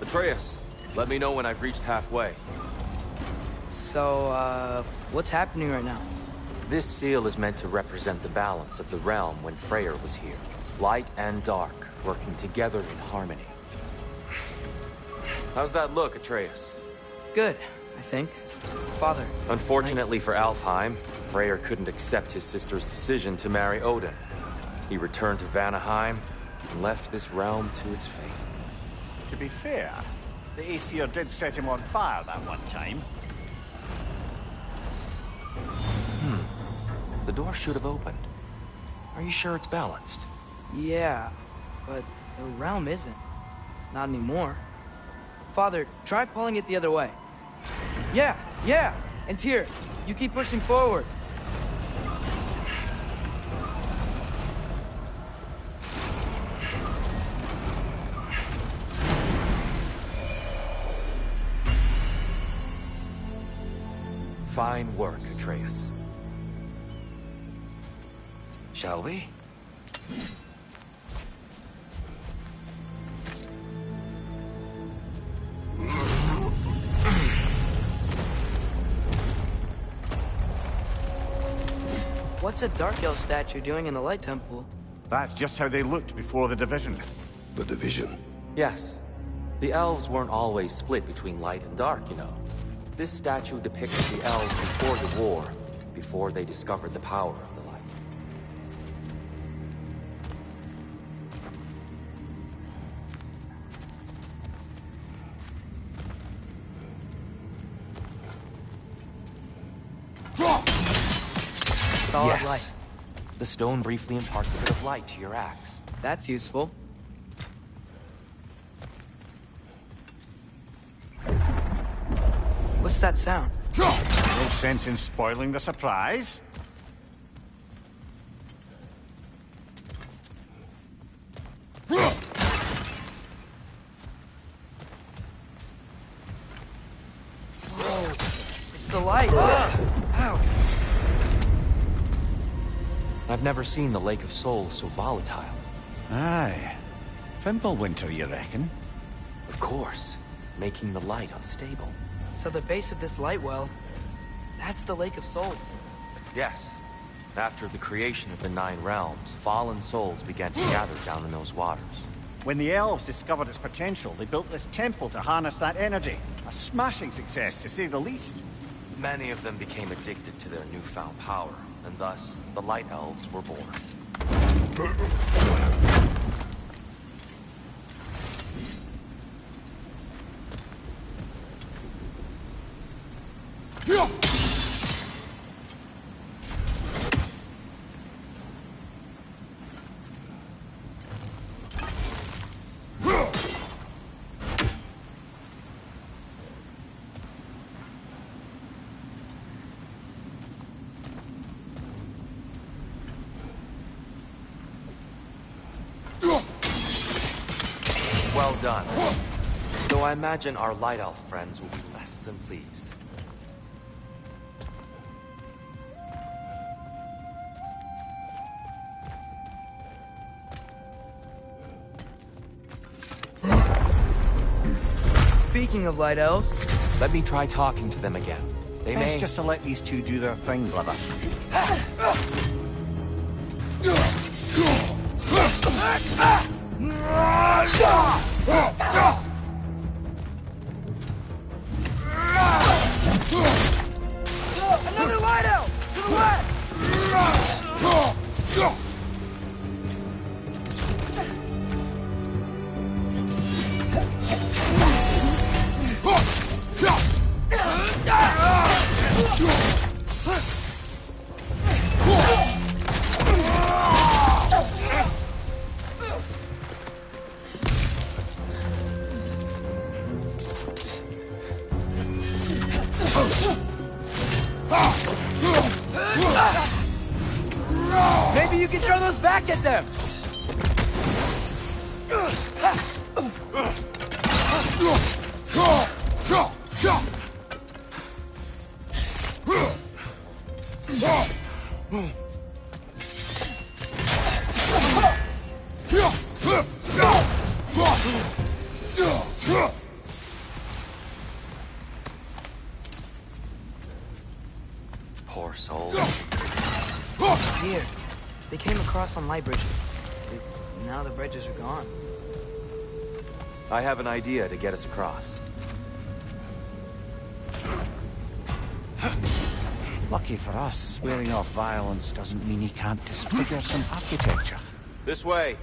Atreus, let me know when I've reached halfway. So, what's happening right now? This seal is meant to represent the balance of the realm when Freyr was here. Light and dark, working together in harmony. How's that look, Atreus? Good, I think. Father. Unfortunately for Alfheim, Freyr couldn't accept his sister's decision to marry Odin. He returned to Vanaheim and left this realm to its fate. To be fair, the Aesir did set him on fire that one time. The door should have opened. Are you sure it's balanced? Yeah, but the realm isn't. Not anymore. Father, try pulling it the other way. Yeah! And Tyr, you keep pushing forward. Fine work, Atreus. Shall we? What's a Dark Elf statue doing in the Light Temple? That's just how they looked before the division. The division. Yes. The elves weren't always split between light and dark, you know. This statue depicts the elves before the war, before they discovered the power of the light. Solid Yes. light. The stone briefly imparts a bit of light to your axe. That's useful. What's that sound? No sense in spoiling the surprise. Whoa, it's the light. Ow. I've never seen the Lake of Souls so volatile. Aye. Fimbulwinter, you reckon? Of course, making the light unstable. So the base of this light well, that's the Lake of Souls. Yes. After the creation of the Nine Realms, fallen souls began to gather down in those waters. When the elves discovered its potential, they built this temple to harness that energy. A smashing success, to say the least. Many of them became addicted to their newfound power, and thus, the Light Elves were born. Well done. Though I imagine our Light Elf friends will be less than pleased. Speaking of Light Elves... Let me try talking to them again. They Best may... just to let these two do their thing, brother. Another Light Elf! To the left! can throw those back at them! Poor soul. Here. They came across on light bridges. Now the bridges are gone. I have an idea to get us across. Lucky for us, swearing off violence doesn't mean he can't disfigure some architecture. This way.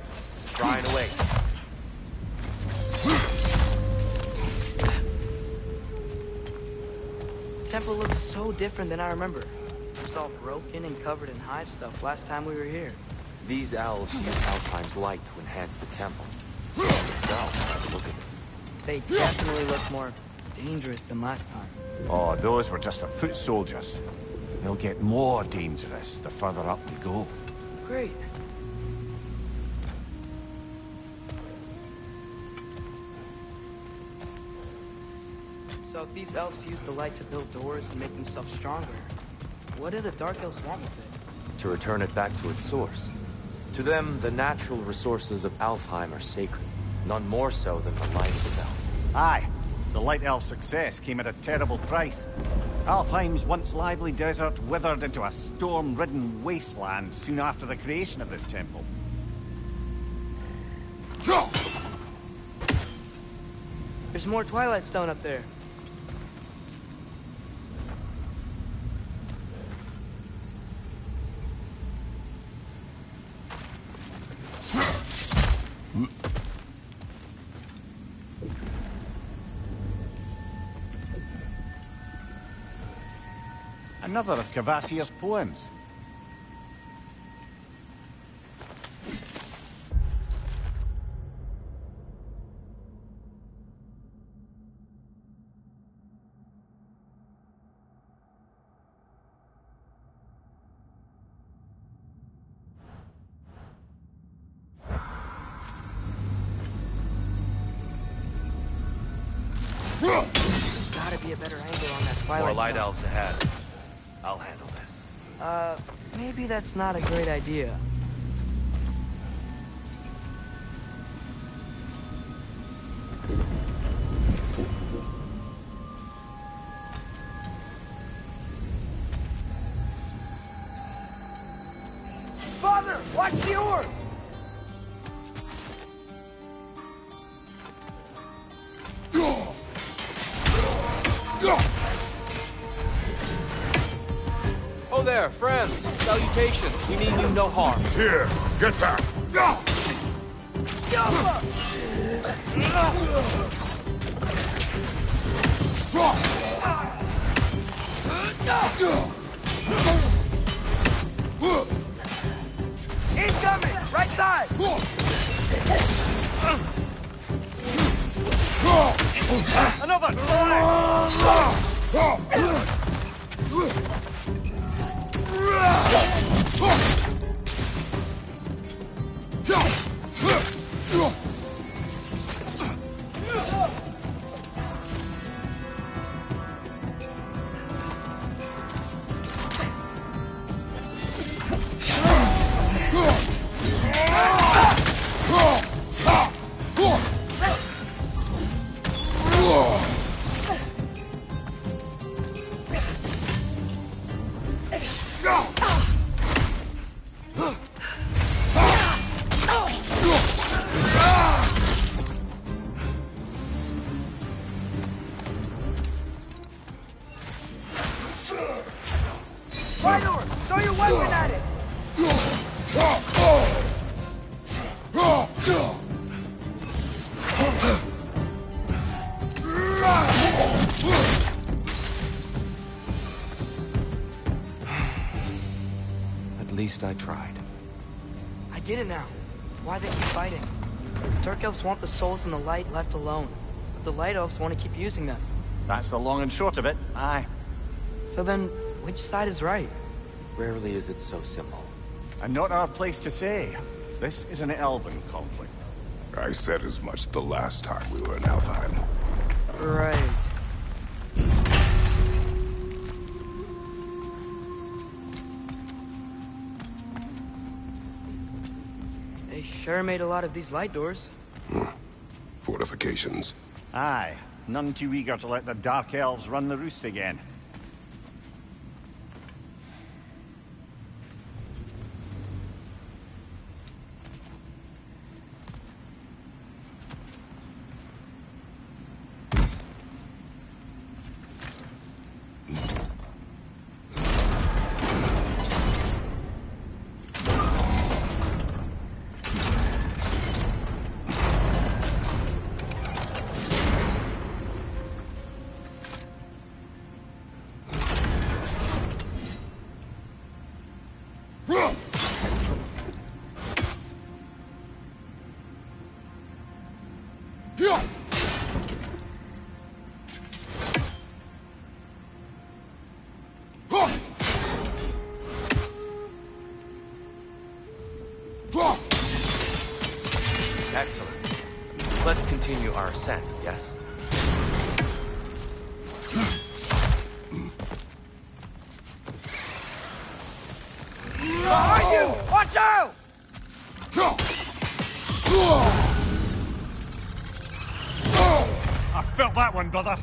Trying to wait. The temple looks so different than I remember. It was all broken and covered in hive stuff last time we were here. These elves use Alfheim's light to enhance the temple. Themselves, by the look of it. They definitely look more dangerous than last time. Oh, those were just the foot soldiers. They'll get more dangerous the further up we go. Great. So if these elves use the light to build doors and make themselves stronger, what do the Dark Elves want with it? To return it back to its source. To them, the natural resources of Alfheim are sacred. None more so than the light itself. Aye. The Light Elf success came at a terrible price. Alfheim's once lively desert withered into a storm-ridden wasteland soon after the creation of this temple. There's more Twilight Stone up there. Another of Kvasir's poems. There's gotta be a better angle on that Twilight More light Stone. elves ahead. I'll handle this. Maybe that's not a great idea. Father, watch the orb! Oh there, friends. Salutations. We mean you no harm. Here, get back! Incoming! Right side! Another! Fire! Throw your weapon at it! At least I tried. I get it now. Why they keep fighting. Dark Elves want the souls in the light left alone. But the Light Elves want to keep using them. That's the long and short of it. Aye. So then, which side is right? Rarely is it so simple. And not our place to say. This is an elven conflict. I said as much the last time we were in Alfheim. Right. They sure made a lot of these light doors. Fortifications. Aye, none too eager to let the Dark Elves run the roost again. Excellent. Let's continue our ascent, yes? Behind you! Watch out! I felt that one, brother.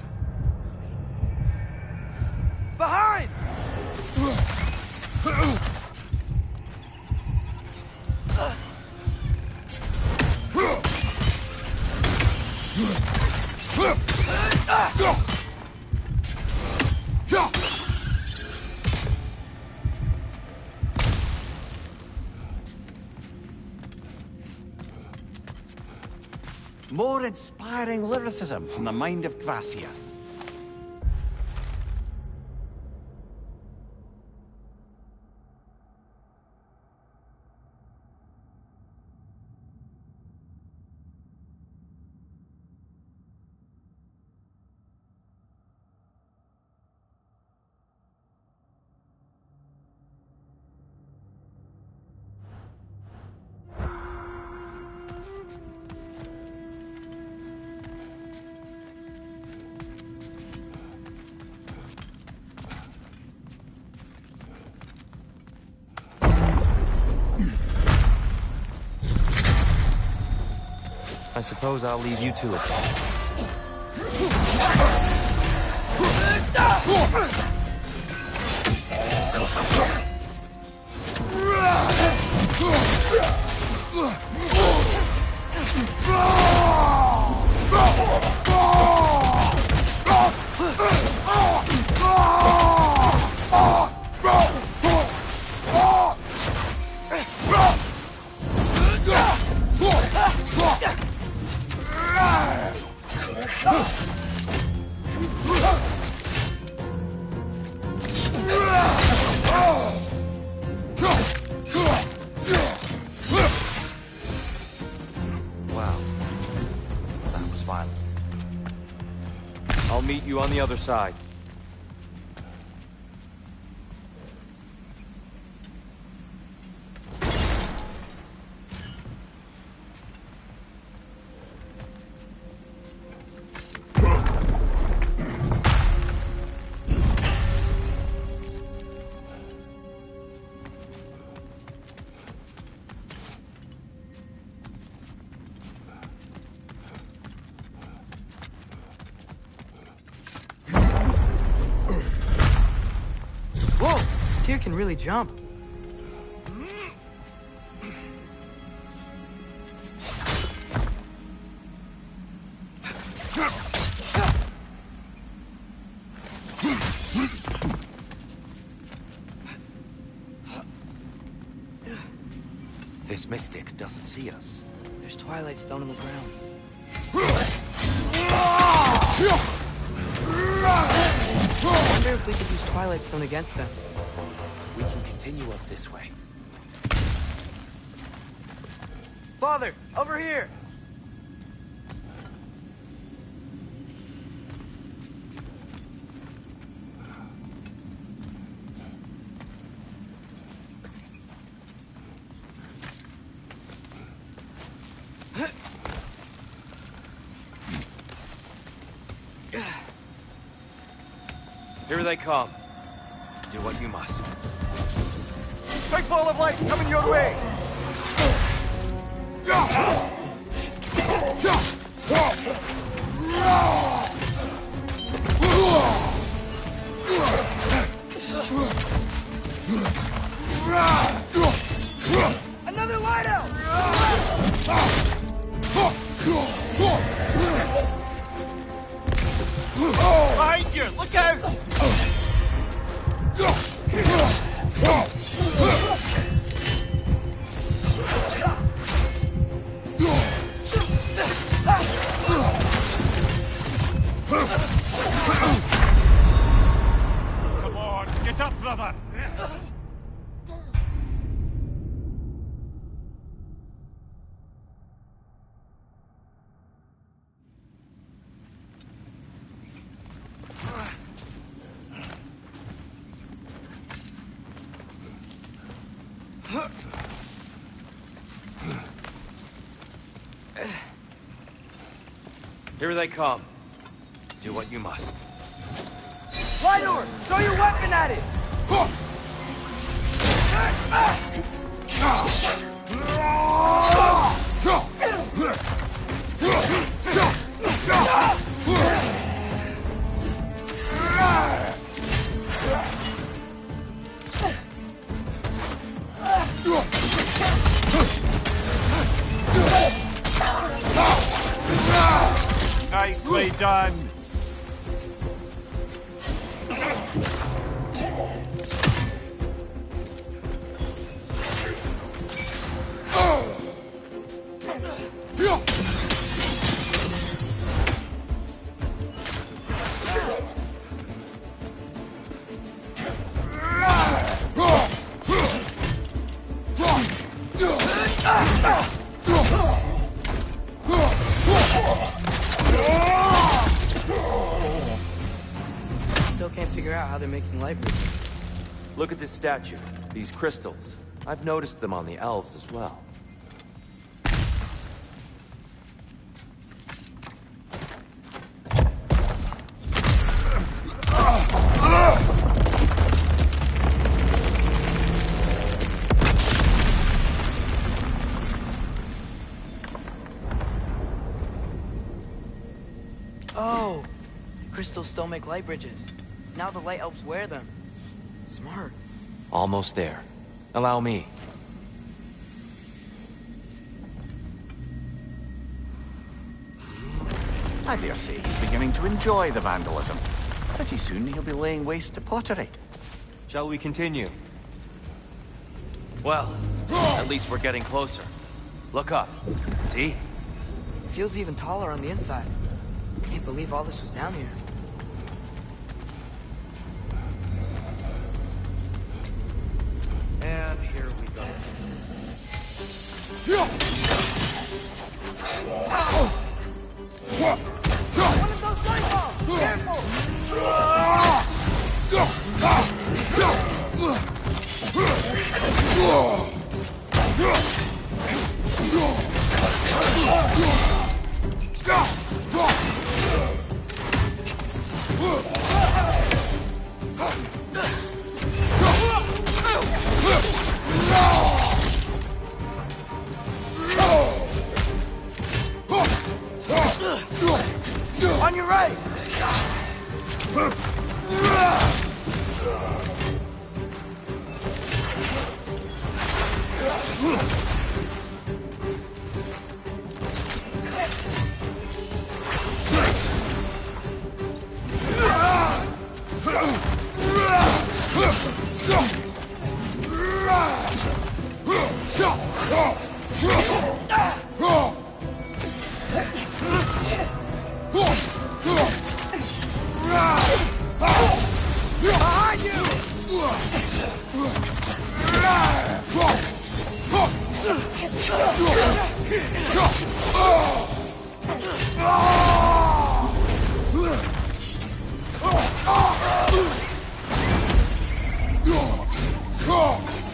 Behind! More inspiring lyricism from the mind of Kvasia. I suppose I'll leave you to it. Wow. That was violent. I'll meet you on the other side. Tyr can really jump. This mystic doesn't see us. There's Twilight Stone on the ground. I wonder if we could use Twilight Stone against them. We can continue up this way. Father, over here! Here they come. Do what you must. Big ball of light coming your way! Another light out! Behind you! Look out! Come on, get up, brother! Here they come. Do what you must. Lightor! Throw your weapon at it! Nicely done! Still can't figure out how they're making light bridges. Look at this statue. These crystals. I've noticed them on the elves as well. Oh! Crystals still make light bridges. Now the light elves wear them. Smart. Almost there. Allow me. I dare say he's beginning to enjoy the vandalism. Pretty soon he'll be laying waste to pottery. Shall we continue? Well, at least we're getting closer. Look up. See? Feels even taller on the inside. Can't believe all this was down here. And here we go. One of those light bulbs! Careful! On your right! Behind you!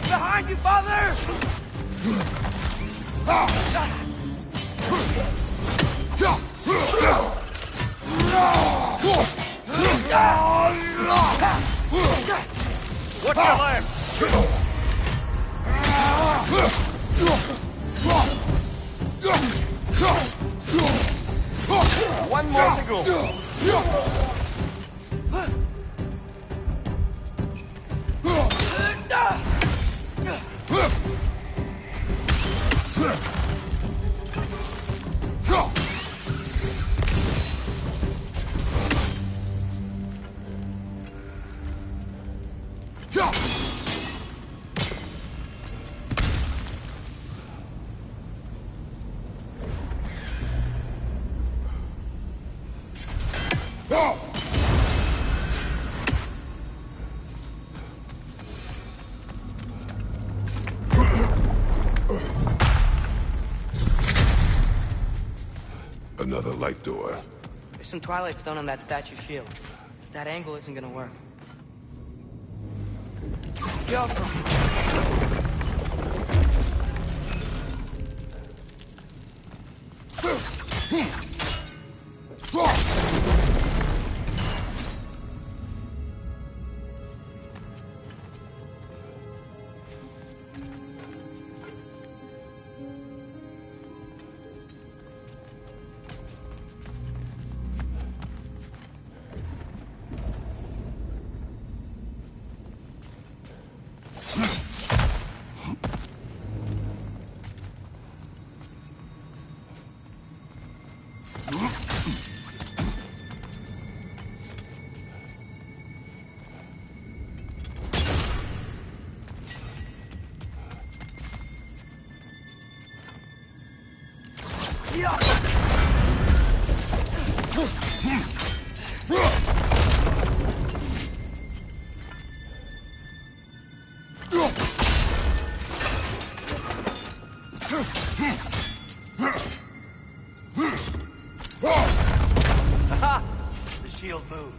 Behind you, father! What's your left? One more to go. Another light door. There's some Twilight Stone on that statue shield. That angle isn't gonna work. Aha! The shield moved.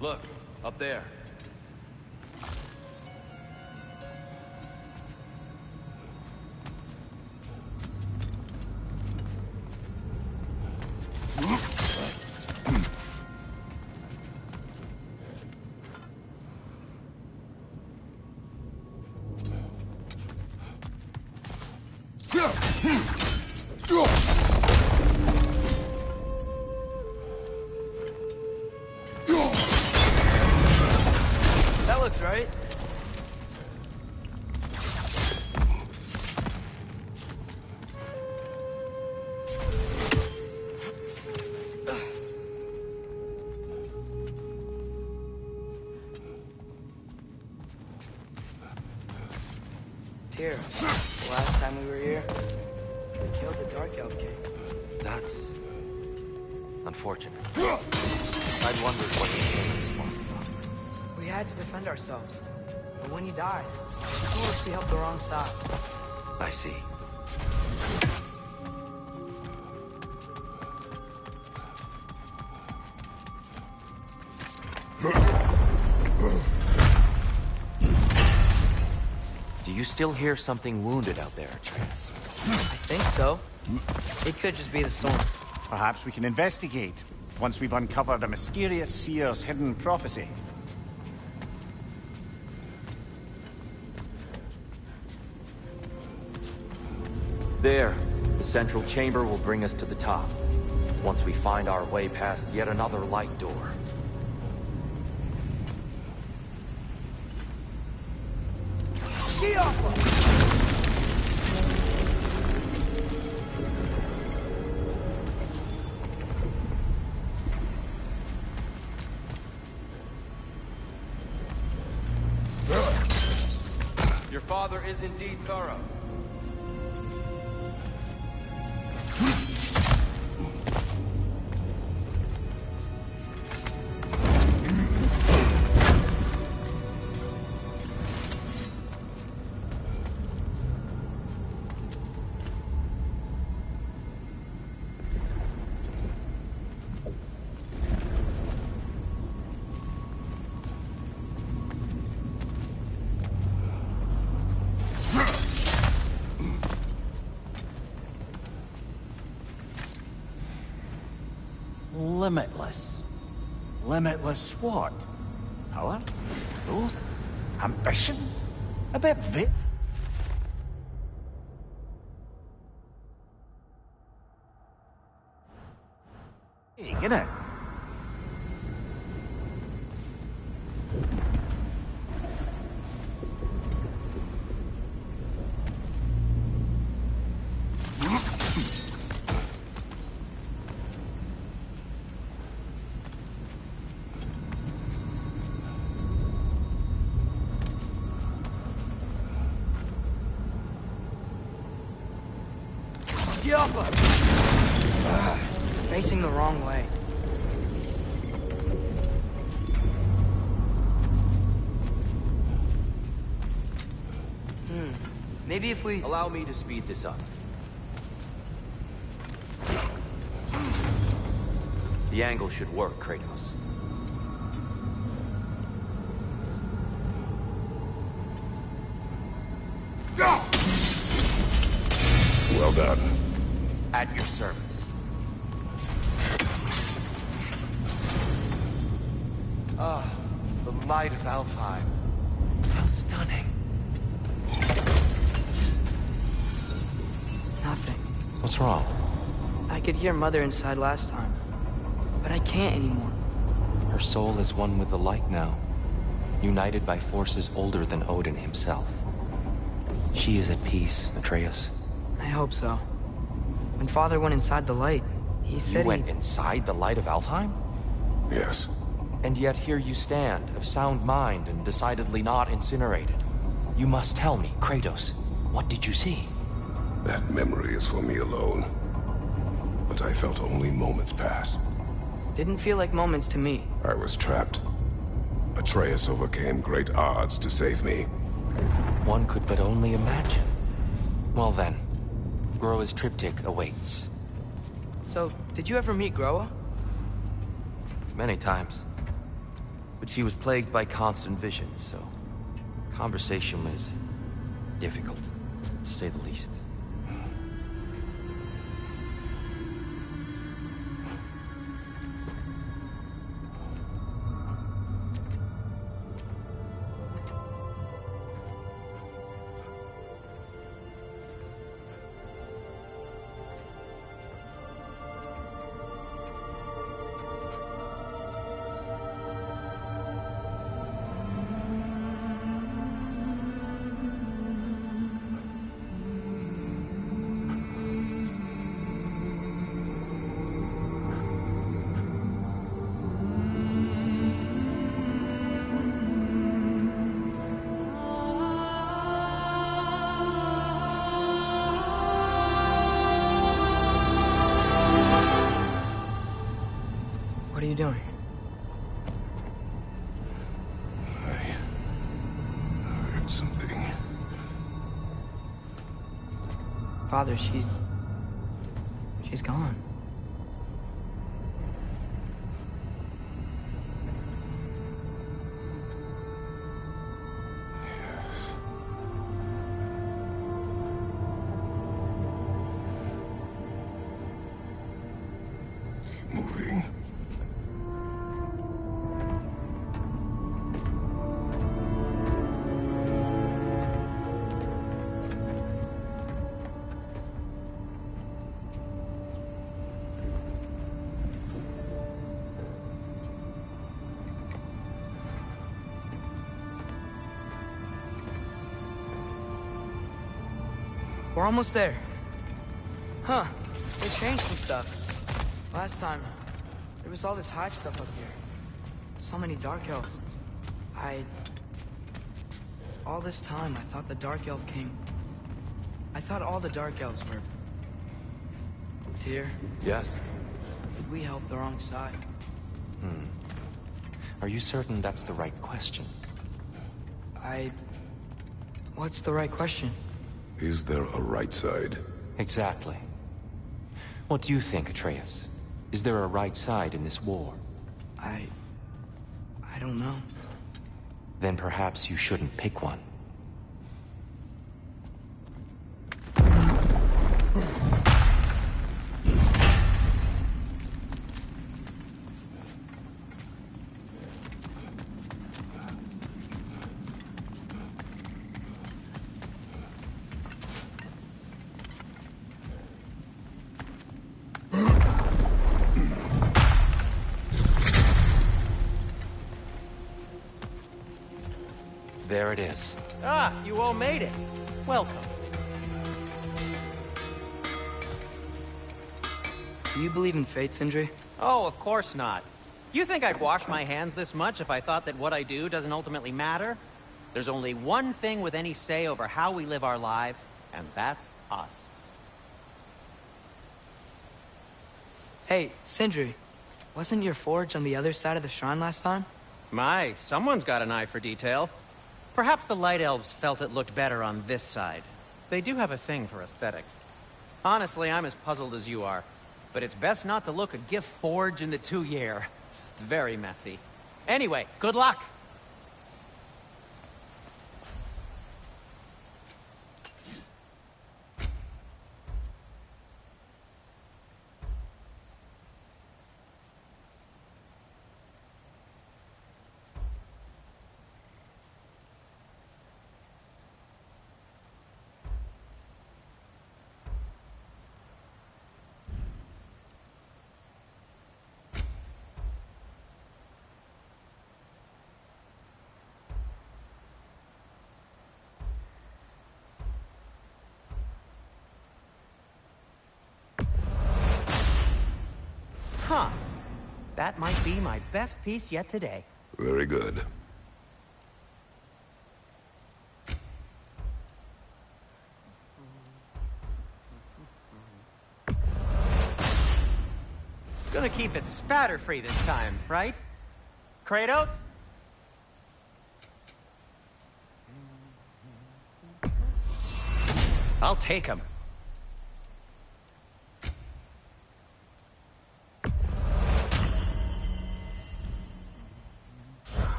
Look, up there. That looks right. Tyr, the last time we were here, we killed the Dark Elf King. That's unfortunate. I'd wondered what he was for. We had to defend ourselves. But when he died, he told us we helped the wrong side. I see. Do you still hear something wounded out there, Atreus? I think so. It could just be the storm. Perhaps we can investigate, once we've uncovered a mysterious seer's hidden prophecy. There. The central chamber will bring us to the top. Once we find our way past yet another light door. Your father is indeed thorough. Limitless. Limitless what? Power? Growth? Ambition? A bit vague. Innit? It's facing the wrong way. Maybe if we... Allow me to speed this up. The angle should work, Kratos. Well done. At your service. Ah, the light of Alfheim. How stunning. Nothing. What's wrong? I could hear Mother inside last time, but I can't anymore. Her soul is one with the light now, united by forces older than Odin himself. She is at peace, Atreus. I hope so. When Father went inside the light, he said You went inside the light of Alfheim? Yes. And yet here you stand, of sound mind and decidedly not incinerated. You must tell me, Kratos, what did you see? That memory is for me alone. But I felt only moments pass. Didn't feel like moments to me. I was trapped. Atreus overcame great odds to save me. One could but only imagine. Well then, Groa's triptych awaits. So, did you ever meet Groa? Many times. But she was plagued by constant visions, so conversation was difficult, to say the least. What are you doing? I heard something. Father, she's gone. Yes. Keep moving. We're almost there. Huh. They changed some stuff. Last time, there was all this hive stuff up here. So many Dark Elves. All this time, I thought the Dark Elf King... I thought all the Dark Elves were... Tyr, Yes? did we help the wrong side? Are you certain that's the right question? What's the right question? Is there a right side? Exactly. What do you think, Atreus? Is there a right side in this war? I don't know. Then perhaps you shouldn't pick one. There it is. Ah, you all made it. Welcome. Do you believe in fate, Sindri? Oh, of course not. You think I'd wash my hands this much if I thought that what I do doesn't ultimately matter? There's only one thing with any say over how we live our lives, and that's us. Hey, Sindri. Wasn't your forge on the other side of the shrine last time? My, someone's got an eye for detail. Perhaps the Light Elves felt it looked better on this side. They do have a thing for aesthetics. Honestly, I'm as puzzled as you are. But it's best not to look a gift forge in the 2-year. Very messy. Anyway, good luck! Huh. That might be my best piece yet today. Very good. Gonna keep it spatter-free this time, right? Kratos? I'll take him.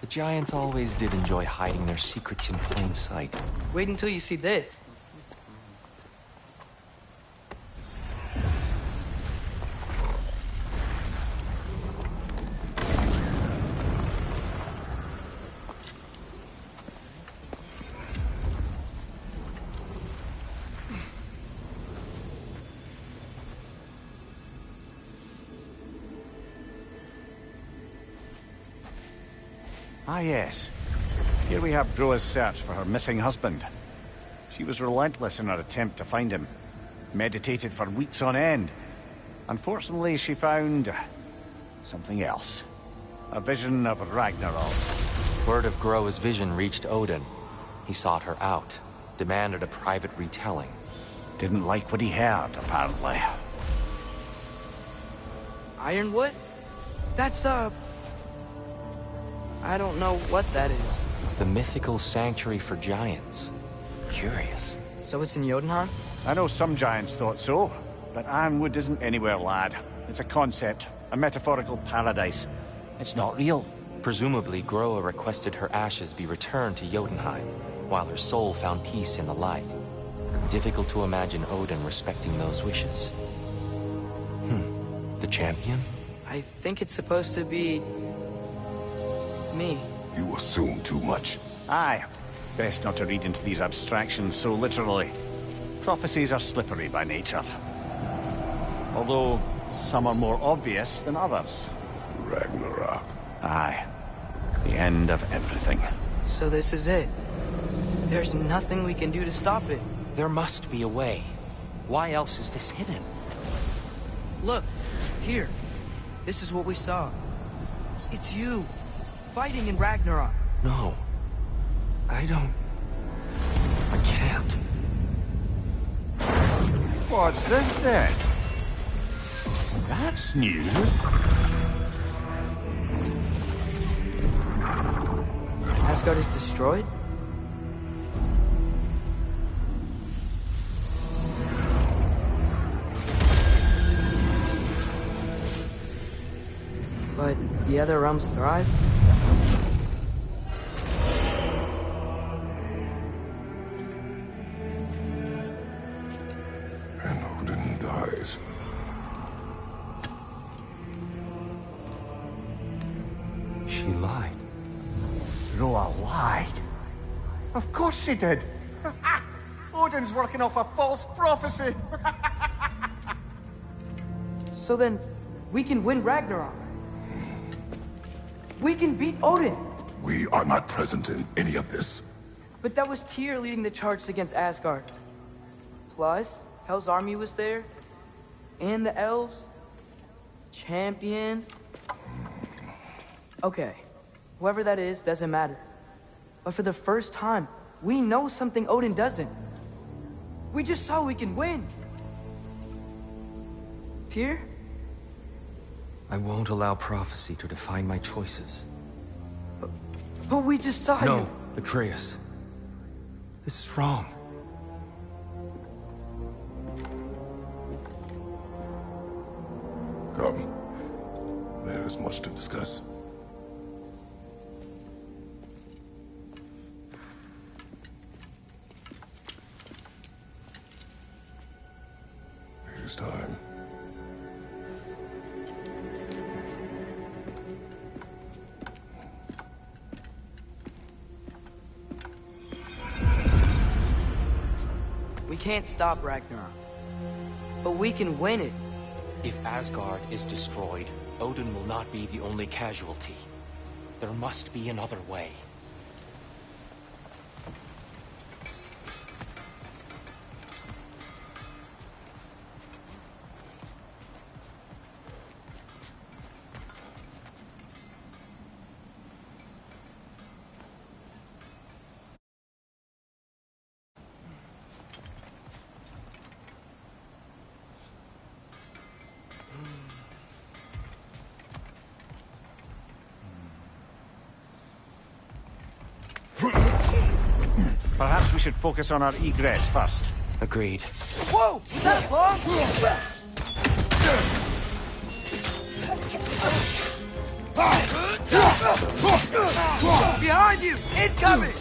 The Giants always did enjoy hiding their secrets in plain sight. Wait until you see this. Ah, yes. Here we have Groa's search for her missing husband. She was relentless in her attempt to find him. Meditated for weeks on end. Unfortunately, she found... something else. A vision of Ragnarok. Word of Groa's vision reached Odin. He sought her out, demanded a private retelling. Didn't like what he heard, apparently. Ironwood? That's the... I don't know what that is. The mythical sanctuary for giants. Curious. So it's in Jotunheim? I know some giants thought so, but Ironwood isn't anywhere, lad. It's a concept, a metaphorical paradise. It's not real. Presumably, Groa requested her ashes be returned to Jotunheim, while her soul found peace in the light. Difficult to imagine Odin respecting those wishes. The champion? I think it's supposed to be... me. You assume too much. Aye. Best not to read into these abstractions so literally. Prophecies are slippery by nature. Although, some are more obvious than others. Ragnarok. Aye. The end of everything. So this is it. There's nothing we can do to stop it. There must be a way. Why else is this hidden? Look, Tyr. This is what we saw. It's you, fighting in Ragnarok. No. I can't. What's this then? That's new. Asgard is destroyed? But the other realms thrive? And Odin dies. She lied. Roa lied. Of course she did. Odin's working off a false prophecy. So then, we can win Ragnarok. We can beat Odin. We are not present in any of this. But that was Tyr leading the charge against Asgard. Plus, Hell's army was there. And the elves. Champion. Okay. Whoever that is, doesn't matter. But for the first time, we know something Odin doesn't. We just saw we can win. Tyr? I won't allow prophecy to define my choices. But we just saw No, you. Atreus. This is wrong. Come. There is much to discuss. It is time. We can't stop Ragnarok. But we can win it. If Asgard is destroyed, Odin will not be the only casualty. There must be another way. Perhaps we should focus on our egress first. Agreed. Whoa! Was that a bomb? Behind you! Incoming!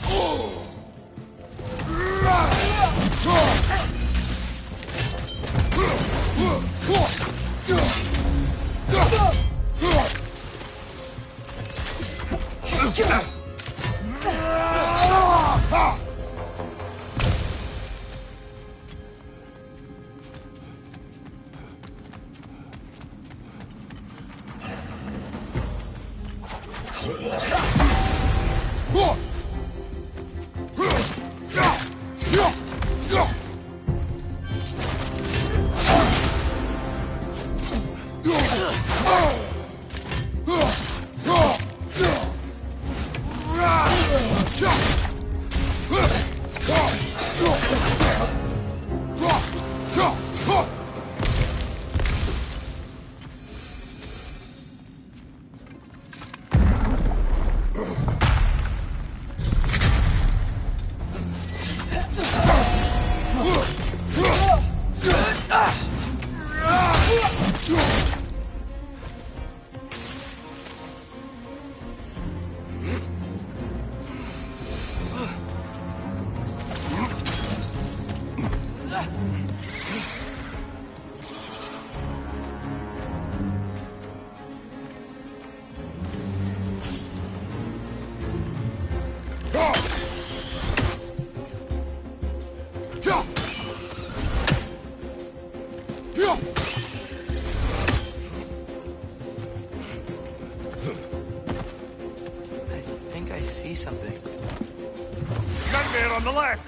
on the left!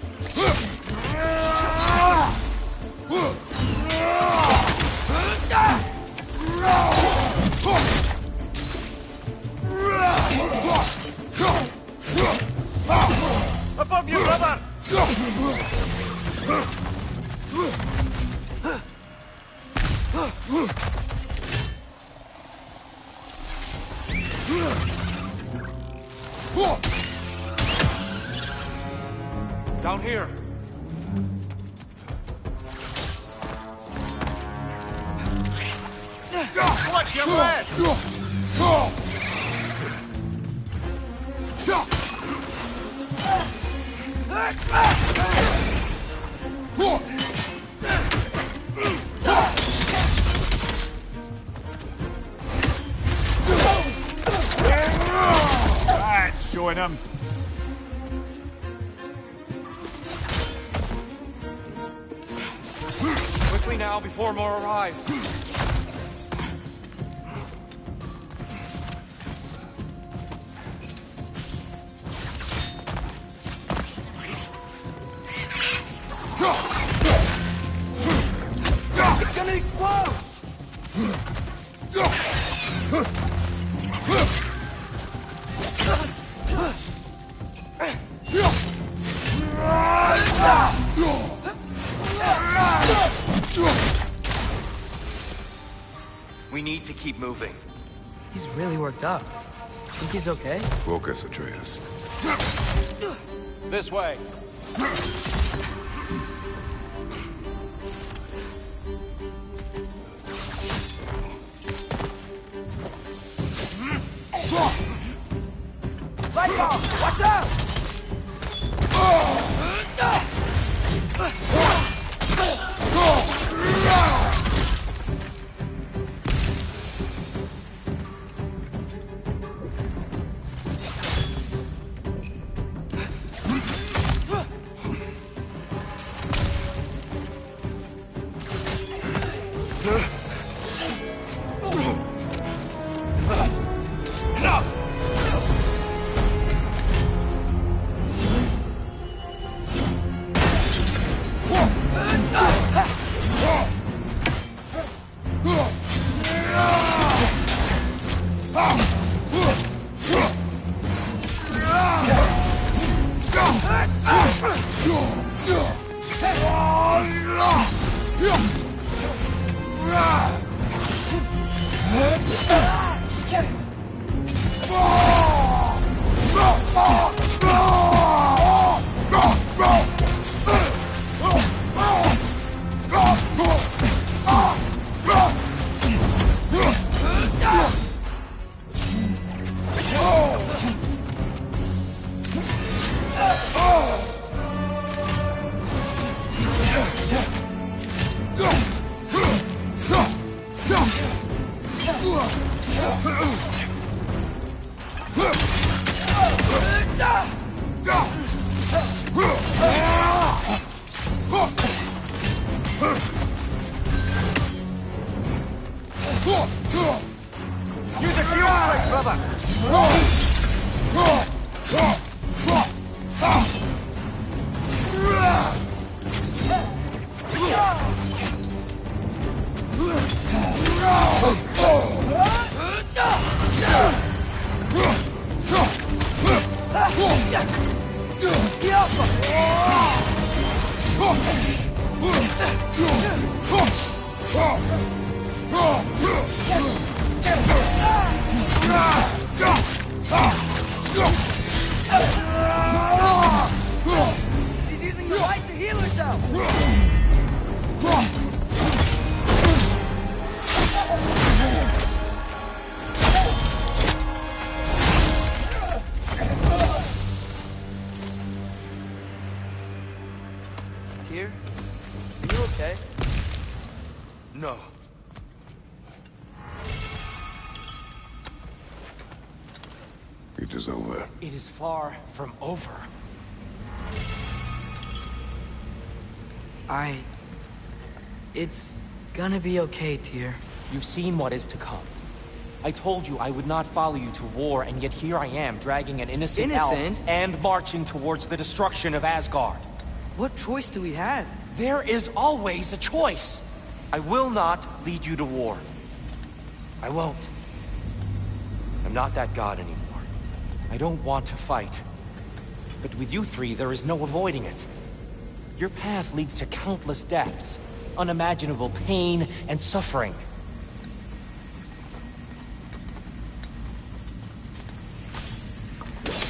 Above you, brother! Down here. Watch your left! That's showing him. Quickly now, before more arrive. It's gonna explode! We need to keep moving. He's really worked up. Think he's okay? Focus, Atreus. This way. Light bulb! Watch out! Use a shield strike, brother! He's using the light to heal herself! Tyr? Are you okay? No. It is over. It is far from over. It's gonna be okay, Tyr. You've seen what is to come. I told you I would not follow you to war, and yet here I am, dragging an innocent elf and marching towards the destruction of Asgard. What choice do we have? There is always a choice. I will not lead you to war. I won't. I'm not that god anymore. I don't want to fight. But with you three, there is no avoiding it. Your path leads to countless deaths, unimaginable pain and suffering.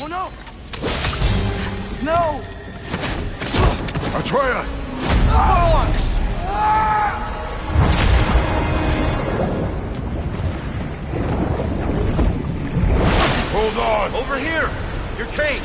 Oh no! No! Atreus! Hold on! Over here! You're chained!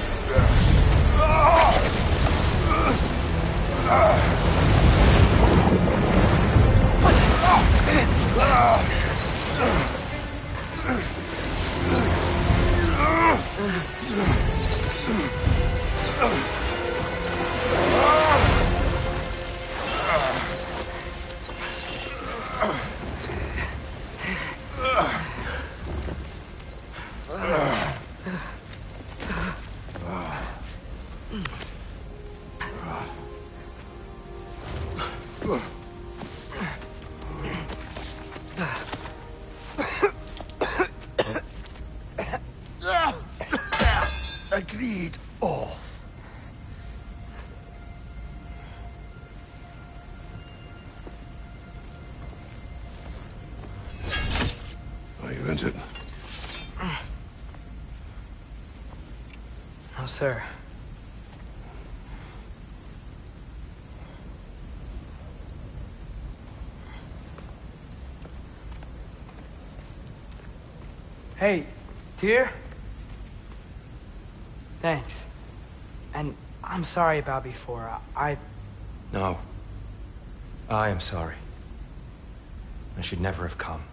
Agreed. Oh. Are you injured? No, sir. Hey, Tyr? Thanks. And I'm sorry about before. No. I am sorry. I should never have come.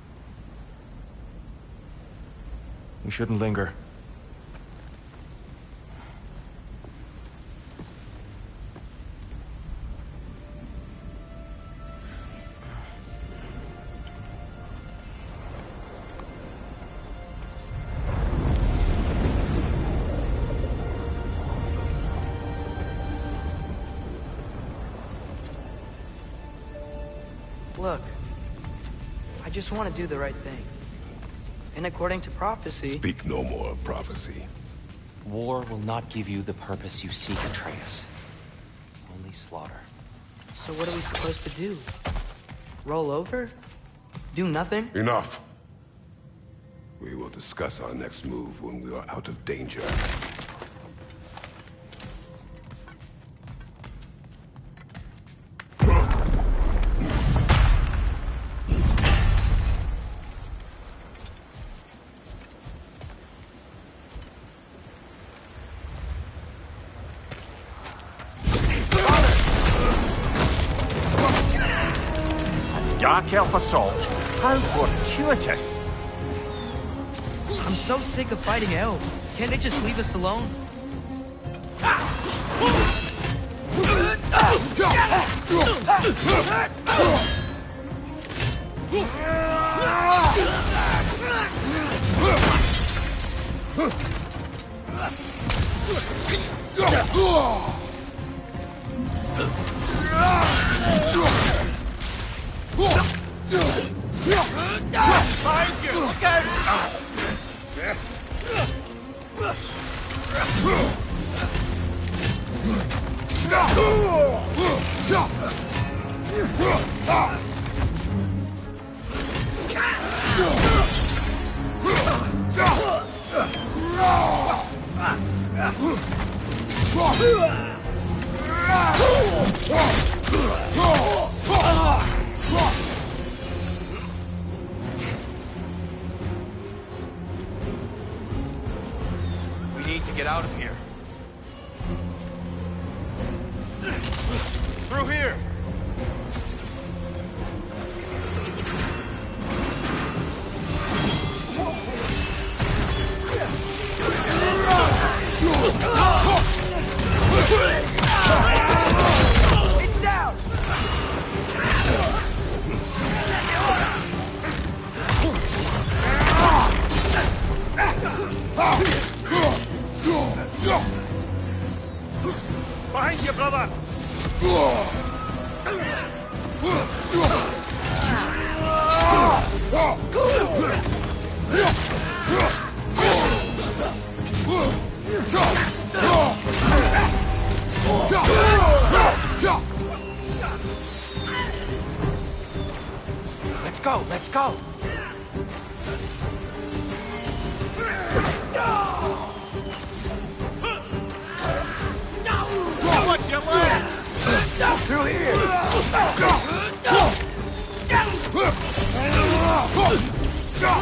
We shouldn't linger. Look, I just want to do the right thing. And according to prophecy... Speak no more of prophecy. War will not give you the purpose you seek, Atreus. Only slaughter. So what are we supposed to do? Roll over? Do nothing? Enough. We will discuss our next move when we are out of danger. Dark elf assault. How fortuitous. I'm so sick of fighting elves. Can't they just leave us alone? Behind you! Look out! We need to get out of here. Through here! It's down! Behind you, brother! Let's go, let's go! Watch your leg! Through here!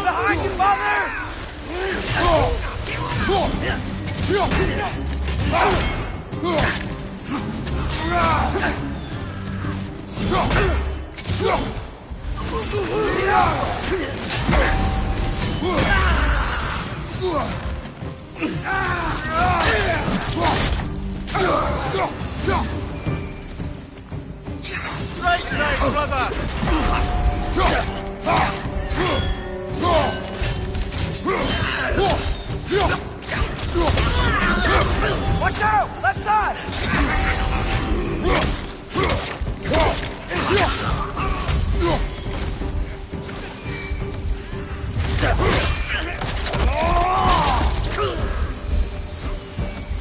Behind you, father! Right side, brother! Watch out! Left side!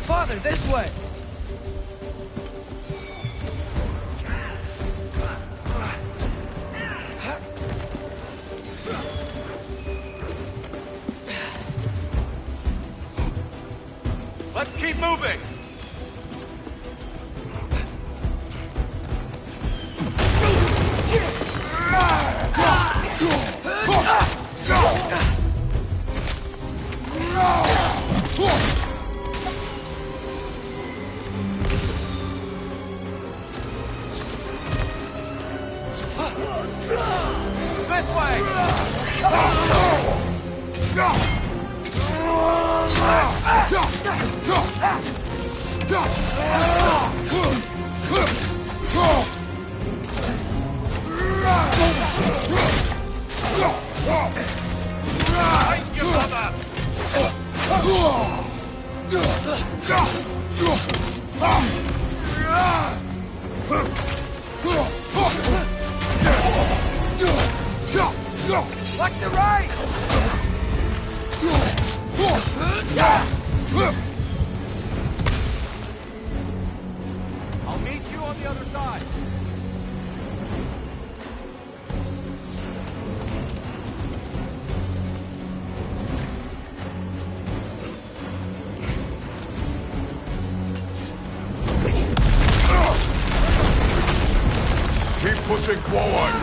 Father, this way! Let's keep moving! This way! Behind you, brother! Watch the right! I'll meet you on the other side. Keep pushing forward.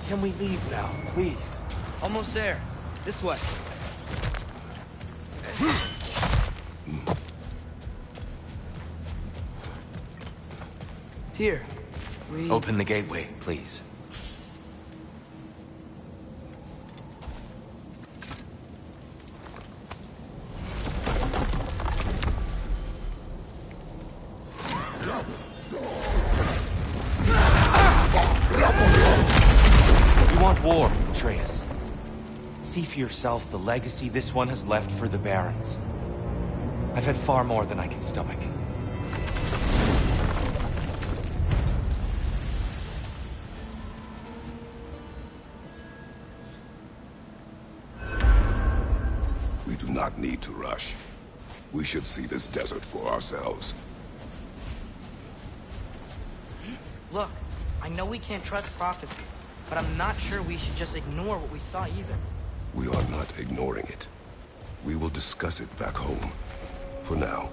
Can we leave now, please? Almost there. This way. Tyr, we... Open the gateway, please. war. Atreus, see for yourself the legacy this one has left for the Barons. I've had far more than I can stomach. We do not need to rush. We should see this desert for ourselves. Look, I know we can't trust prophecy, but I'm not sure we should just ignore what we saw either. We are not ignoring it. We will discuss it back home. For now,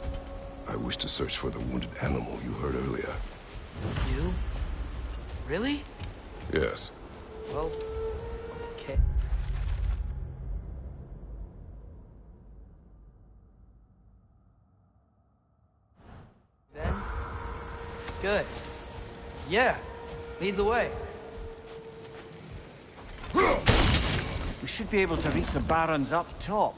I wish to search for the wounded animal you heard earlier. You? Really? Yes. Well, okay. Then? Good. Yeah. Lead the way. We should be able to reach the Barons up top,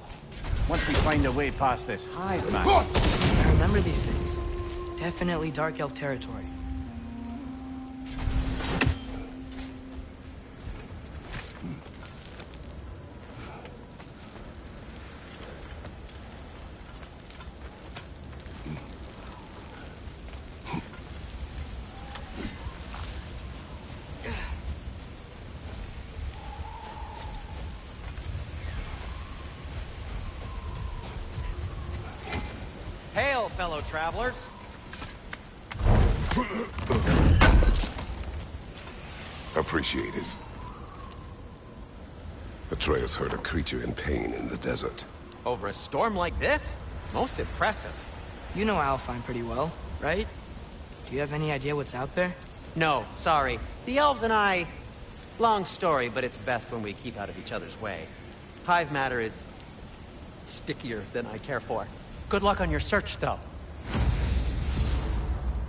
once we find a way past this hive, man. I remember these things. Definitely Dark Elf territory. Hail, fellow travelers. Appreciated. Atreus heard a creature in pain in the desert. Over a storm like this? Most impressive. You know Alfheim pretty well, right? Do you have any idea what's out there? No, sorry. The elves and I... Long story, but it's best when we keep out of each other's way. Hive matter is... stickier than I care for. Good luck on your search, though.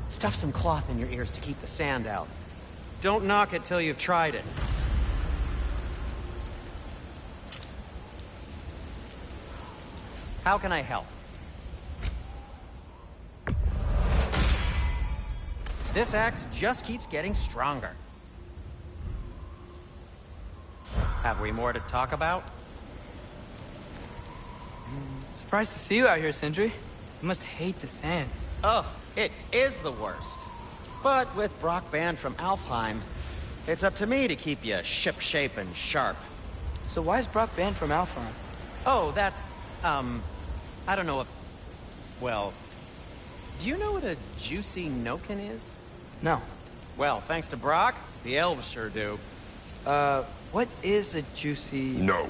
Stuff some cloth in your ears to keep the sand out. Don't knock it till you've tried it. How can I help? This axe just keeps getting stronger. Have we more to talk about? Surprised to see you out here, Sindri. You must hate the sand. Oh, it is the worst. But with Brock banned from Alfheim, it's up to me to keep you shipshape and sharp. So why is Brock banned from Alfheim? Oh, that's, I don't know if... Well, do you know what a juicy Noken is? No. Well, thanks to Brock, the elves sure do. What is a juicy... No.